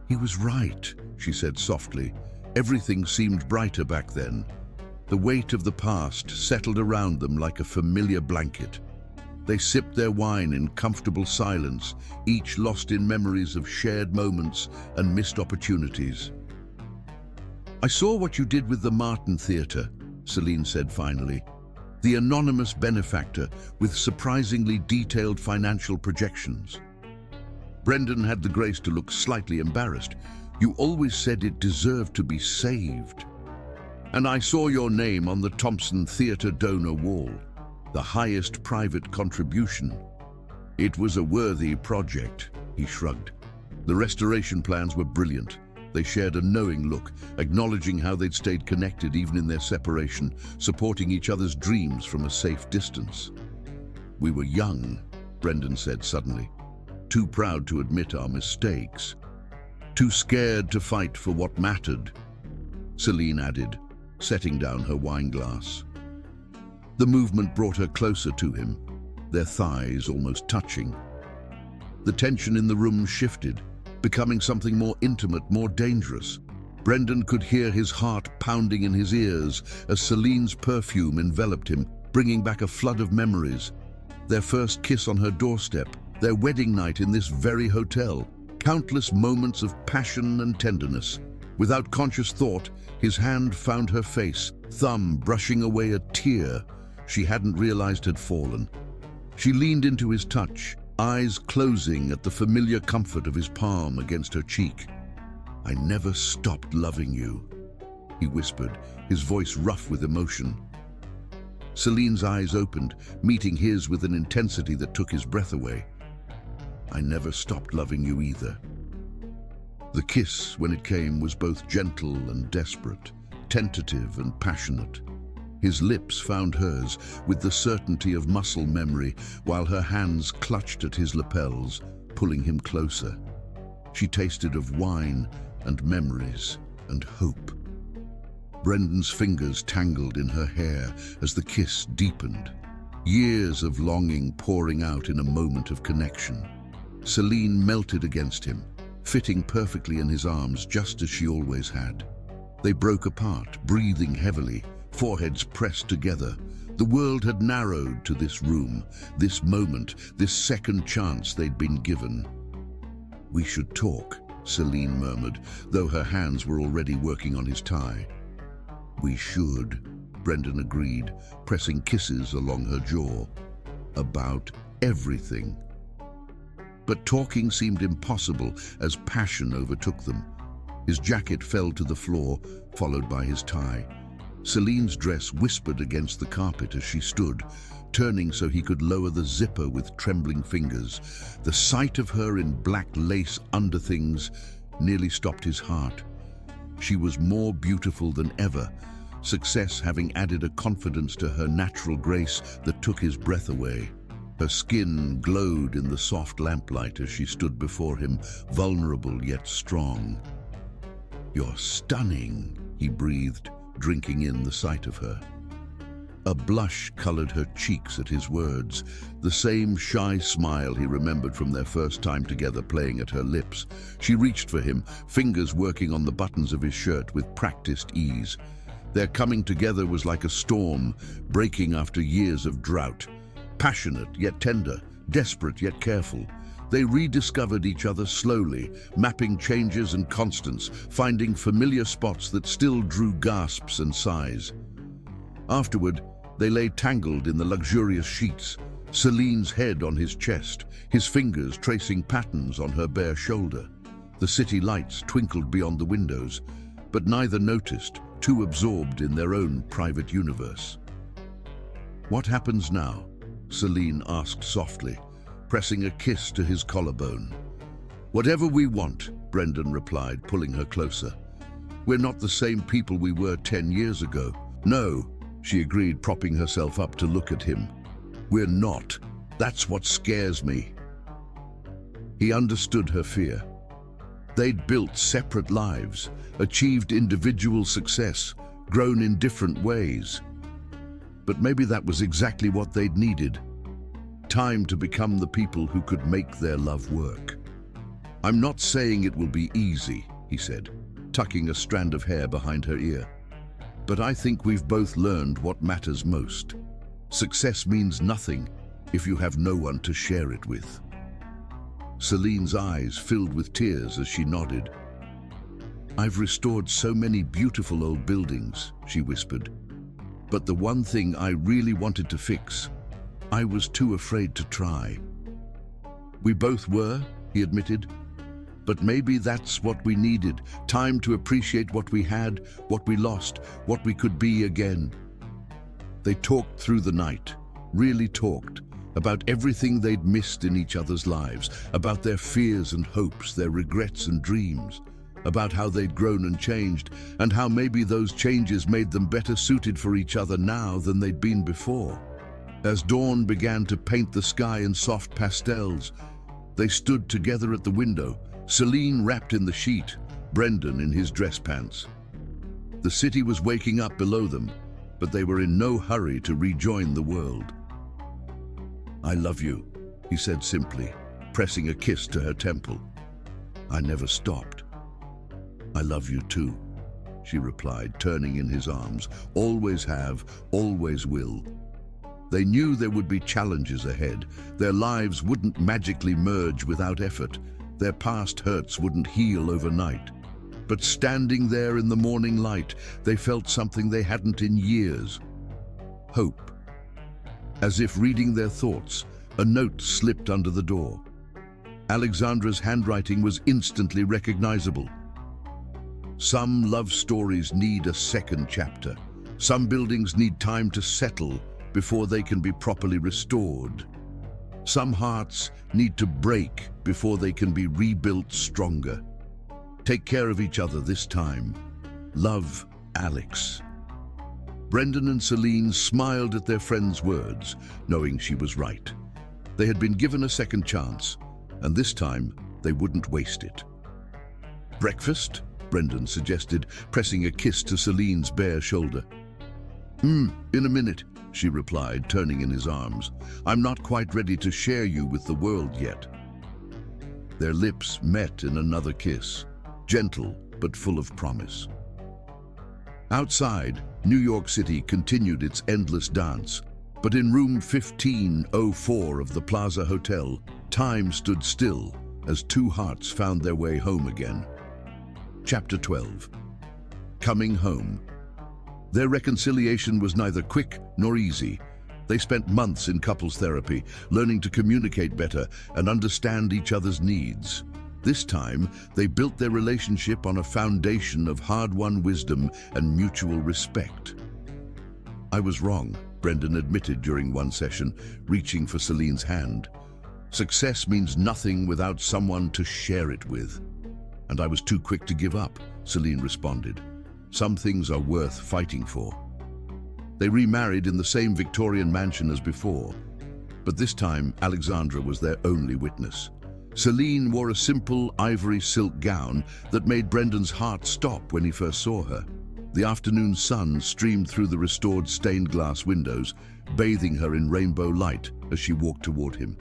"He was right," she said softly. "Everything seemed brighter back then." The weight of the past settled around them like a familiar blanket. They sipped their wine in comfortable silence, each lost in memories of shared moments and missed opportunities. "I saw what you did with the Martin Theatre," Celine said finally. "The anonymous benefactor with surprisingly detailed financial projections." Brendan had the grace to look slightly embarrassed. "You always said it deserved to be saved." "And I saw your name on the Thompson Theatre donor wall, the highest private contribution. It was a worthy project," he shrugged. The restoration plans were brilliant. They shared a knowing look, acknowledging how they'd stayed connected even in their separation, supporting each other's dreams from a safe distance. "We were young," Brendan said suddenly, "too proud to admit our mistakes, too scared to fight for what mattered," Celine added, setting down her wine glass. The movement brought her closer to him, their thighs almost touching. The tension in the room shifted, becoming something more intimate, more dangerous. Brendan could hear his heart pounding in his ears as Celine's perfume enveloped him, bringing back a flood of memories. Their first kiss on her doorstep, their wedding night in this very hotel, countless moments of passion and tenderness. Without conscious thought, his hand found her face, thumb brushing away a tear she hadn't realized had fallen. She leaned into his touch, eyes closing at the familiar comfort of his palm against her cheek. "I never stopped loving you," he whispered, his voice rough with emotion. Celine's eyes opened, meeting his with an intensity that took his breath away. "I never stopped loving you either." The kiss, when it came, was both gentle and desperate, tentative and passionate. His lips found hers with the certainty of muscle memory, while her hands clutched at his lapels, pulling him closer. She tasted of wine and memories and hope. Brendan's fingers tangled in her hair as the kiss deepened, years of longing pouring out in a moment of connection. Celine melted against him, fitting perfectly in his arms just as she always had. They broke apart, breathing heavily, foreheads pressed together. The world had narrowed to this room, this moment, this second chance they'd been given. "We should talk," Celine murmured, though her hands were already working on his tie. "We should," Brendan agreed, pressing kisses along her jaw. "About everything." But talking seemed impossible as passion overtook them. His jacket fell to the floor, followed by his tie. Celine's dress whispered against the carpet as she stood, turning so he could lower the zipper with trembling fingers. The sight of her in black lace underthings nearly stopped his heart. She was more beautiful than ever, success having added a confidence to her natural grace that took his breath away. Her skin glowed in the soft lamplight as she stood before him, vulnerable yet strong. "You're stunning," he breathed, drinking in the sight of her. A blush colored her cheeks at his words, the same shy smile he remembered from their first time together playing at her lips. She reached for him, fingers working on the buttons of his shirt with practiced ease. Their coming together was like a storm, breaking after years of drought. Passionate yet tender, desperate yet careful. They rediscovered each other slowly, mapping changes and constants, finding familiar spots that still drew gasps and sighs. Afterward, they lay tangled in the luxurious sheets, Celine's head on his chest, his fingers tracing patterns on her bare shoulder. The city lights twinkled beyond the windows, but neither noticed, too absorbed in their own private universe. "What happens now?" Celine asked softly, pressing a kiss to his collarbone. "Whatever we want," Brendan replied, pulling her closer. "We're not the same people we were 10 years ago. No," she agreed, propping herself up to look at him. We're not. That's what scares me. He understood her fear. They'd built separate lives, achieved individual success, grown in different ways. But maybe that was exactly what they'd needed. Time to become the people who could make their love work. I'm not saying it will be easy, he said, tucking a strand of hair behind her ear. But I think we've both learned what matters most. Success means nothing if you have no one to share it with. Celine's eyes filled with tears as she nodded. I've restored so many beautiful old buildings, she whispered. But the one thing I really wanted to fix, I was too afraid to try. We both were, he admitted. But maybe that's what we needed, time to appreciate what we had, what we lost, what we could be again. They talked through the night, really talked, about everything they'd missed in each other's lives, about their fears and hopes, their regrets and dreams, about how they'd grown and changed, and how maybe those changes made them better suited for each other now than they'd been before. As dawn began to paint the sky in soft pastels, they stood together at the window, Celine wrapped in the sheet, Brendan in his dress pants. The city was waking up below them, but they were in no hurry to rejoin the world. I love you, he said simply, pressing a kiss to her temple. I never stopped. I love you too, she replied, turning in his arms. Always have, always will. They knew there would be challenges ahead. Their lives wouldn't magically merge without effort. Their past hurts wouldn't heal overnight. But standing there in the morning light, they felt something they hadn't in years. Hope. As if reading their thoughts, a note slipped under the door. Alexandra's handwriting was instantly recognizable. Some love stories need a second chapter. Some buildings need time to settle before they can be properly restored. Some hearts need to break before they can be rebuilt stronger. Take care of each other this time. Love, Alex. Brendan and Celine smiled at their friend's words, knowing she was right. They had been given a second chance, and this time they wouldn't waste it. Breakfast? Brendan suggested, pressing a kiss to Celine's bare shoulder. In a minute, she replied, turning in his arms. I'm not quite ready to share you with the world yet. Their lips met in another kiss, gentle but full of promise. Outside, New York City continued its endless dance, but in room 1504 of the Plaza Hotel, time stood still as two hearts found their way home again. Chapter 12. Coming Home. Their reconciliation was neither quick nor easy. They spent months in couples therapy, learning to communicate better and understand each other's needs. This time, they built their relationship on a foundation of hard-won wisdom and mutual respect. I was wrong, Brendan admitted during one session, reaching for Celine's hand. Success means nothing without someone to share it with. And I was too quick to give up, Celine responded. Some things are worth fighting for. They remarried in the same Victorian mansion as before, but this time Alexandra was their only witness. Celine wore a simple ivory silk gown that made Brendan's heart stop when he first saw her. The afternoon sun streamed through the restored stained glass windows, bathing her in rainbow light as she walked toward him.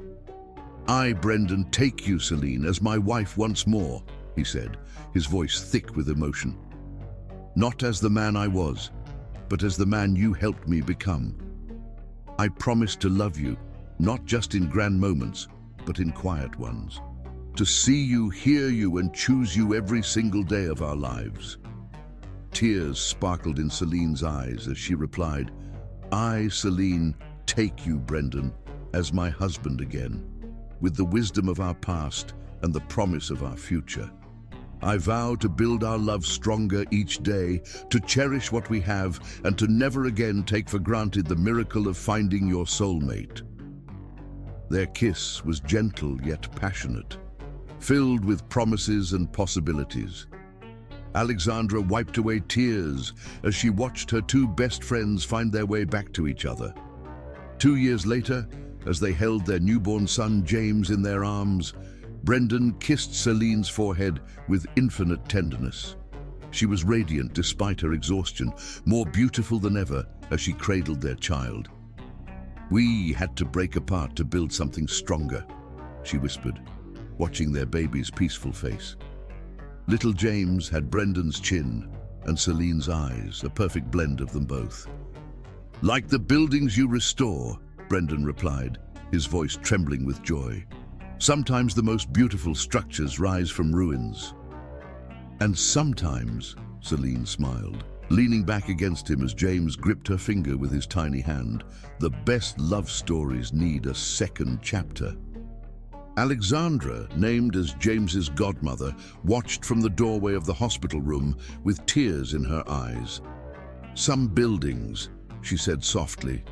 I, Brendan, take you, Celine, as my wife once more, he said, his voice thick with emotion. Not as the man I was, but as the man you helped me become. I promise to love you, not just in grand moments, but in quiet ones. To see you, hear you, and choose you every single day of our lives. Tears sparkled in Celine's eyes as she replied, I, Celine, take you, Brendan, as my husband again, with the wisdom of our past and the promise of our future. I vow to build our love stronger each day, to cherish what we have, and to never again take for granted the miracle of finding your soulmate. Their kiss was gentle yet passionate, filled with promises and possibilities. Alexandra wiped away tears as she watched her two best friends find their way back to each other. 2 years later, as they held their newborn son James in their arms, Brendan kissed Celine's forehead with infinite tenderness. She was radiant despite her exhaustion, more beautiful than ever as she cradled their child. "We had to break apart to build something stronger," she whispered, watching their baby's peaceful face. Little James had Brendan's chin and Celine's eyes, a perfect blend of them both. "Like the buildings you restore," Brendan replied, his voice trembling with joy. "Sometimes the most beautiful structures rise from ruins." "And sometimes," Celine smiled, leaning back against him as James gripped her finger with his tiny hand, "the best love stories need a second chapter." Alexandra, named as James's godmother, watched from the doorway of the hospital room with tears in her eyes. "Some buildings," she said softly,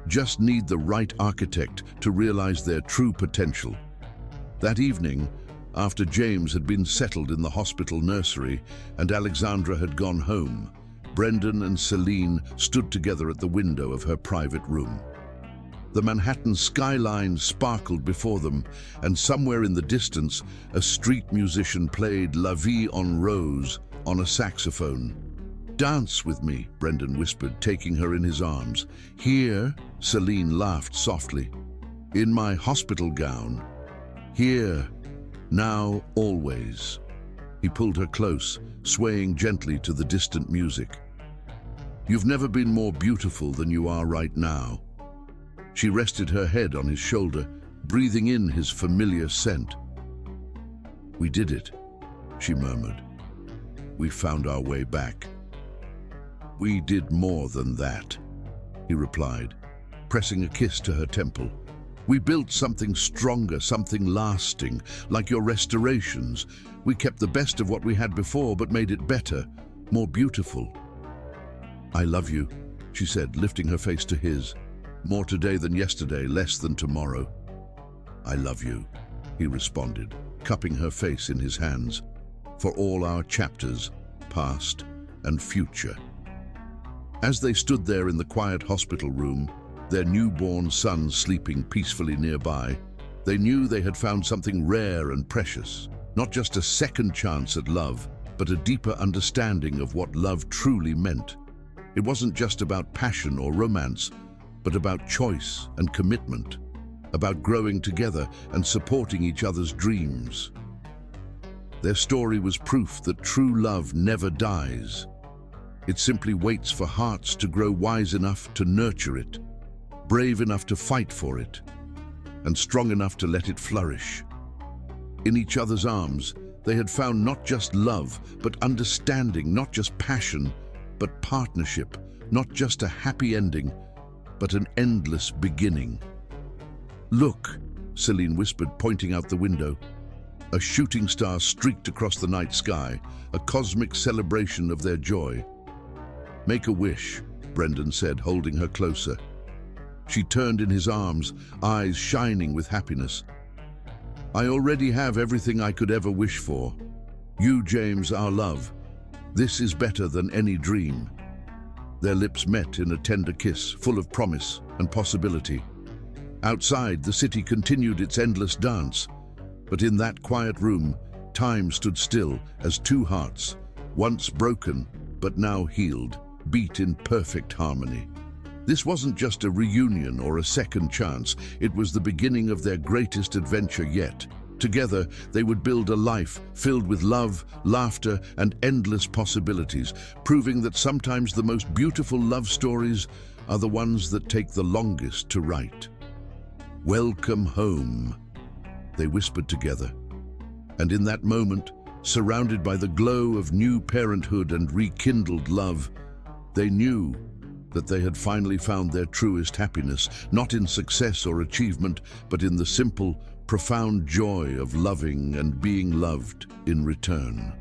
"just need the right architect to realize their true potential." That evening, after James had been settled in the hospital nursery and Alexandra had gone home, Brendan and Celine stood together at the window of her private room. The Manhattan skyline sparkled before them, and somewhere in the distance, a street musician played La Vie en Rose on a saxophone. "Dance with me," Brendan whispered, taking her in his arms. "Here," Celine laughed softly, "in my hospital gown. Here, now, always." He pulled her close, swaying gently to the distant music. "You've never been more beautiful than you are right now." She rested her head on his shoulder, breathing in his familiar scent. "We did it," she murmured. "We found our way back." "We did more than that," he replied, pressing a kiss to her temple. "We built something stronger, something lasting, like your restorations. We kept the best of what we had before, but made it better, more beautiful." "I love you," she said, lifting her face to his. "More today than yesterday, less than tomorrow." "I love you," he responded, cupping her face in his hands, "for all our chapters, past and future." As they stood there in the quiet hospital room, their newborn son sleeping peacefully nearby, they knew they had found something rare and precious, not just a second chance at love, but a deeper understanding of what love truly meant. It wasn't just about passion or romance, but about choice and commitment, about growing together and supporting each other's dreams. Their story was proof that true love never dies. It simply waits for hearts to grow wise enough to nurture it, brave enough to fight for it, and strong enough to let it flourish. In each other's arms, they had found not just love, but understanding, not just passion, but partnership, not just a happy ending, but an endless beginning. "Look," Celine whispered, pointing out the window. A shooting star streaked across the night sky, a cosmic celebration of their joy. "Make a wish," Brendan said, holding her closer. She turned in his arms, eyes shining with happiness. "I already have everything I could ever wish for. You, James, our love. This is better than any dream." Their lips met in a tender kiss, full of promise and possibility. Outside, the city continued its endless dance, but in that quiet room, time stood still as two hearts, once broken but now healed, beat in perfect harmony. This wasn't just a reunion or a second chance, it was the beginning of their greatest adventure yet. Together, they would build a life filled with love, laughter, and endless possibilities, proving that sometimes the most beautiful love stories are the ones that take the longest to write. "Welcome home," they whispered together. And in that moment, surrounded by the glow of new parenthood and rekindled love, they knew that they had finally found their truest happiness, not in success or achievement, but in the simple, profound joy of loving and being loved in return.